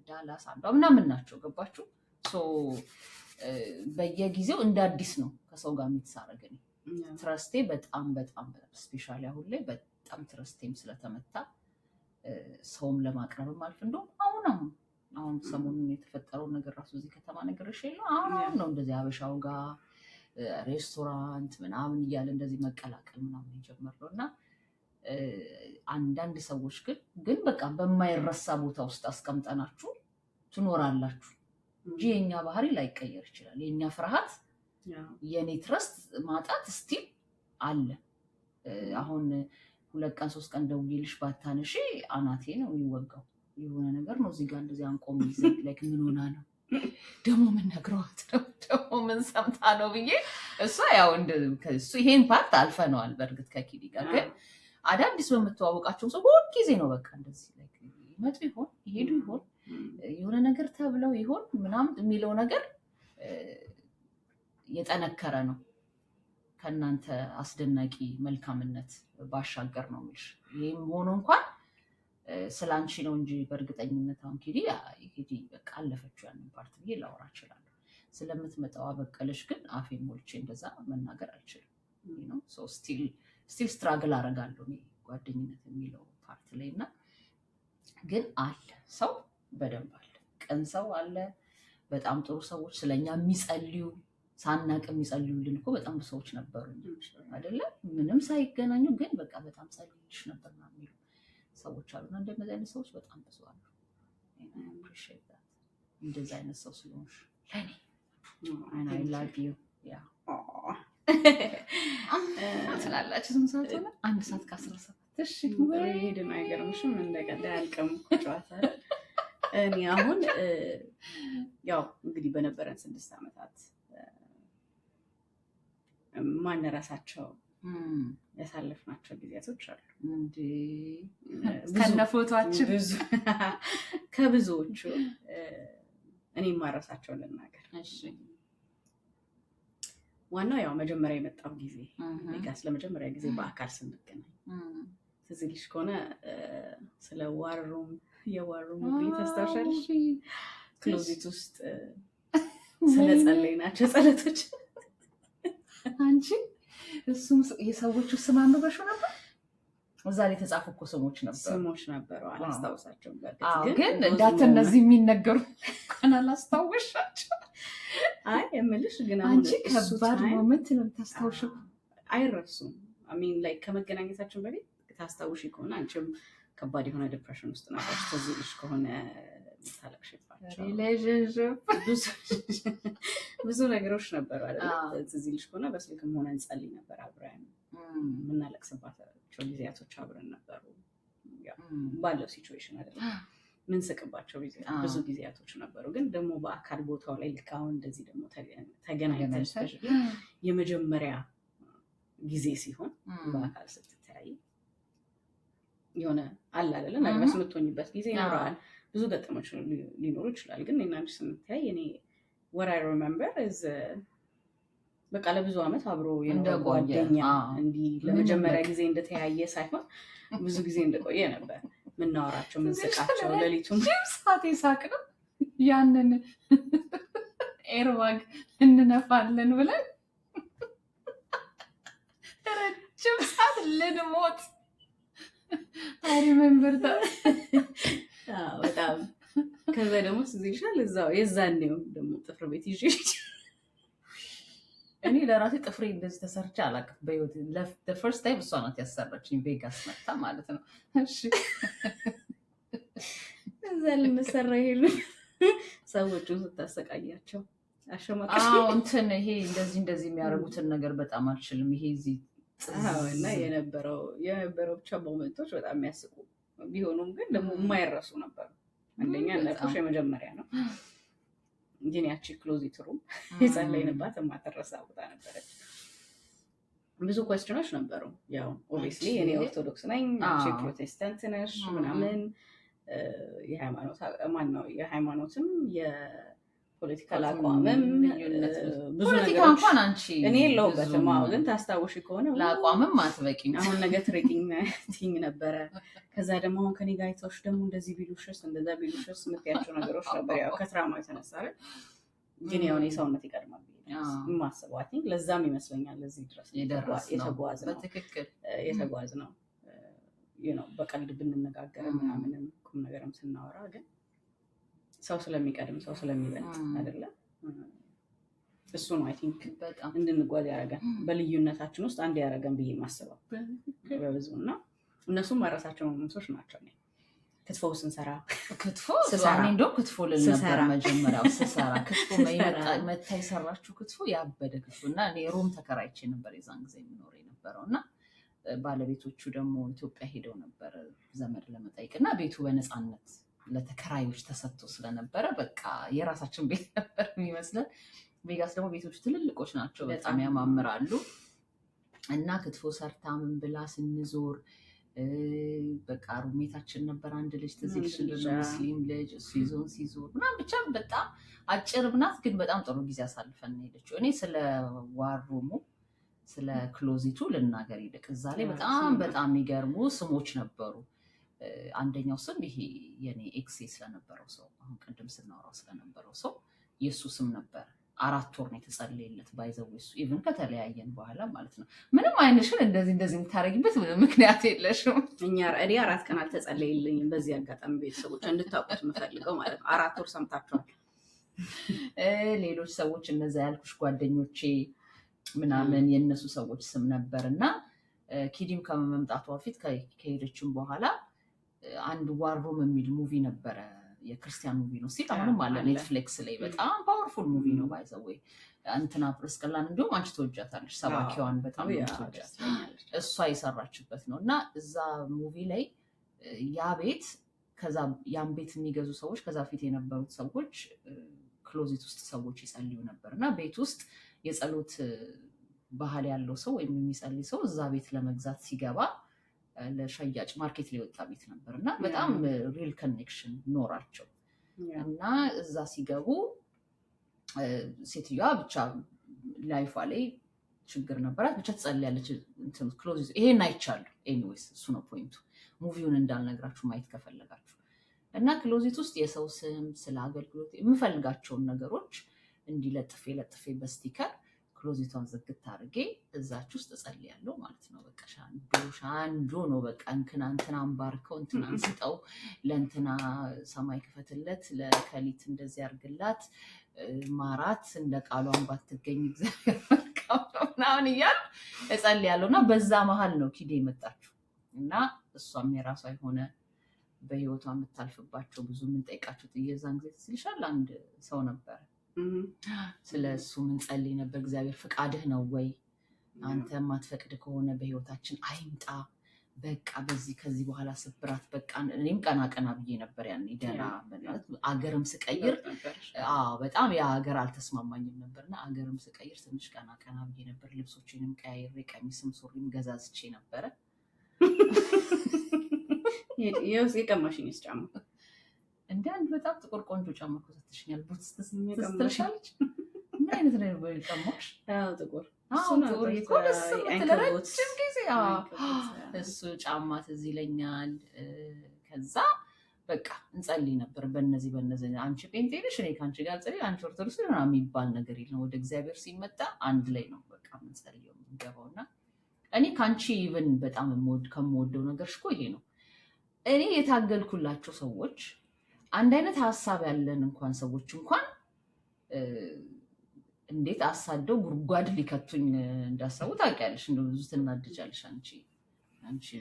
ዳላስ፣ አንዷ ምናምን ናቸው። ገባችሁ? በየጊዜው እንደ አዲስ ነው ከሰው ጋር የምትሳረገኝ። ትረስቴ በጣም በጣም ስፔሻሊ አሁን ላይ በጣም ትረስቴም ስለተመታ ሰውም ለማቅረብም አልፍ እንደውም አሁን ሰሞኑን የተፈጠረውን ነገር ራሱ እዚህ ከተማ ነገር የለው አሁን ነው እንደዚህ አበሻው ጋር ሬስቶራንት ምናምን እያለ እንደዚህ መቀላቀል ምናምን የጀመረው እና አንዳንድ ሰዎች ግን በቃ በማይረሳ ቦታ ውስጥ አስቀምጠናችሁ ትኖራላችሁ እንጂ የኛ ባህሪ ላይቀየር ይችላል። የኛ ፍርሃት የኔ ትረስት ማጣት ስቲል አለ። አሁን 2 ቀን 3 ቀን ደውዬልሽ ባታነሺ አናቴ ነው የሚወጋው። የሆነ ነገር ነው እዚህ ጋር እንደዚህ አንቆም ይዘት ላይክ ምን ሆና ነው ደግሞ ምን ነግረዋት ነው ደግሞ ምን ሰምታ ነው ብዬ እሷ ያው እሱ ይሄን ፓርት አልፈነዋል። በእርግጥ ከኪዲ ጋር ግን አዳዲስ በምትዋወቃቸው ሰው ሁሉ ጊዜ ነው በቃ እንደዚህ ላይክ ይመጡ ይሆን ይሄዱ ይሆን የሆነ ነገር ተብለው ይሆን ምናምን የሚለው ነገር የጠነከረ ነው። ከእናንተ አስደናቂ መልካምነት ባሻገር ነው የምልሽ። ይሄም ሆኖ እንኳን ስላንቺ ነው እንጂ በእርግጠኝነት አሁን ኪዲ በቃ አለፈችው ያንን ፓርት ብዬ ላወራ እችላለሁ። ስለምትመጣው በቀለሽ ግን አፌን ሞልቼ እንደዛ መናገር አልችልም። ስቲል ስትራግል አደርጋለሁ ጓደኝነት የሚለው ፓርት ላይ እና ግን አለ ሰው በደንብ አለ፣ ቀን ሰው አለ፣ በጣም ጥሩ ሰዎች ስለኛ የሚጸልዩ ሳናቅ የሚጸልዩልን እኮ በጣም ብዙ ሰዎች ነበሩ አይደለ? ምንም ሳይገናኙ ግን በቃ በጣም ጸልይልሽ ነበር የሚሉ ሰዎች አሉና እንደነዚህ አይነት ሰዎች በጣም ብዙ አሉ። እንደዚህ አይነት ሰው ስለሆንሽ ለኔ I love you ትላላችሁ። ስንት ሰዓት ሆነ? 1 ሰዓት ከ17 እሺ ሄድን። አይገርምሽም? እንደቀዳ ያልቀም ጨዋታ እኔ አሁን ያው እንግዲህ በነበረን 6 ዓመታት ማንረሳቸው ያሳለፍናቸው ጊዜያቶች አሉ እንዴ ከነፎቶአችን ከብዙዎቹ እኔ ማረሳቸው ልናገር። እሺ ዋናው ያው መጀመሪያ የመጣው ጊዜ ቬጋስ ለመጀመሪያ ጊዜ በአካል ስንገናኝ ትዝ ይልሽ ከሆነ ስለ ዋርሩም ቤት ታስታውሻለሽ? ክሎዚት ውስጥ ስለ ጸለይናቸው ጸሎቶች አንቺ እሱም የሰዎቹ ስም አንብበሽው ነበር? እዛ ላይ የተጻፉ እኮ ስሞች ነበሩ። አላስታውሳቸውም። ግን እንዳትነዚህ የሚነገሩ እንኳን አላስታወሻቸው። አይ የምልሽ ግን አንቺ ከባድ ሞመንት ነው የምታስታውሽው። አይረሱም። አሚን ላይ ከመገናኘታችን በፊት ታስታውሽ ከሆነ አንቺም ከባድ የሆነ ዲፕሬሽን ውስጥ ነበርሽ። ትዝ ይልሽ ከሆነ ታለቅሽባቸው ብዙ ነገሮች ነበሩ አይደል? ትዝ ይልሽ ከሆነ በስልክም ሆነ እንጸልይ ነበር አብረን። የምናለቅስባቸው ጊዜያቶች አብረን ነበሩ። ባለው ሲቹዌሽን አይደለም ምን ስቅባቸው ብዙ ጊዜያቶች ነበሩ። ግን ደግሞ በአካል ቦታው ላይ ልክ አሁን እንደዚህ ደግሞ ተገናኝተን የመጀመሪያ ጊዜ ሲሆን በአካል ስትተያይ የሆነ አለ አይደለ ነግረስ የምትሆኝበት ጊዜ ይኖራል። ብዙ ገጠመች ሊኖሩ ይችላል። ግን እኔና አንቺ ስንተያይ እኔ what I remember is በቃ ለብዙ ዓመት አብሮ የኖረ ጓደኛ እንዲህ ለመጀመሪያ ጊዜ እንደተያየ ሳይሆን ብዙ ጊዜ እንደቆየ ነበር ምናወራቸው ምንስቃቸው። ሌሊቱም ሰዓት ይሳቅ ነው ያንን ኤርባግ እንነፋለን ብለን ረጅም ሰዓት ልንሞት I remember that በጣም ከዛ ደግሞ ሲዝሻል እዛው የዛኔው ደግሞ ጥፍር ቤት ይዤ እኔ ለራሴ ጥፍሬ እንደዚህ ተሰርቼ አላውቅም በህይወቴ። the first time እሷ ናት ያሰራችኝ ቬጋስ መጣ ማለት ነው። እሺ እዛ ልንሰራ ይሄሉ ሰዎችን ስታሰቃያቸው አሸማቀቅ እንትን ይሄ እንደዚህ የሚያደርጉትን ነገር በጣም አልችልም። ይሄ እዚህ እና የነበረው ብቻ ሞመንቶች በጣም የሚያስቁ ቢሆኑም ግን ደግሞ የማይረሱ ነበሩ። አንደኛ ነቁሽ የመጀመሪያ ነው ግን ያቺ ክሎዚት ሩም የጸለይንባት የማትረሳ ቦታ ነበረች። ብዙ ኮስችኖች ነበሩ። ያው ኦብቪስሊ እኔ ኦርቶዶክስ ነኝ፣ አንቺ ፕሮቴስታንት ነሽ ምናምን የሃይማኖትም የፖለቲካል አቋምም ብዙ ፖለቲካ እንኳን አንቺ እኔ የለሁበትም። ግን ታስታውሽ ከሆነ ለአቋምም አትበቂም። አሁን ነገ ትሬቲንግ ነበረ። ከዛ ደግሞ አሁን ከኔ ጋር አይተውሽ ደግሞ እንደዚህ ቢሉሽስ እንደዛ ቢሉሽስ የምትያቸው ነገሮች ነበር። ያው ከትራማ የተነሳ ግን ያው ሰውነት ይቀድማል የማስበው አይ ቲንክ ለዛም ይመስለኛል ለዚህ ድረስ የተጓዝ ነው በቀልድ ብንነጋገር ምናምንም ቁም ነገርም ስናወራ ግን ሰው ስለሚቀድም ሰው ስለሚበልጥ አይደለም። እሱ ነው አይ ቲንክ እንድንጓዝ ያደረገን በልዩነታችን ውስጥ አንድ ያደረገን ብዬ የማስበው በብዙ እና እነሱም ማረሳቸው ሞመንቶች ናቸው። ክትፎ ስንሰራ ክትፎ ልል ነበር መጀመሪያው ስሰራ ክትፎ መታ የሰራችሁ ክትፎ ያበደ ክትፎ እና እኔ ሮም ተከራይቼ ነበር የዛን ጊዜ የሚኖር የነበረው እና ባለቤቶቹ ደግሞ ኢትዮጵያ ሄደው ነበር ዘመድ ለመጠየቅ እና ቤቱ በነፃነት ለተከራዮች ተሰጥቶ ስለነበረ በቃ የራሳችን ቤት ነበር የሚመስለን። ቬጋስ ደግሞ ቤቶች ትልልቆች ናቸው፣ በጣም ያማምራሉ እና ክትፎ ሰርታ ምን ብላ ስንዞር በቃ ሩሜታችን ነበር አንድ ልጅ ትዝልሽ ሙስሊም ልጅ እሱ ይዞን ሲዞር ምናምን ብቻ በጣም አጭር ብናት ግን በጣም ጥሩ ጊዜ አሳልፈን ሄደችው። እኔ ስለ ዋሩሙ ስለ ክሎዚቱ ልናገር ይልቅ እዛ ላይ በጣም የሚገርሙ ስሞች ነበሩ። አንደኛው ስም ይሄ የኔ ኤክሴ ስለነበረው ሰው አሁን ቅድም ስናወራው ስለነበረው ሰው የሱ ስም ነበር። 4 ወር ነው የተጸለየለት ባይዘው እሱ ኢቭን ከተለያየን በኋላ ማለት ነው። ምንም አይነሽን እንደዚህ የምታረጊበት ምክንያት የለሽም። እኛ 4 ቀን አልተጸለየልኝም። በዚህ አጋጣሚ ቤተሰቦች እንድታውቁት የምፈልገው ማለት ነው 4 ወር ሰምታችኋል። ሌሎች ሰዎች እነዛ ያልኩሽ ጓደኞቼ ምናምን የነሱ ሰዎች ስም ነበር እና ኪዲም ከመምጣቷ በፊት ከሄደችም በኋላ አንድ ዋሩም የሚል ሙቪ ነበረ። የክርስቲያን ሙቪ ነው ሲል አሁንም አለ ኔትፍሊክስ ላይ በጣም ፓወርፉል ሙቪ ነው ባይዘው እንትና ፕርስቅላን እንዲሁም አንቺ ተወጃታለሽ ሰባኪዋን በጣም ተወጃት እሷ የሰራችበት ነው እና እዛ ሙቪ ላይ ያ ቤት ከዛ ያን ቤት የሚገዙ ሰዎች ከዛ ፊት የነበሩት ሰዎች ክሎዚት ውስጥ ሰዎች ይጸልዩ ነበር እና ቤት ውስጥ የጸሎት ባህል ያለው ሰው ወይም የሚጸልይ ሰው እዛ ቤት ለመግዛት ሲገባ ለሸያጭ ማርኬት ላይ ወጣ ቤት ነበር እና በጣም ሪል ኮኔክሽን ኖራቸው እና እዛ ሲገቡ ሴትዮዋ ብቻ ላይፏ ላይ ችግር ነበራት ብቻ ትጸልያለች። ክሎዝ ይሄን አይቻለሁ። ኤኒዌይስ እሱ ነው ፖይንቱ። ሙቪውን እንዳልነግራችሁ ማየት ከፈለጋችሁ እና ክሎዚት ውስጥ የሰው ስም ስለ አገልግሎት የምፈልጋቸውን ነገሮች እንዲለጥፌ በስቲከር ክሎዚቷን ዘግት አድርጌ እዛች ውስጥ እጸልያለሁ ማለት ነው። በቃ ሻንጆ ነው በቃ እንትና አንባርከው እንትና አንስጠው ለእንትና ሰማይ ክፈትለት ለከሊት እንደዚህ አርግላት ማራት እንደ ቃሏን ባትገኝ እግዚአብሔር መልካም ነው ምናምን እያልኩ እጸልያለሁ እና በዛ መሀል ነው ኪዴ የመጣችው እና እሷም የራሷ የሆነ በህይወቷ የምታልፍባቸው ብዙ የምንጠይቃቸው የዛን ጊዜ ትስልሻል አንድ ሰው ነበር ስለ እሱ ምን ጸልይ ነበር። እግዚአብሔር ፍቃድህ ነው ወይ አንተ ማትፈቅድ ከሆነ በህይወታችን አይምጣ በቃ ከዚህ በኋላ ስብራት በቃ እኔም ቀና ብዬ ነበር ያኔ ደና አገርም ስቀይር በጣም ያ ሀገር አልተስማማኝም ነበርና አገርም ስቀይር ትንሽ ቀና ብዬ ነበር። ልብሶችንም ቀያይሬ ቀሚስም ሱሪም ገዛዝቼ ነበረ። የቀማሽኝ ጫማ እንደ አንድ በጣም ጥቁር ቆንጆ ጫማ እኮ ሰጥሽኛል። ቡትስ ትስልሻለች። ምን አይነት ነው ጫማሽ? ጥቁር ረጅም ጊዜ እሱ ጫማ ትዝ ይለኛል። ከዛ በቃ እንጸልይ ነበር በነዚህ አንቺ ጴንጤ ነሽ እኔ ከአንቺ ጋር ጸልይ አንቺ ኦርቶዶክስ ሆና የሚባል ነገር የለም። ወደ እግዚአብሔር ሲመጣ አንድ ላይ ነው በቃ የምንጸልየው የምንገባውና እኔ ከአንቺ ኢቭን በጣም ከምወደው ነገር እኮ ይሄ ነው። እኔ የታገልኩላቸው ሰዎች አንድ አይነት ሀሳብ ያለን እንኳን ሰዎች እንኳን እንዴት አሳደው ጉድጓድ ሊከቱኝ እንዳሰቡ ታውቂያለሽ። እንደው ብዙ ትናደጃለሽ አንቺ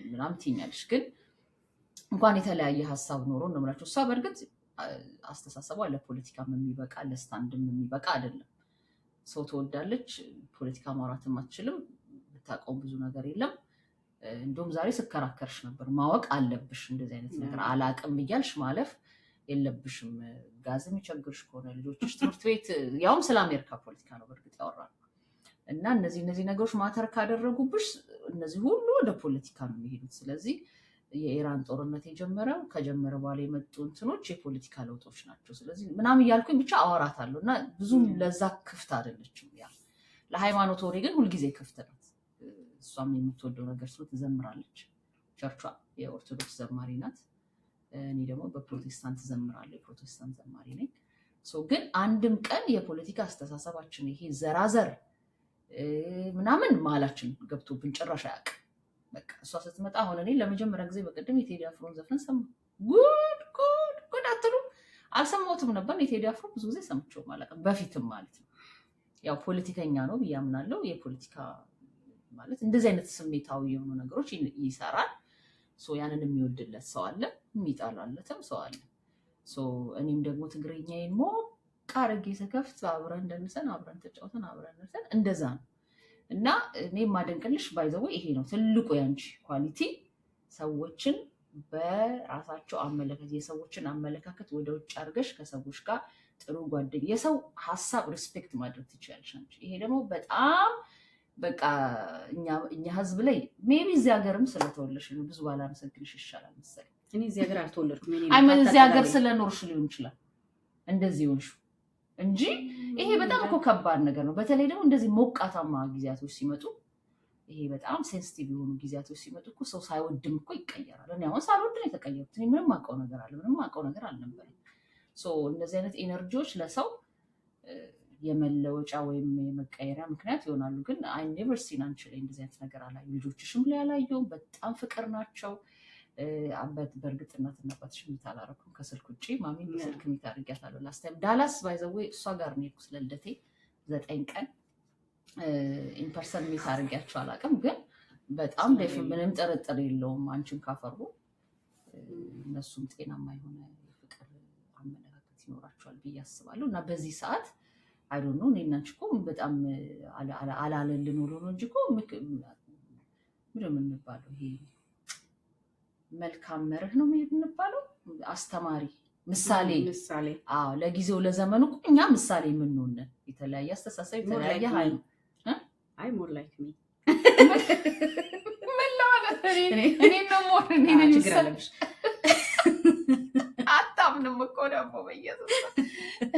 ምናምን ትይኛለሽ። ግን እንኳን የተለያየ ሀሳብ ኖሮ ነው የምላቸው። እሷ በእርግጥ አስተሳሰቧ ለፖለቲካም የሚበቃ ለስታንድም የሚበቃ አይደለም። ሰው ትወዳለች፣ ፖለቲካ ማውራትም አትችልም፣ ብታውቀውም ብዙ ነገር የለም። እንደውም ዛሬ ስከራከርሽ ነበር። ማወቅ አለብሽ እንደዚህ አይነት ነገር አላቅም እያልሽ ማለፍ የለብሽም ጋዝም ይቸግርሽ ከሆነ ልጆችሽ ትምህርት ቤት ያውም ስለ አሜሪካ ፖለቲካ ነው በእርግጥ ያወራል እና እነዚህ ነገሮች ማተር ካደረጉብሽ እነዚህ ሁሉ ወደ ፖለቲካ ነው የሚሄዱት። ስለዚህ የኢራን ጦርነት ከጀመረ በኋላ የመጡ እንትኖች የፖለቲካ ለውጦች ናቸው። ስለዚህ ምናምን እያልኩኝ ብቻ አወራታለሁ እና ብዙም ለዛ ክፍት አይደለችም። ያ ለሃይማኖት ወሬ ግን ሁልጊዜ ክፍት ናት። እሷም የምትወደው ነገር ስለ ትዘምራለች። ቸርቿ የኦርቶዶክስ ዘማሪ ናት። እኔ ደግሞ በፕሮቴስታንት ዘምራለሁ። የፕሮቴስታንት ዘማሪ ነኝ። ግን አንድም ቀን የፖለቲካ አስተሳሰባችን ይሄ ዘራዘር ምናምን መሀላችን ገብቶብን ጭራሽ አያውቅም። በቃ እሷ ስትመጣ አሁን እኔ ለመጀመሪያ ጊዜ በቀደም የቴዲ አፍሮን ዘፈን ሰማሁ። ጉድ አትሉም? አልሰማሁትም ነበር። የቴዲ አፍሮ ብዙ ጊዜ ሰምቼው አላውቅም፣ በፊትም ማለት ነው። ያው ፖለቲከኛ ነው ብዬ አምናለሁ። የፖለቲካ ማለት እንደዚህ አይነት ስሜታዊ የሆኑ ነገሮች ይሰራል። ያንን የሚወድለት ሰው አለ፣ የሚጣላለትም ሰው አለ። እኔም ደግሞ ትግርኛዬን ሞቅ አድርጌ ስከፍት አብረን ደንሰን አብረን ተጫውተን አብረን ደንሰን እንደዛ ነው። እና እኔ የማደንቅልሽ ባይዘው ይሄ ነው ትልቁ ያንቺ ኳሊቲ፣ ሰዎችን በራሳቸው አመለካከት የሰዎችን አመለካከት ወደ ውጭ አድርገሽ ከሰዎች ጋር ጥሩ ጓደኛ የሰው ሀሳብ ሪስፔክት ማድረግ ትችያለሽ አንቺ። ይሄ ደግሞ በጣም በቃ እኛ ህዝብ ላይ ሜቢ እዚህ ሀገርም ስለተወለድሽ ነው ብዙ ባላመሰግንሽ ይሻላል መሰለኝ። እኔ እዚህ ሀገር አልተወለድኩም። እዚህ ሀገር ስለኖርሽ ሊሆን ይችላል እንደዚህ ሆንሽ እንጂ ይሄ በጣም እኮ ከባድ ነገር ነው። በተለይ ደግሞ እንደዚህ ሞቃታማ ጊዜያቶች ሲመጡ፣ ይሄ በጣም ሴንሲቲቭ የሆኑ ጊዜያቶች ሲመጡ እኮ ሰው ሳይወድም እኮ ይቀየራል። እኔ አሁን ሳልወድ ነው የተቀየሩት። እኔ ምንም አውቀው ነገር አልነበረም። እነዚህ አይነት ኤነርጂዎች ለሰው የመለወጫ ወይም የመቀየሪያ ምክንያት ይሆናሉ። ግን አይ ኔቨር ሲን አንቺ ላይ እንደዚህ አይነት ነገር አላየሁም። ልጆችሽም ላይ አላየሁም። በጣም ፍቅር ናቸው። በእርግጥ እናትና አባትሽ ሚት አላረኩም ከስልክ ውጭ። ማሚ በስልክ ሚት አድርጊያታለሁ ላስት ታይም ዳላስ ባይዘዌ እሷ ጋር ነው የሄድኩት ለልደቴ 9 ቀን ኢንፐርሰን ሚት አድርጊያቸው አላውቅም። ግን በጣም ምንም ጥርጥር የለውም አንቺን ካፈሩ እነሱም ጤናማ የሆነ የፍቅር አመለካከት ይኖራቸዋል ብዬ አስባለሁ። እና በዚህ ሰዓት አይ ዶንት ኖ እኔና አንቺ እኮ በጣም አላለልን ውሎ ነው እንጂ እኮ ምንድን ነው የምንባለው? ይሄ መልካም መርህ ነው የምንባለው፣ አስተማሪ ምሳሌ። አዎ ለጊዜው ለዘመኑ እኮ እኛ ምሳሌ የምንሆን የተለያየ አስተሳሰብ የተለያየ ሀይል አይ ሞር ላይክ ሚ ምን ለማለት እኔ ነው ሞር እኔ ነኝ ችግር አለብሽ አታምንም እኮ ደግሞ በኢየሱስ።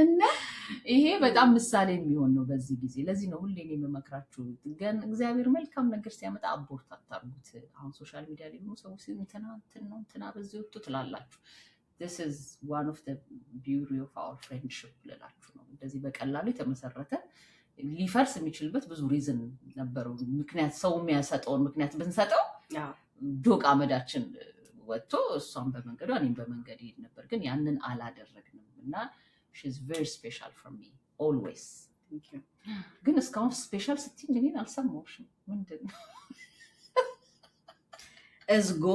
እና ይሄ በጣም ምሳሌ የሚሆን ነው በዚህ ጊዜ። ለዚህ ነው ሁሌ የምመክራችሁ ግን እግዚአብሔር መልካም ነገር ሲያመጣ አቦርት አታርጉት። አሁን ሶሻል ሚዲያ ላይ ነው ሰው እንትና በዚህ ወጥቶ ትላላችሁ። this is one of the beauty of our friendship ልላችሁ ነው። እንደዚህ በቀላሉ የተመሰረተ ሊፈርስ የሚችልበት ብዙ ሪዝን ነበረው። ምክንያት ሰው የሚያሰጠውን ምክንያት ብንሰጠው ዶቅ አመዳችን ወጥቶ እሷን በመንገዷ እኔም በመንገድ ይሄድ ነበር። ግን ያንን አላደረግንም እና she's very special for me always። ግን እስካሁን ስፔሻል ስትይኝ እኔን አልሰማሁሽም። ምንድን ነው እዝጎ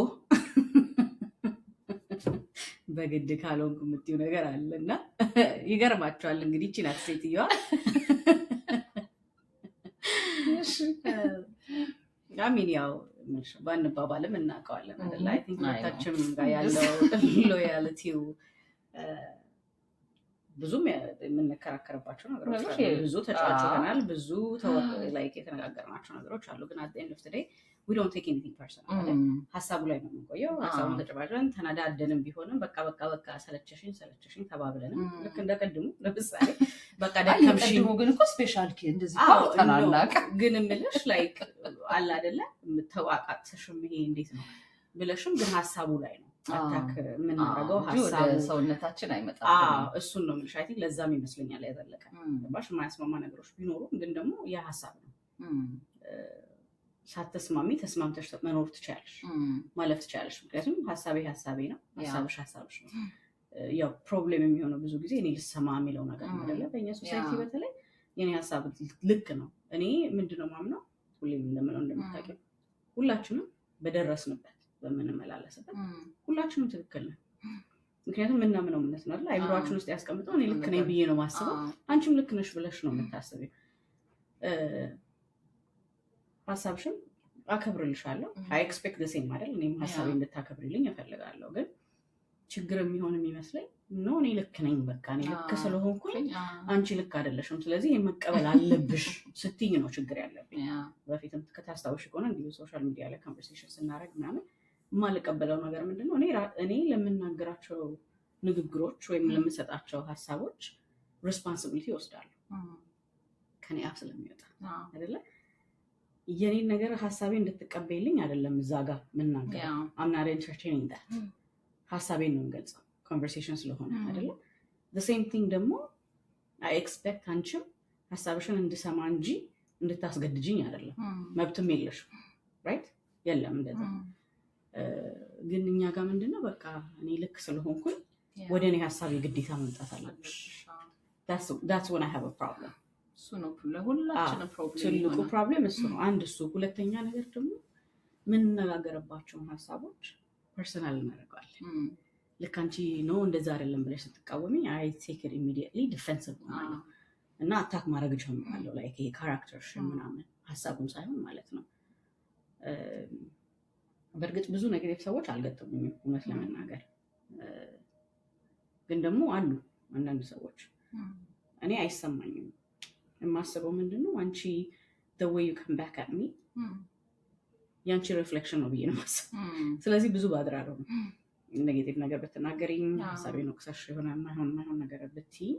በግድ ካልሆንኩ የምትይው ነገር አለና ይገርማቸዋል። እንግዲህ ይህች ናት ሴትዮዋ። አሚን ያው ባንባባልም እናውቀዋለን አይደል? አይ ቲንክ ሁለታችንም ጋር ያለው ሎያልቲው ብዙም የምንከራከርባቸው ነገሮች አሉ። ብዙ ተጫጭተናል። ብዙ የተነጋገርናቸው ነገሮች አሉ። ግን at the end of the day we don't take anything personal። ሀሳቡ ላይ ነው የምንቆየው። ሀሳቡን ተጨባጭተን ተናዳደንም ቢሆንም በቃ ሰለቸሽኝ ተባብለንም ልክ እንደቀድሙ ለምሳሌ በቃ ደከምሽኝ ግን እኮ ስፔሻል ኬ እንደዚህ ተናላቅ ግን እምልሽ ላይክ አለ አይደለ የምተዋቃቅሰሽም ይሄ እንዴት ነው ብለሽም ግን ሀሳቡ ላይ ነው አታክ የምናደርገው ሀሳቡ ሰውነታችን አይመጣም። እሱን ነው የምልሽ። አይ ቲንክ ለዛም ይመስለኛል ያዘለቀ ባሽ የማያስማማ ነገሮች ቢኖሩም ግን ደግሞ ያ ሀሳብ ነው። ሳትስማሚ ተስማምተሽ መኖር ትችያለሽ፣ ማለፍ ትችያለሽ። ምክንያቱም ሀሳቤ ነው፣ ሀሳብሽ ነው። ያው ፕሮብሌም የሚሆነው ብዙ ጊዜ እኔ ልሰማ የሚለው ነገር ነው አይደለ? በእኛ ሶሳይቲ በተለይ የኔ ሀሳብ ልክ ነው። እኔ ምንድነው ማምነው ሁሌም እንደምለው እንደምታውቂው ሁላችንም በደረስንበት በምንመላለስበት ሁላችንም ትክክል ነን። ምክንያቱም ምናምነው እምነት ነው አይደል? አይምሮአችን ውስጥ ያስቀምጠው እኔ ልክ ነኝ ብዬ ነው ማስበው፣ አንቺም ልክ ነሽ ብለሽ ነው የምታስቢው። ሀሳብሽን አከብርልሻለሁ። አይ ኤክስፔክት ዘ ሴም አይደል? እኔም ሀሳቤን እንድታከብሪልኝ እፈልጋለሁ። ግን ችግር የሚሆን የሚመስለኝ ነው እኔ ልክ ነኝ በቃ እኔ ልክ ስለሆንኩኝ አንቺ ልክ አይደለሽም ስለዚህ መቀበል አለብሽ ስትይ ነው ችግር ያለብኝ። በፊትም ከታስታውሽ ከሆነ እንዲሁ ሶሻል ሚዲያ ላይ ኮንቨርሴሽን ስናደርግ ምናምን የማልቀበለው ነገር ምንድነው እኔ ለምናገራቸው ንግግሮች ወይም ለምሰጣቸው ሀሳቦች ሬስፖንሲቢሊቲ ወስዳለሁ ከኔ አፍ ስለሚወጣ አይደለ የኔን ነገር ሀሳቤ እንድትቀበይልኝ አይደለም እዛ ጋር ምናገር I'm not entertaining that ሀሳቤን ነው የምገልጸው ኮንቨርሴሽን ስለሆነ አይደለ the same thing ደግሞ I expect አንቺም ሀሳብሽን እንድሰማ እንጂ እንድታስገድጂኝ አይደለም መብትም የለሽም right የለም እንደዛ ግን እኛ ጋር ምንድነው በቃ እኔ ልክ ስለሆንኩኝ ወደ እኔ ሀሳብ የግዴታ መምጣት አለብሽ that's when I have a problem እሱ ነው ለሁላችንም ፕሮብሌም ትልቁ ፕሮብሌም እሱ ነው አንድ እሱ ሁለተኛ ነገር ደግሞ የምንነጋገርባቸውን ሀሳቦች ፐርሰናል እናደርገዋለን ልክ አንቺ ነው እንደዛ አይደለም ብለሽ ስትቃወሚ I take it immediately defensive ነው እና አታክ ማድረግ ጀምራለሁ ላይክ ይሄ ካራክተርሽ ምናምን ሀሳቡን ሳይሆን ማለት ነው በእርግጥ ብዙ ኔጌቲቭ ሰዎች አልገጠሙኝም እውነት ለመናገር ግን ደግሞ አሉ አንዳንድ ሰዎች እኔ አይሰማኝም የማስበው ምንድነው አንቺ the way you come back at me ያንቺ ሪፍሌክሽን ነው ብዬ ነው የማስበው ስለዚህ ብዙ ባድራለሁ ኔጌቲቭ ነገር በተናገሪኝ ሀሳቤን ነው ከሳሽ የሆነ ማይሆን ነገር ብትይ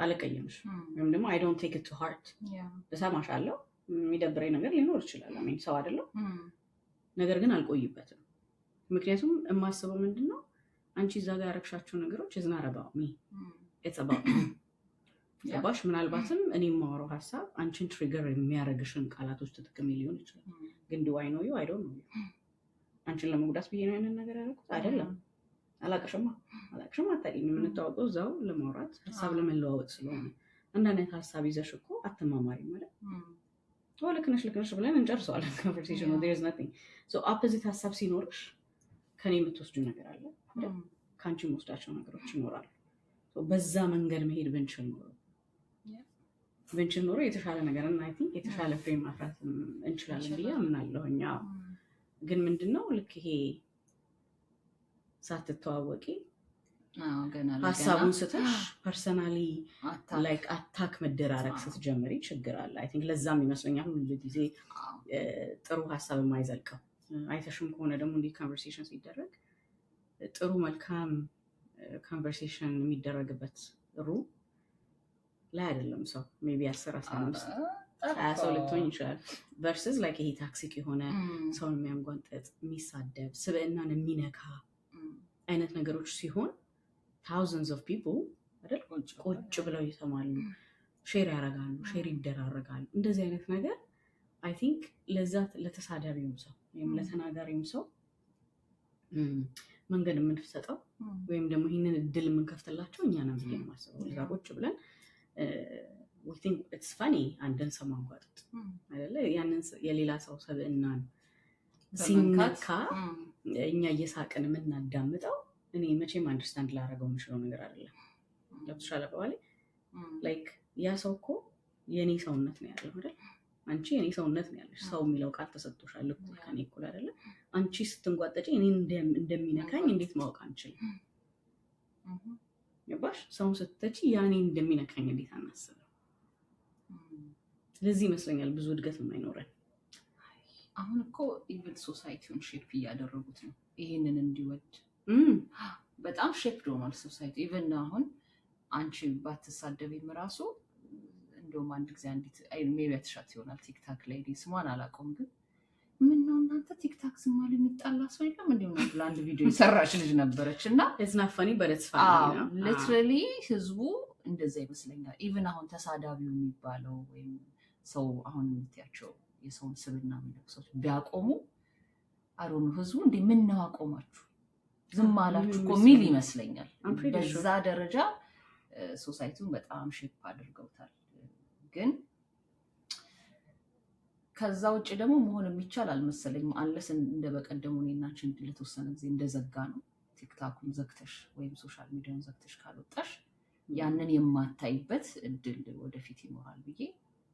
አለቀየምሽ ወይም ደግሞ I don't take it to heart እሰማሻለሁ የሚደብረኝ ነገር ሊኖር ይችላል አሜን ሰው አይደለም ነገር ግን አልቆይበትም ምክንያቱም የማስበው ምንድነው አንቺ እዛ ጋር ያረክሻቸው ነገሮች is not about me it's about me ያባሽ ምናልባትም እኔ የማወራው ሀሳብ አንቺን ትሪገር የሚያደርግሽን ቃላቶች ተጠቅሜ ሊሆን ይችላል ግን do I know you I don't know you አንቺን ለመጉዳት ብዬ ነው ያንን ነገር ያደረኩት አይደለም አላቀሽማ አታውቂኝ የምንተዋወቀው እዛው ለማውራት ሀሳብ ለመለዋወጥ ስለሆነ አንዳንድ ሀሳብ ይዘሽ እኮ አትማማሪ ማለት ልክነሽ ብለን እንጨርሰዋለን ኮንቨርሴሽኑ there's nothing so opposite ሀሳብ ሲኖርሽ ከኔ የምትወስዱ ነገር አለ ከአንቺ የምወስዳቸው ነገሮች ይኖራሉ በዛ መንገድ መሄድ ብንችል ኖሮ የተሻለ ነገር እና I think የተሻለ ፍሬ ማፍራት እንችላለን ብዬ አምናለሁኝ ግን ምንድነው ልክ ይሄ ሳትተዋወቂ ሀሳቡን ስተሽ ፐርሰናሊ ላይክ አታክ መደራረግ ስትጀምሪ ችግር አለ I think ለዛም ይመስለኛል ሁሉ ጊዜ ጥሩ ሀሳብ የማይዘልቀው አይተሽም ከሆነ ደግሞ እንዲህ ኮንቨርሴሽን ሲደረግ ጥሩ መልካም ኮንቨርሴሽን የሚደረግበት ሩ ላይ አይደለም ሰው ሜቢ 10-15 ሰው ልትሆን ይችላል versus like ይሄ ታክሲክ የሆነ ሰውን የሚያንጓንጠጥ የሚሳደብ ስብዕናን የሚነካ አይነት ነገሮች ሲሆን thousands of people አይደል ቁጭ ብለው ይሰማሉ ሼር ያደርጋሉ ሼር ይደራረጋሉ እንደዚህ አይነት ነገር I think ለዛ ለተሳዳቢውም ሰው ወይም ለተናጋሪውም ሰው መንገድ የምንፈሰጠው ወይም ደግሞ ይሄንን እድል የምንከፍትላቸው እኛ ነን ብዬ ነው የማስበው ለዛ ቁጭ ብለን we think it's funny አንድን ሰው ማንጓጠጥ አይደለ ያንን የሌላ ሰው ሰብዕናን ሲነካ እኛ እየሳቅን የምናዳምጠው እኔ መቼም አንደርስታንድ ላደርገው የምችለው ነገር አይደለም ለተሻለ በኋላ ላይክ ያ ሰው እኮ የኔ ሰውነት ነው ያለው አይደል አንቺ የኔ ሰውነት ነው ያለሽ ሰው የሚለው ቃል ተሰጥቶሻል እኮ ከኔ እኩል አይደለ አንቺ ስትንጓጠጪ እኔ እንደሚነካኝ እንዴት ማወቅ አንችልም ያባሽ ሰው ስትተቺ ያኔ እንደሚነካኝ እንዴት አናስብም ስለዚህ ይመስለኛል ብዙ እድገት የማይኖረን አሁን እኮ ኢቭን ሶሳይቲውን ሼፕ እያደረጉት ነው ይሄንን እንዲወድ በጣም ሼፕ ሆኗል ሶሳይቲ ኢቭን አሁን አንቺ ባትሳደቢም ራሱ እንደውም አንድ ጊዜ አንዲት ሜቢ አትሻት ይሆናል ቲክታክ ላይ ስሟን አላውቀውም ግን ምን ነው እናንተ ቲክታክ ስማል የሚጣላ ሰው የለም እንደው ነው ብላ አንድ ቪዲዮ የሰራች ልጅ ነበረች እና it's not funny but it's funny ነው literally ህዝቡ እንደዛ ይመስለኛል ኢቭን አሁን ተሳዳቢው የሚባለው ወይም ሰው አሁን የምትያቸው የሰውን ስብዕና የሚለብሰው ቢያቆሙ አሮኑ ህዝቡ እንዴ ምን ነው አቆማችሁ ዝም አላችሁ እኮ ሚል ይመስለኛል በዛ ደረጃ ሶሳይቲውን በጣም ሼፕ አድርገውታል ግን ከዛ ውጭ ደግሞ መሆን የሚቻል አልመሰለኝም አንለስ እንደበቀደሙ እኔናችን ለተወሰነ ጊዜ እንደዘጋ ነው ቲክታኩን ዘግተሽ ወይም ሶሻል ሚዲያውን ዘግተሽ ካልወጣሽ ያንን የማታይበት እድል ወደፊት ይኖራል ብዬ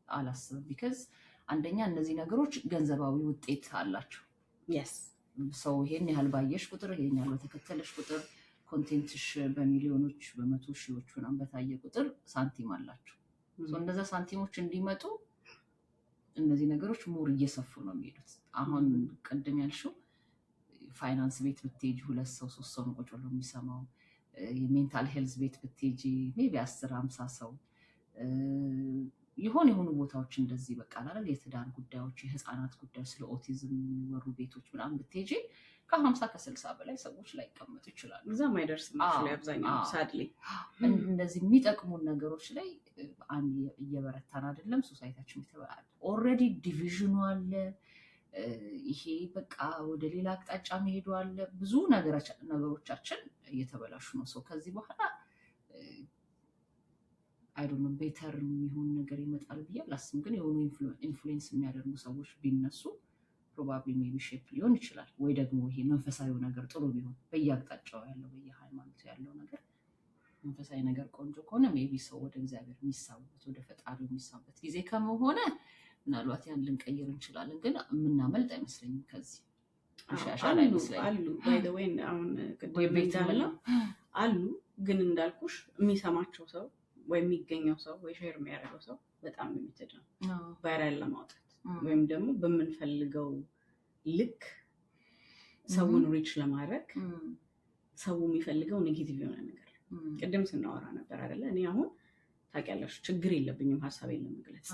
አላስብም because አንደኛ እነዚህ ነገሮች ገንዘባዊ ውጤት አላቸው yes ሰው ይሄን ያህል ባየሽ ቁጥር ይሄን ያህል በተከተለሽ ቁጥር ኮንቴንትሽ በሚሊዮኖች በመቶ ሺዎች ምናምን በታየ ቁጥር ሳንቲም አላቸው። እነዛ ሳንቲሞች እንዲመጡ እነዚህ ነገሮች ሙር እየሰፉ ነው የሚሄዱት። አሁን ቅድም ያልሽው ፋይናንስ ቤት ብትሄጂ 2 ሰው 3 ሰው ነው ቁጭ ብሎ የሚሰማው። የሜንታል ሄልዝ ቤት ብትሄጂ ሜቢ 10-50 ሰው የሆኑ ቦታዎች እንደዚህ በቃ አይደል የትዳር ጉዳዮች፣ የህፃናት ጉዳዮች፣ ስለ ኦቲዝም የሚወሩ ቤቶች ምናምን ብትሄጂ ከ50-60 በላይ ሰዎች ላይ ይቀመጡ ይችላሉ። እዛም አይደርስም actually አብዛኛው ሳድሊ እንደዚህ የሚጠቅሙን ነገሮች ላይ እየበረታን አይደለም። ሶሳይቲያችን ይተባል ኦልሬዲ ዲቪዥኑ አለ። ይሄ በቃ ወደ ሌላ አቅጣጫ መሄዱ አለ። ብዙ ነገሮቻችን እየተበላሹ ነው። ሰው ከዚህ በኋላ አይዶንት ቤተር የሚሆን ነገር ይመጣል ብዬ አላስብም። ግን የሆኑ ኢንፍሉዌንስ የሚያደርጉ ሰዎች ቢነሱ ፕሮባብሊ ሜቢ ሼፕ ሊሆን ይችላል። ወይ ደግሞ ይሄ መንፈሳዊው ነገር ጥሩ ቢሆን በየአቅጣጫው ያለው በየሃይማኖቱ ያለው ነገር መንፈሳዊ ነገር ቆንጆ ከሆነ ሜቢ ሰው ወደ እግዚአብሔር የሚሳብበት ወደ ፈጣሪው የሚሳብበት ጊዜ ከመሆነ ምናልባት ያን ልንቀይር እንችላለን። ግን የምናመልጥ አይመስለኝም። ከዚህ ይሻሻል አይመስለኝም። አሉ ባይ ዘ ዌይ አሁን ቅድም እንዳልነው አሉ። ግን እንዳልኩሽ የሚሰማቸው ሰው ወይ የሚገኘው ሰው ወይ ሼር የሚያደርገው ሰው በጣም ሊሚትድ ነው። ቫይራል ለማውጣት ወይም ደግሞ በምንፈልገው ልክ ሰውን ሪች ለማድረግ ሰው የሚፈልገው ኔጌቲቭ የሆነ ነገር ቅድም ስናወራ ነበር አይደለ? እኔ አሁን ታውቂያለሽ ችግር የለብኝም ሀሳቤን ለመግለጽ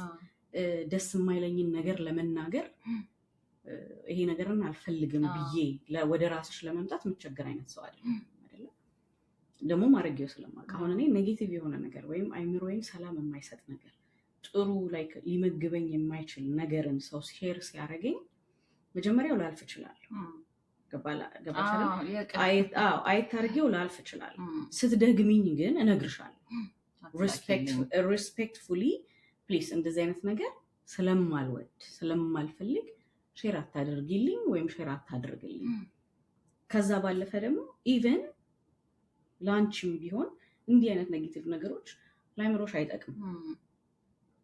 ደስ የማይለኝን ነገር ለመናገር ይሄ ነገርን አልፈልግም ብዬ ወደ ራስሽ ለመምጣት የምትቸገር አይነት ሰው አይደለም። ደግሞ ማድረጊያው ስለማውቅ አሁን እኔ ኔጌቲቭ የሆነ ነገር ወይም አይምሮዬን ሰላም የማይሰጥ ነገር ጥሩ ላይክ ሊመግበኝ የማይችል ነገርን ሰው ሼር ሲያደርገኝ መጀመሪያው ላልፍ እችላለሁ። አይታርጌው ላልፍ እችላለሁ። ስትደግሚኝ ግን እነግርሻለሁ ሪስፔክትፉሊ ፕሊስ እንደዚህ አይነት ነገር ስለማልወድ ስለማልፈልግ ሼር አታደርጊልኝ ወይም ሼር አታደርግልኝ። ከዛ ባለፈ ደግሞ ኢቨን ላንቺም ቢሆን እንዲህ አይነት ኔጌቲቭ ነገሮች ለአይምሮሽ አይጠቅም።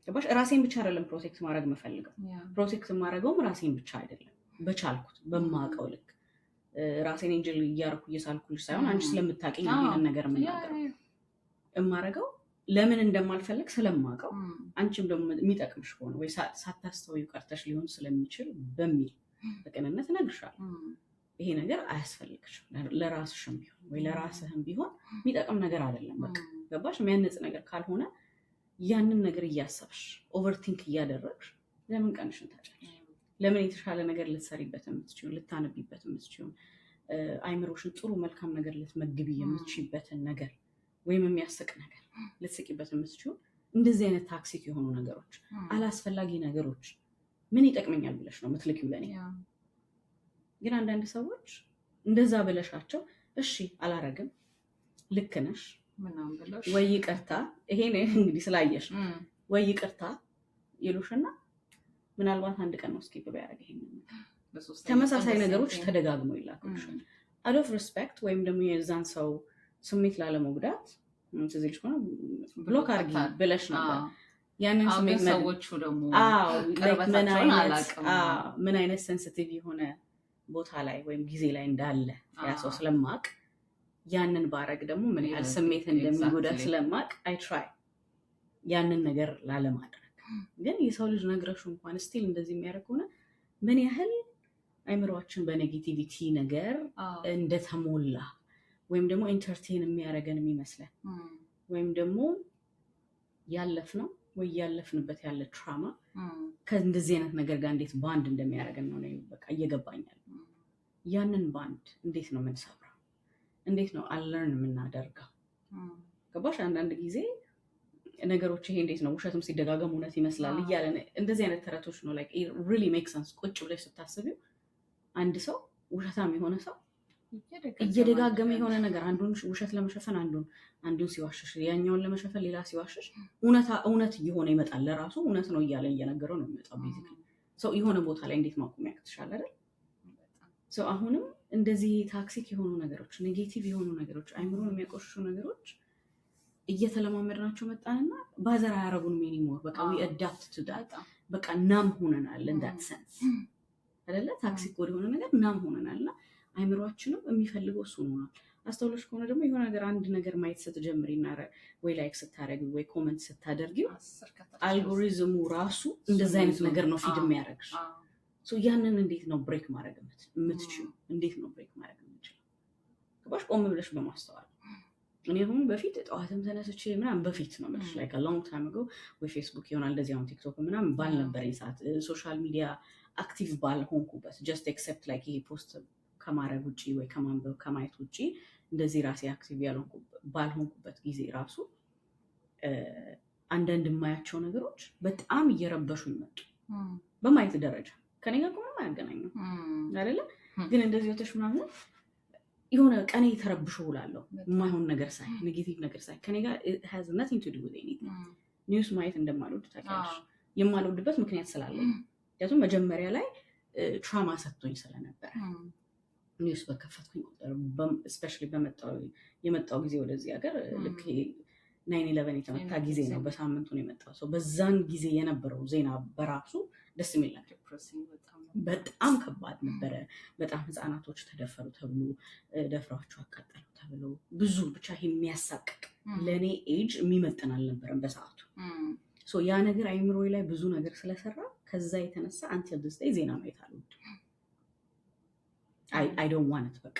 ገባሽ? ራሴን ብቻ አይደለም ፕሮቴክት ማድረግ የምፈልገው። ፕሮቴክት የማደርገውም ራሴን ብቻ አይደለም፣ በቻልኩት በማውቀው ልክ ራሴን ኤንጀል እያደረኩ እየሳልኩልሽ ሳይሆን አንቺ ስለምታውቂኝ ይሄንን ነገር የማደርገው ለምን እንደማልፈልግ ስለማውቀው አንቺም ደግሞ የሚጠቅምሽ ከሆነ ወይ ሳታስተውዩ ቀርተሽ ሊሆን ስለሚችል በሚል በቅንነት እነግርሻለሁ። ይሄ ነገር አያስፈልግሽም። ለራስሽም ቢሆን ወይ ለራስህም ቢሆን የሚጠቅም ነገር አይደለም። በቃ ገባሽ? የሚያነጽ ነገር ካልሆነ ያንን ነገር እያሰብሽ ኦቨርቲንክ እያደረግሽ ለምን ቀንሽን ታጫለሽ? ለምን የተሻለ ነገር ልትሰሪበት የምትችይውን ልታነቢበት የምትችይውን አይምሮሽን ጥሩ መልካም ነገር ልትመግቢ የምትችይበትን ነገር ወይም የሚያስቅ ነገር ልትስቂበት የምትችይውን እንደዚህ አይነት ታክሲክ የሆኑ ነገሮች አላስፈላጊ ነገሮች ምን ይጠቅመኛል ብለሽ ነው የምትልኪው ለኔ። ግን አንዳንድ ሰዎች እንደዛ ብለሻቸው እሺ አላረግም ልክ ነሽ ወይ ይቅርታ ይሄ ነው እንግዲህ ስላየሽ ወይ ይቅርታ ይሉሽና ምናልባት አንድ ቀን ነው ስኪፕ ቢያደርግ ይሄንን ተመሳሳይ ነገሮች ተደጋግመው ይላኩልሻል። out of respect ወይም ደግሞ የዛን ሰው ስሜት ላለመጉዳት ትዝልሽ ሆነ ብሎክ አድርጊ ብለሽ ነበር። ያንን ስሜት ሰዎቹ ደግሞ ምን አይነት ሴንሲቲቭ የሆነ ቦታ ላይ ወይም ጊዜ ላይ እንዳለ ያ ሰው ስለማቅ ያንን ባረግ ደግሞ ምን ያህል ስሜት እንደሚጎዳ ስለማቅ አይ ትራይ ያንን ነገር ላለማድረግ። ግን የሰው ልጅ ነግረሹ እንኳን ስቲል እንደዚህ የሚያደርግ ሆነ ምን ያህል አይምሮአችን በኔጌቲቪቲ ነገር እንደተሞላ ወይም ደግሞ ኢንተርቴን የሚያደርገን የሚመስለን ወይም ደግሞ ያለፍነው ወይ ያለፍንበት ያለ ትራማ ከእንደዚህ አይነት ነገር ጋር እንዴት ባንድ እንደሚያደርገን ነው በቃ እየገባኛል። ያንን ባንድ እንዴት ነው የምንሰብረው? እንዴት ነው አለርን የምናደርገው? ገባሽ? አንዳንድ ጊዜ ነገሮች ይሄ እንዴት ነው ውሸትም ሲደጋገም እውነት ይመስላል እያለ እንደዚህ አይነት ተረቶች ነው ላይክ ሪሊ ሜክ ሰንስ። ቁጭ ብለሽ ስታስቢው አንድ ሰው ውሸታም የሆነ ሰው እየደጋገመ የሆነ ነገር አንዱን ውሸት ለመሸፈን አንዱን ሲዋሽሽ ያኛውን ለመሸፈን ሌላ ሲዋሽሽ እውነት እየሆነ ይመጣል። ለራሱ እውነት ነው እያለ እየነገረው ነው የሚመጣው። ቤዚክሊ ሰው የሆነ ቦታ ላይ እንዴት ማቆም ያቅትሻል አይደል? ሰው አሁንም እንደዚህ ታክሲክ የሆኑ ነገሮች፣ ኔጌቲቭ የሆኑ ነገሮች፣ አይምሮን የሚያቆሽሹ ነገሮች እየተለማመድናቸው መጣንና ባዘር አያረጉንም ኤኒሞር። በቃ ዊ አዳፕት ቱ ዳት። በቃ ናም ሆነናል in that sense አይደለ ታክሲ ኮድ የሆነ ነገር ምናምን ሆነናልና አይምሯችንም የሚፈልገው እሱ ነው። አስተውሎች ከሆነ ደግሞ የሆነ ነገር አንድ ነገር ማየት ስትጀምሪና ወይ ላይክ ስታደርጊ ወይ ኮመንት ስታደርጊው አልጎሪዝሙ ራሱ እንደዛ አይነት ነገር ነው ፊድ የሚያደርግሽ። ያንን እንዴት ነው ብሬክ ማድረግ የምትችይው? እንዴት ነው ብሬክ ማድረግ የምትችይው? ገባሽ? ቆም ብለሽ በማስተዋል እኔ አሁን በፊት ጠዋትም ተነስቼ ምናምን በፊት ነው የምልሽ ላይክ ሎንግ ታይም አጎ ወይ ፌስቡክ ይሆናል እንደዚህ አሁን ቲክቶክ ምናምን ባልነበረኝ ሰዓት ሶሻል ሚዲያ አክቲቭ ባልሆንኩበት ጀስት ኤክሰፕት ላይክ ይሄ ፖስት ከማድረግ ውጭ ወይ ከማንበብ ከማየት ውጭ እንደዚህ ራሴ አክቲቭ ባልሆንኩበት ጊዜ ራሱ አንዳንድ የማያቸው ነገሮች በጣም እየረበሹኝ መጡ። በማየት ደረጃ ከኔ ጋር ምንም አያገናኙም አይደለ? ግን እንደዚህ ወተሽ ምናምን የሆነ ቀኔ ተረብሾ ውላለሁ የማይሆን ነገር ሳይ ኔጌቲቭ ነገር ሳይ ከኔ ጋር has nothing to do with anything። ኒውስ ማየት እንደማልወድ ታውቂያለሽ። የማልወድበት ምክንያት ስላለኝ ምክንያቱም መጀመሪያ ላይ ትራውማ ሰጥቶኝ ስለነበረ ኒውስ በከፈትኩኝ ቁጥር ስፔሻሊ የመጣው ጊዜ ወደዚህ ሀገር ልክ 9/11 የተመታ ጊዜ ነው። በሳምንቱ ነው የመጣው ሰው በዛን ጊዜ የነበረው ዜና በራሱ ደስ የሚል ነገር በጣም ከባድ ነበረ። በጣም ህፃናቶች ተደፈሩ ተብሎ ደፍሯቸው አቃጠሉ ተብሎ ብዙ ብቻ የሚያሳቅቅ ለእኔ ኤጅ የሚመጥን አልነበረም በሰዓቱ። ያ ነገር አይምሮዬ ላይ ብዙ ነገር ስለሰራ ከዛ የተነሳ አንቲል ዲስ ዴይ ዜና ማየት አልወድም። I don't want it በቃ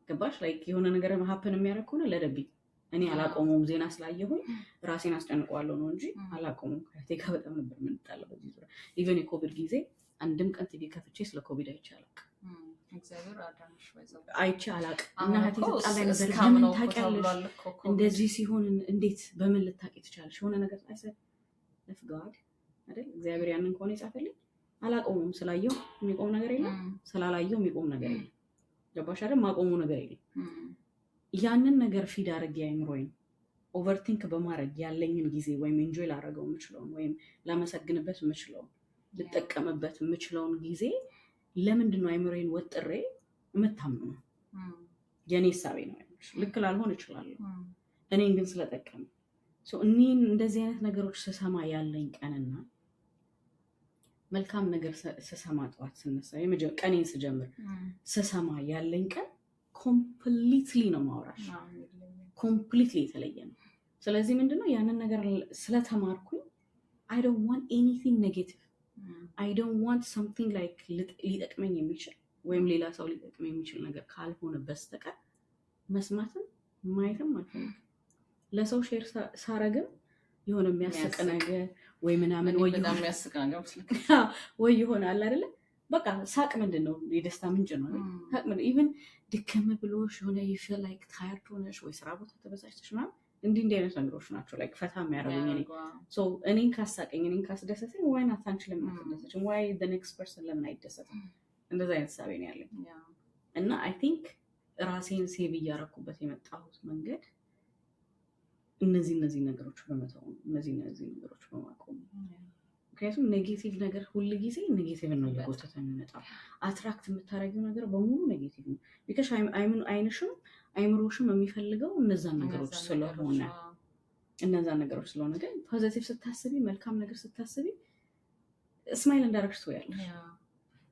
ገባሽ? ላይክ የሆነ ነገር ሀፕን የሚያደርግ ከሆነ ለደብኝ እኔ አላቆመውም። ዜና ስላየሁኝ ራሴን አስጨንቀዋለሁ ነው እንጂ አላቆመውም። ከቴካ በጣም ነበር የምንጣለው በዚህ ዙሪያ። ኢቨን የኮቪድ ጊዜ አንድም ቀን ቲቪ ከፍቼ ስለ ኮቪድ አይቼ አላውቅም። አይቼ አላውቅም። እና እህቴ ተጣላኝ ነበር። ለምን ታውቂያለሽ? እንደዚህ ሲሆን እንዴት በምን ልታውቂ ትችላለሽ? የሆነ ነገር አይሰጥ ለፍጋድ አይደል? እግዚአብሔር ያንን ከሆነ የጻፈልኝ አላቆመውም። ስላየው የሚቆም ነገር የለም፣ ስላላየው የሚቆም ነገር የለም። ገባሽ አይደል? ማቆሙ ነገር የለም። ያንን ነገር ፊድ አድርጌ አይምሮዬን ኦቨርቲንክ በማድረግ ያለኝን ጊዜ ወይም ኢንጆይ ላደርገው የምችለውን ወይም ላመሰግንበት የምችለውን ልጠቀምበት የምችለውን ጊዜ ለምንድን ነው አይምሮዬን ወጥሬ የምታምነው? የኔ ሀሳቤ ነው። ልክ ላልሆን እችላለሁ፣ እኔን ግን ስለጠቀመ እኔን እንደዚህ አይነት ነገሮች ስሰማ ያለኝ ቀንና መልካም ነገር ስሰማ ጠዋት ስነሳ ቀኔን ስጀምር ስሰማ ያለኝ ቀን ኮምፕሊትሊ ነው ማውራሽ፣ ኮምፕሊትሊ የተለየ ነው። ስለዚህ ምንድነው ያንን ነገር ስለተማርኩኝ I don't want anything negative. I don't want something like ሊጠቅመኝ የሚችል ወይም ሌላ ሰው ሊጠቅመኝ የሚችል ነገር ካልሆነ በስተቀር መስማትም ማየትም አልፈልግም። ለሰው ሼር ሳረግም የሆነ የሚያስቅ ነገር ወይ ምናምን ወይ ይሆናል አይደለ? በቃ ሳቅ ምንድነው የደስታ ምንጭ ነው። ሳቅ ምን ኢቭን ድክም ብሎሽ የሆነ you feel like tired ሆነሽ ወይ ስራ ቦታ ተበሳጭተሽ ምናምን እንዲህ አይነት ነገሮች ናቸው ላይክ ፈታ የሚያደርጉኝ እኔ። እኔን ካሳቀኝ እኔን ካስደሰተኝ ዋይ ናት አንቺ ለምን አትደሰችም? ዋይ the next person ለምን አይደሰትም? እንደዛ አይነት ሳቤ ነው ያለኝ። እና I think ራሴን ሴቭ እያደረኩበት የመጣሁት መንገድ እነዚህ ነገሮች በመተው እነዚህ ነገሮች በማቆም። ምክንያቱም ኔጌቲቭ ነገር ሁሉ ጊዜ ኔጌቲቭ ነው እየጎተተ የሚመጣው። አትራክት የምታደርጊው ነገር በሙሉ ኔጌቲቭ ነው። ቢካሽ አይንሽም አይምሮሽም የሚፈልገው እነዛን ነገሮች ስለሆነ ግን ፖዚቲቭ ስታስቢ መልካም ነገር ስታስቢ ስማይል እንዳደረግሽ ትወያለሽ።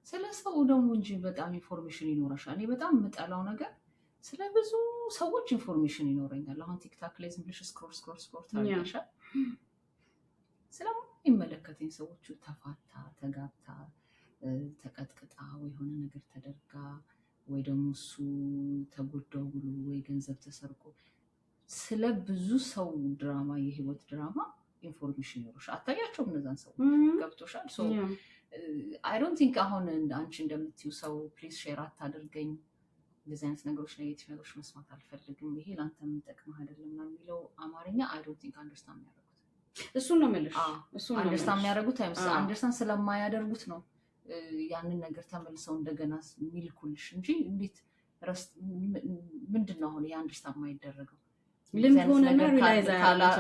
ስለ ሰው ደግሞ እንጂ በጣም ኢንፎርሜሽን ይኖረሻል። እኔ በጣም የምጠላው ነገር ስለ ብዙ ሰዎች ኢንፎርሜሽን ይኖረኛል። አሁን ቲክታክ ላይ ዝም ብለሽ ስክሮል ታደርጊያለሽ። ስለሚመለከተኝ ሰዎቹ ተፋታ፣ ተጋብታ፣ ተቀጥቅጣ ወይ የሆነ ነገር ተደርጋ ወይ ደግሞ እሱ ተጎዳው ብሎ ወይ ገንዘብ ተሰርቆ ስለ ብዙ ሰው ድራማ የህይወት ድራማ ኢንፎርሜሽን ይኖርሻል። አታያቸውም እነዛን ሰው ገብቶሻል። አይ ዶንት ቲንክ አሁን አንቺ እንደምትይው ሰው ፕሊዝ ሼር አታድርገኝ እንደዚህ አይነት ነገሮች ኔጌቲቭ ነገሮች መስማት አልፈልግም፣ ይሄ ለአንተ የምጠቅምህ አይደለም ነው የሚለው አማርኛ። አይ ዶንት ቲንክ አንደርስታንድ የሚያደርጉት እሱን ነው የምልሽ። አንደርስታንድ የሚያደርጉት አንደርስታንድ ስለማያደርጉት ነው ያንን ነገር ተመልሰው እንደገና የሚልኩልሽ እንጂ እንዴት ምንድን ነው አሁን የአንደርስታንድ የማይደረገው?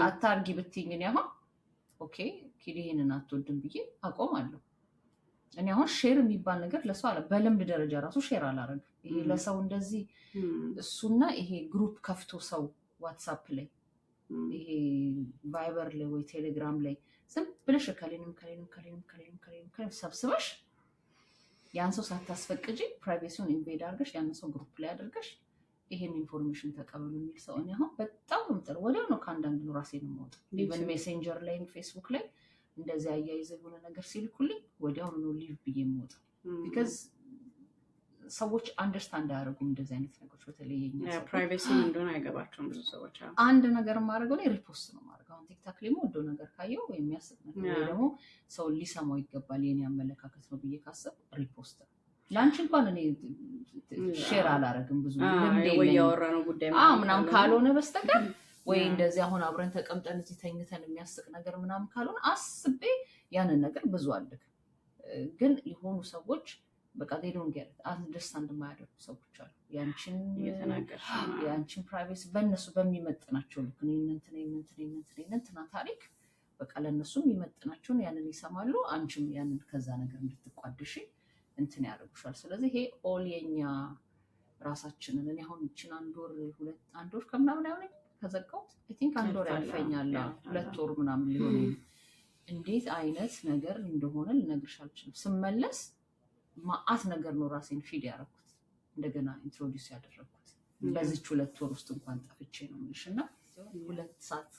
አታርጊ ብትይኝ እኔ አሁን ኦኬ ኪድ ይሄንን አትወድም ብዬ አቆማለሁ። እኔ አሁን ሼር የሚባል ነገር ለሰው አለ በልምድ ደረጃ ራሱ ሼር አላረግም። ይሄ ለሰው እንደዚህ እሱና ይሄ ግሩፕ ከፍቶ ሰው ዋትሳፕ ላይ ይሄ ቫይበር ላይ ወይ ቴሌግራም ላይ ዝም ብለሽ ከሌንም ሰብስበሽ ያን ሰው ሳታስፈቅጂ ፕራይቬሲውን ኢንቬድ አድርገሽ ያን ሰው ግሩፕ ላይ አድርገሽ ይሄን ኢንፎርሜሽን ተቀበሉ የሚል ሰው እኔ አሁን በጣም ምጥር ወዲያው ነው ከአንዳንድ ነው ራሴን የማወጣው። ኢቨን ሜሴንጀር ላይ ፌስቡክ ላይ እንደዚህ አያይዘው የሆነ ነገር ሲልኩልኝ ወዲያው ነው ሊቭ ብዬ የምወጣው። ቢካዝ ሰዎች አንደርስታንድ አያደርጉም እንደዚህ አይነት ነገሮች። በተለይ ፕራይቬሲ እንደሆነ አይገባቸውም ብዙ ሰዎች። አንድ ነገር ማድረገው ላይ ሪፖስት ነው ማድረገው። አሁን ቲክታክ ላይ የምወደው ነገር ካየው ወይም የሚያስብ ነገር ወይ ደግሞ ሰው ሊሰማው ይገባል የኔ አመለካከት ነው ብዬ ካሰብ ሪፖስት ነው። ለአንቺ እንኳን እኔ ሼር አላረግም ብዙ ወይ ያወራነው ጉዳይ ምናምን ካልሆነ በስተቀር ወይ እንደዚህ አሁን አብረን ተቀምጠን እዚህ ተኝተን የሚያስቅ ነገር ምናምን ካልሆነ አስቤ ያንን ነገር ብዙ አልክ። ግን የሆኑ ሰዎች በቃ ዴዶን ጌት አንደርስታንድ የማያደርጉ ሰዎች አሉ። ያንቺን ፕራይቬሲ በእነሱ በሚመጥናቸው ልክ እንትና ታሪክ በቃ ለእነሱ የሚመጥናቸውን ያንን ይሰማሉ። አንቺም ያንን ከዛ ነገር እንድትቋደሽ እንትን ያደርጉሻል። ስለዚህ ይሄ ኦል የኛ ራሳችንን እኔ አሁን እችን አንድ ወር ከምናምን አይሆነኝ ከዘጋሁት አይ ቲንክ አንድ ወር ያልፈኛል 2 ወር ምናምን ሊሆን እንዴት አይነት ነገር እንደሆነ ልነግርሽ አልችልም። ስመለስ ማአት ነገር ነው ራሴን ፊድ ያደረኩት እንደገና ኢንትሮዲውስ ያደረኩት በዚች 2 ወር ውስጥ እንኳን ጠፍቼ ነው የምልሽ። እና 2 ሰዓት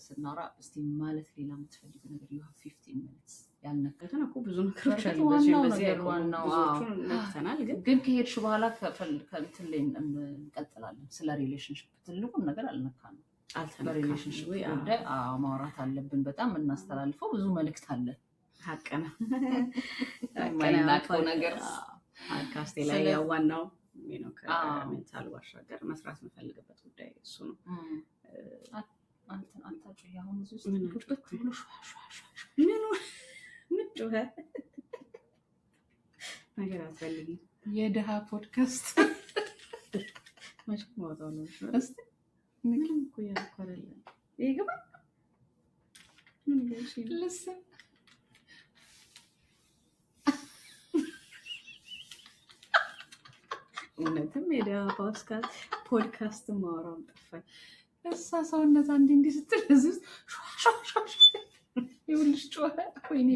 ስናወራ እስቲ ማለት ሌላ የምትፈልጊ ነገር you have 15 minutes ያልነካተን እኮ ብዙ ነገሮች አሉ። ግን ከሄድሽ በኋላ ከእንትን ላይ እንቀጥላለን። ስለ ሪሌሽንሽፕ ትልቁን ነገር አልነካንም። በሪሌሽንሽፕ ጉዳይ ማውራት አለብን። በጣም የምናስተላልፈው ብዙ መልእክት አለ። ሀቀና የማይናቀው ነገር ፖድካስቴ ላይ ያው ዋናው ከሜንታል ባሻገር መስራት የምፈልግበት ጉዳይ እሱ ነው። አንተ ያሁን ብዙ ምን ጮኸ ነገር አትፈልጊም? የድሃ ፖድካስት መቼ ማውጣው ነው? እስቲ ምንም እኮ ያልኳለ ይገባ ምን ልስን እውነትም የድሃ ፖድካስት ማውራውን ጠፋኝ። እሷ ሰውነት አንዴ እንዲህ ስትል እዚህ ይኸውልሽ ጮኸ። ወይኔ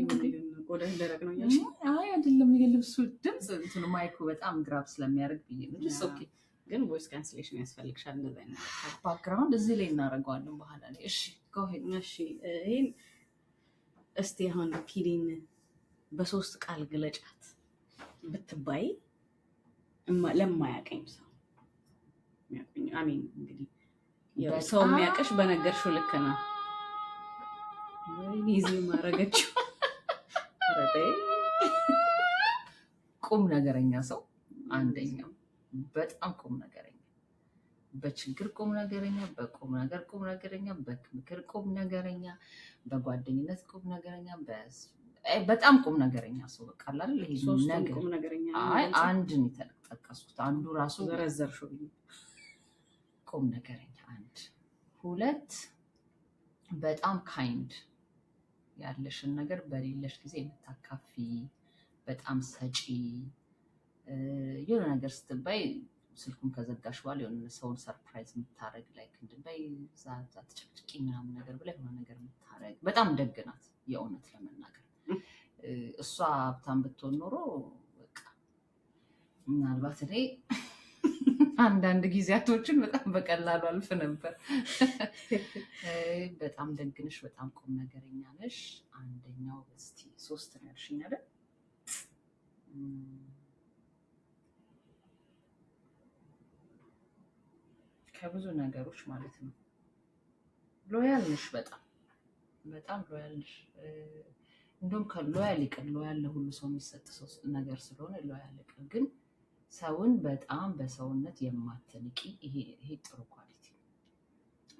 ቆዳ ደረቅ ነው እያልሽ? አይ አይደለም፣ የልብሱ ድምፅ እንትኑ ማይኩ በጣም ግራብ ስለሚያደርግ ብዬ ነው። ጀስት ኦኬ። ግን ቮይስ ካንስሌሽን ያስፈልግሻል። እንደዛ አይነት ባክግራውንድ እዚህ ላይ እናደርገዋለን በኋላ ላይ። እሺ ጎ ሄድ። እሺ ይሄን እስቲ አሁን ፒዲን በ3 ቃል ግለጫት ብትባይ ለማያቀኝ ሰው የሚያቀኝ አሜን። እንግዲህ ሰው የሚያቀሽ በነገርሽው ልክ ነው። ወይኔ ዚ ማረገችው ቁም ነገረኛ ሰው አንደኛው፣ በጣም ቁም ነገረኛ፣ በችግር ቁም ነገረኛ፣ በቁም ነገር ቁም ነገረኛ፣ በምክር ቁም ነገረኛ፣ በጓደኝነት ቁም ነገረኛ፣ በጣም ቁም ነገረኛ ሰው በቃ አይደል? ይሄ ነገር ቁም ነገረኛ። አይ አንድ ነው የተጠቀሱት። አንዱ ራሱ ዘረዘርሽው ቁም ነገረኛ፣ 1 2 በጣም ካይንድ ያለሽን ነገር በሌለሽ ጊዜ የምታካፊ፣ በጣም ሰጪ፣ የሆነ ነገር ስትባይ ስልኩን ከዘጋሽ በኋላ የሆነ ሰውን ሰርፕራይዝ የምታረግ ላይክ እንድባይ ዛት አትጨቅጭቂ ምናምን ነገር ብላ የሆነ ነገር የምታረግ በጣም ደግ ናት። የእውነት ለመናገር እሷ ሀብታም ብትሆን ኖሮ በቃ ምናልባት እኔ አንዳንድ ጊዜያቶችን በጣም በቀላሉ አልፍ ነበር። በጣም ደግ ነሽ፣ በጣም ቁም ነገረኛ ነሽ። አንደኛው እስቲ 3 ነው ያልሽኝ አይደል? ከብዙ ነገሮች ማለት ነው። ሎያል ነሽ፣ በጣም በጣም ሎያል ነሽ። እንደውም ከሎያል ይቅር፣ ሎያል ለሁሉ ሰው የሚሰጥ ነገር ስለሆነ ሎያል ይቅር፣ ግን ሰውን በጣም በሰውነት የማትንቂ ይሄ ጥሩ ኳሊቲ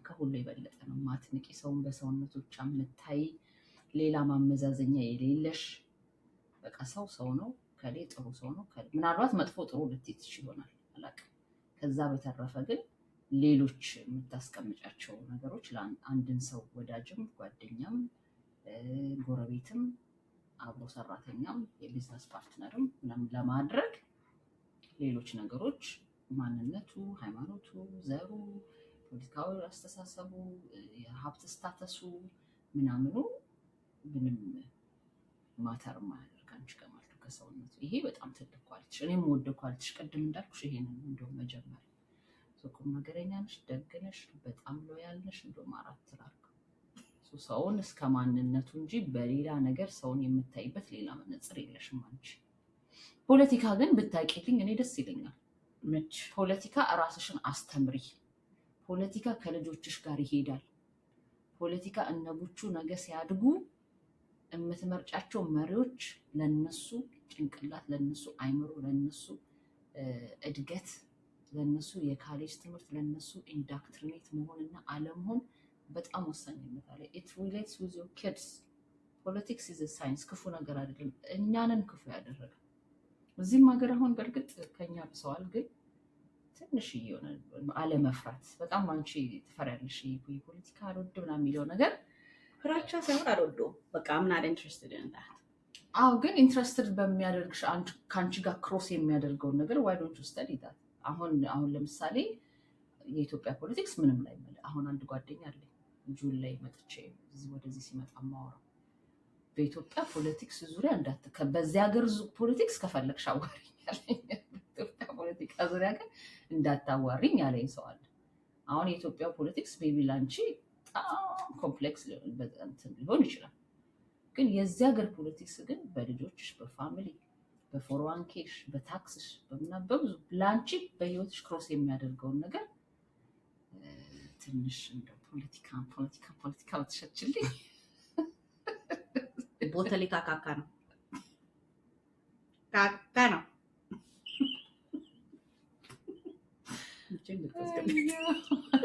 ከሁሉ የበለጠ ነው። የማትንቂ ሰውን በሰውነቱ ብቻ የምታይ ሌላ ማመዛዘኛ የሌለሽ በቃ ሰው ነው። ከሌ ጥሩ ሰው ነው። ምናልባት መጥፎ ጥሩ ልትይት ይሆናል አላውቅም። ከዛ በተረፈ ግን ሌሎች የምታስቀምጫቸው ነገሮች ለአንድን ሰው ወዳጅም፣ ጓደኛም፣ ጎረቤትም፣ አብሮ ሰራተኛም፣ የቢዝነስ ፓርትነርም ለማድረግ ሌሎች ነገሮች ማንነቱ፣ ሃይማኖቱ፣ ዘሩ፣ ፖለቲካዊ አስተሳሰቡ፣ የሀብት ስታተሱ ምናምኑ ምንም ማተር ማያደርግ አንቺ ጋር ማለት ነው። ከሰውነቱ። ይሄ በጣም ትልቅ ኳሊቲሽ፣ እኔም ወደ ኳሊቲሽ ቅድም እንዳልኩሽ ይሄንን እንደውም መጀመሪያ ቁም ነገረኛ ነሽ፣ ደግ ነሽ፣ በጣም ሎያል ነሽ። እንደውም 4 ላድርገው። ሰውን እስከ ማንነቱ እንጂ በሌላ ነገር ሰውን የምታይበት ሌላ መነጽር የለሽም አንቺ። ፖለቲካ ግን ብታቂልኝ እኔ ደስ ይለኛል። መች ፖለቲካ ራስሽን አስተምሪ። ፖለቲካ ከልጆችሽ ጋር ይሄዳል። ፖለቲካ እነቡቹ ነገ ሲያድጉ የምትመርጫቸው መሪዎች ለነሱ ጭንቅላት፣ ለነሱ አይምሮ፣ ለነሱ እድገት፣ ለነሱ የካሌጅ ትምህርት፣ ለነሱ ኢንዳክትሪኔት መሆንና አለመሆን በጣም ወሳኝነት አለ። ኢት ሪሌትስ ዊዝ ዮር ኪድስ። ፖለቲክስ ኢዝ ሳይንስ፣ ክፉ ነገር አይደለም። እኛንን ክፉ ያደረገ እዚህም ሀገር አሁን በእርግጥ ከኛ ብሰዋል፣ ግን ትንሽ እየሆነ አለመፍራት። በጣም አንቺ ትፈሪያለሽ የፖለቲካ አልወድ ምናምን የሚለው ነገር ፍራቻ ሳይሆን አልወደውም። በቃ አምናት ኢንትረስትድ ኢን ዳት። አዎ፣ ግን ኢንትረስትድ በሚያደርግሽ ከአንቺ ጋር ክሮስ የሚያደርገውን ነገር ዋይ ዶንት ዩ ስተዲ ዳት። አሁን ለምሳሌ የኢትዮጵያ ፖለቲክስ ምንም ላይ አሁን አንድ ጓደኛ አለኝ ጁን ላይ መጥቼ ወደዚህ ሲመጣ ማወራው በኢትዮጵያ ፖለቲክስ ዙሪያ በዚህ ሀገር ፖለቲክስ ከፈለግሽ አዋሪኝ ያለኝ፣ በኢትዮጵያ ፖለቲካ ዙሪያ ግን እንዳታዋሪኝ ያለኝ ሰው አለ። አሁን የኢትዮጵያ ፖለቲክስ ቤቢ ላንቺ በጣም ኮምፕሌክስ ሊሆን ይችላል፣ ግን የዚህ ሀገር ፖለቲክስ ግን በልጆችሽ፣ በፋሚሊ፣ በፎርዋንኬሽ፣ በታክስሽ፣ በብዙ ላንቺ በህይወትሽ ክሮስ የሚያደርገውን ነገር ትንሽ እንደ ፖለቲካ በተሸችልኝ። ቦተሊካ ካካ ነው ካካ ነው።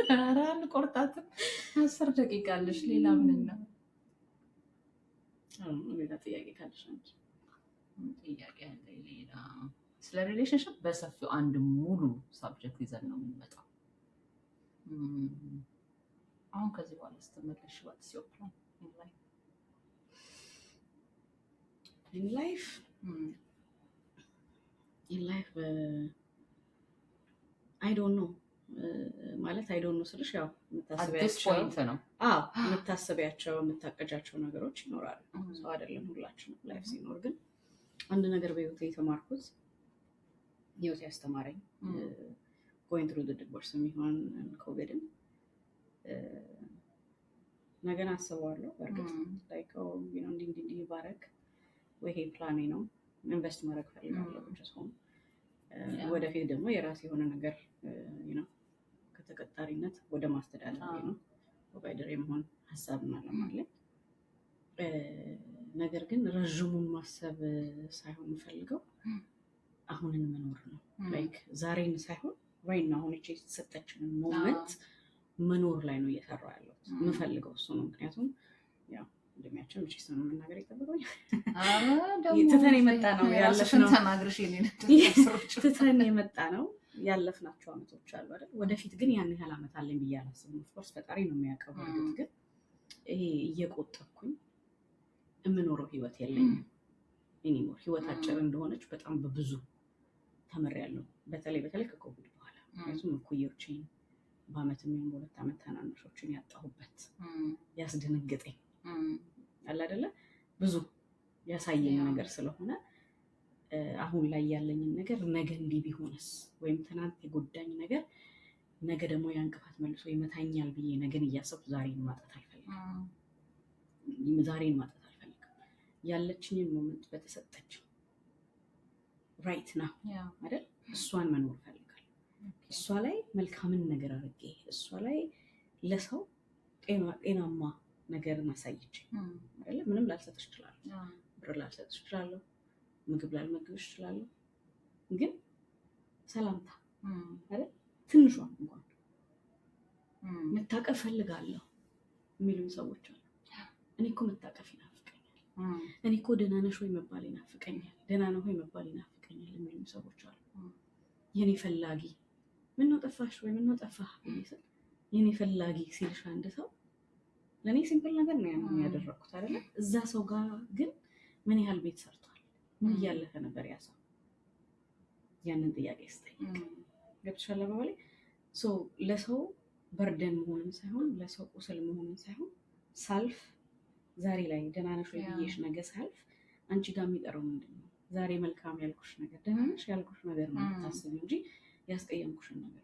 ኧረ አንቆርጣትም። 10 ደቂቃ አለሽ። ሌላ ምን ነው? ሌላ ጥያቄ ካለሽ አንቺ? ጥያቄ አለ ሌላ? ስለ ሪሌሽንሽፕ በሰፊው አንድ ሙሉ ሳብጀክት ይዘን ነው የምንመጣው። አሁን ከዚህ በኋላ ስትመለሽ ዋትስ ዮር ፕላን ኢን ላይፍ? ኢን ላይፍ አይ ዶንት ኖ ማለት አይ ዶንት ኖ ስልሽ ያው የምታስቢያቸው የምታቀጃቸው ነገሮች ይኖራሉ። ሰው አይደለም ሁላችንም። ላይፍ ሲኖር ግን አንድ ነገር በህይወቴ የተማርኩት ህይወት ያስተማረኝ ጎይንግ ትሩ ዲቮርስ የሚሆን ኮቪድን ነገን አስበዋለሁ። በእርግጥ እንዲህ ባረግ ወይ ይሄ ፕላኔ ነው፣ ኢንቨስት ማድረግ ፈልጋለሁ ብቻ ሰሆን ወደፊት ደግሞ የራሴ የሆነ ነገር ከተቀጣሪነት ወደ ማስተዳደር ነው ፕሮቫይደር የመሆን ሀሳብና ዓላማ አለኝ። ነገር ግን ረዥሙን ማሰብ ሳይሆን የምፈልገው አሁንን መኖር ነው። ላይክ ዛሬን ሳይሆን ራይት ነው። አሁን እቺ የተሰጠችንን ሞመንት መኖር ላይ ነው እየሰራሁ ያለሁት። የምፈልገው እሱ ነው። ምክንያቱም ያው እንደሚያቸው እቺ ሰው መናገር ይጠበቃል። ትተን የመጣ ነው ያለፍነው ትተን የመጣ ነው ያለፍናቸው አመቶች አሉ አይደል? ወደፊት ግን ያን ያህል አመት አለኝ ብዬ አላስብም። ኦፍኮርስ ፈጣሪ ነው የሚያውቀው። በእርግጥ ግን ይሄ እየቆጠብኩኝ የምኖረው ህይወት የለኝም ኤኒሞር። ህይወት አጭር እንደሆነች በጣም በብዙ ተምሬያለሁ። በተለይ ከኮቪድ በኋላ ምክንያቱም እኩዮቼን በአመትም ይሁን በ2 ዓመት ታናናሾችን ያጣሁበት ያስደነገጠኝ አለ አይደለ? ብዙ ያሳየኝ ነገር ስለሆነ አሁን ላይ ያለኝን ነገር ነገ እንዲህ ቢሆንስ ወይም ትናንት የጎዳኝ ነገር ነገ ደግሞ ያንቅፋት መልሶ ይመታኛል ብዬ ነገን እያሰብኩ ዛሬን ማጣት አልፈልግም። ያለችኝን ሞመንት በተሰጠችው ራይት ነው አይደል? እሷን መኖር ፈልጋለሁ። እሷ ላይ መልካምን ነገር አድርጌ እሷ ላይ ለሰው ጤናማ ነገር ማሳየች አይደለ? ምንም ላልሰጥሽ እችላለሁ፣ ብር ላልሰጥሽ እችላለሁ፣ ምግብ ላልመግብሽ እችላለሁ፣ ግን ሰላምታ አይደል? ትንሿ እንኳን መታቀፍ ፈልጋለሁ የሚሉኝ ሰዎች አሉ። እኔ እኮ መታቀፍ ይናፍቀኛል፣ እኔ እኮ ደህና ነሽ ወይ መባል ይናፍቀኛል፣ ደህና ነህ ወይ መባል ይናፍቀኛል የሚሉኝ ሰዎች አሉ። የኔ ፈላጊ ምነው ጠፋሽ ወይ ምነው ጠፋህ ይመስል የኔ ፈላጊ ሲልሽ አንድ ሰው ለኔ ሲምፕል ነገር ነው ያደረኩት አይደለ? እዛ ሰው ጋር ግን ምን ያህል ቤት ሰርቷል? ምን እያለፈ ነበር ያ ሰው? ያንን ጥያቄ ስጠይቅ ገብቶሻል አባባሌ? ለሰው በርደን መሆንን ሳይሆን ለሰው ቁስል መሆንን ሳይሆን ሳልፍ ዛሬ ላይ ደህና ነሽ ወይ ብዬሽ ነገ ሳልፍ አንቺ ጋር የሚቀረው ምንድን ነው? ዛሬ መልካም ያልኩሽ ነገር ደህና ነሽ ያልኩሽ ነገር ነው የምታስቢው እንጂ ያስቀየምኩሽን ነገር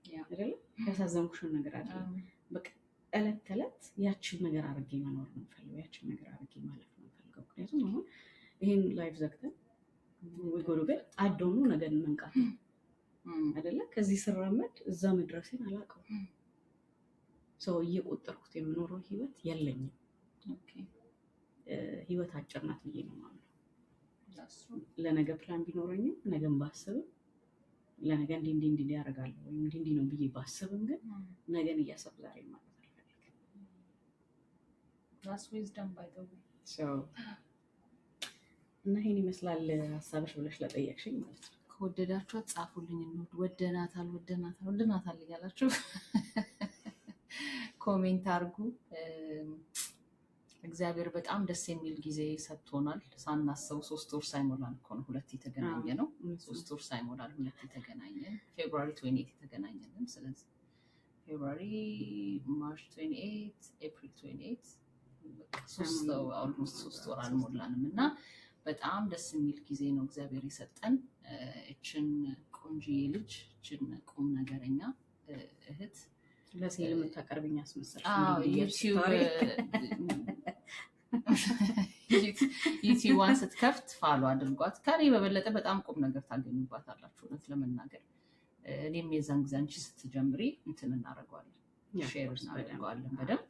አይደለም፣ ያሳዘንኩሽን ነገር አይደለም። በቃ ዕለት ተዕለት ያችን ነገር አድርጌ መኖር ነው የምፈልገው፣ ያችን ነገር አድርጌ ማለፍ ነው የምፈልገው። ምክንያቱም አሁን ይሄን ላይፍ ዘግተን ወይ ጎዶ ግን አዶኑ ነገር መንቃት አይደለ? ከዚህ ስራመድ እዛ መድረሴን አላውቀውም። ሰው እየቆጠርኩት የምኖረው ህይወት የለኝም። ህይወት አጭር ናት ብዬ ነው የማምነው። ለነገ ፕላን ቢኖረኝም ነገም ባስብም ለነገ እንዲህ ያደርጋለሁ ወይም እንዲህ ነው ብዬ ባስብም ግን ነገን እያሰብኩ ዛሬ ማለት አልፈልግም። እና ይሄን ይመስላል ሀሳብሽ ብለሽ ለጠየቅሽኝ ማለት ነው። ከወደዳችኋት ጻፉልኝ። ወደናታል እያላችሁ ኮሜንት አድርጉ። እግዚአብሔር በጣም ደስ የሚል ጊዜ ሰጥቶናል። ሳናስበው 3 ወር ሳይሞላን እኮ ነው ሁለት የተገናኘ ነው። 3 ወር ሳይሞላን ሁለት የተገናኘን ፌብሩዋሪ 28 የተገናኘን። ስለዚህ ፌብሩዋሪ፣ ማርች 28፣ ኤፕሪል 28 ኦልሞስት 3 ወር አልሞላንም እና በጣም ደስ የሚል ጊዜ ነው እግዚአብሔር የሰጠን። እችን ቆንጆዬ ልጅ፣ እችን ቁም ነገረኛ እህት ለሴል የምታቀርብኝ አስመሰልሽ። ዩቲዩብዋን ስትከፍት ፋሎ አድርጓት። ከኔ በበለጠ በጣም ቁም ነገር ታገኙባታላችሁ። እውነት ለመናገር እኔም የዛን ጊዜ አንቺ ስትጀምሪ እንትን እናደርገዋለን፣ ሼር እናደርገዋለን በደንብ።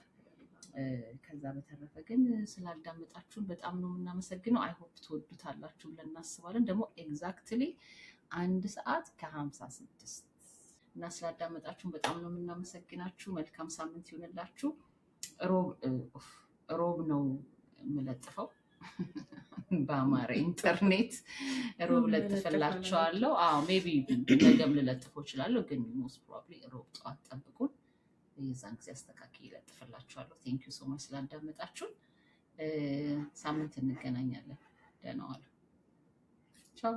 ከዛ በተረፈ ግን ስላዳመጣችሁን በጣም ነው የምናመሰግነው። አይሆፕ ትወዱታላችሁ ብለን እናስባለን። ደግሞ ኤግዛክትሊ 1 ሰዓት ከ56 እና ስላዳመጣችሁን በጣም ነው የምናመሰግናችሁ። መልካም ሳምንት ይሁንላችሁ። ሮብ ነው የምለጥፈው በአማረ ኢንተርኔት ሮብ ለጥፍላችኋለሁ። ሜይ ቢ ነገም ልለጥፈው እችላለሁ፣ ግን ሞስት ፕሮባብሊ ሮብ ጠዋት ጠብቁን። የዛን ጊዜ አስተካክዬ እለጥፍላችኋለሁ። ቴንክ ዩ ሶ ማች ስላዳመጣችሁን። ሳምንት እንገናኛለን። ደህና ዋሉ። ቻው።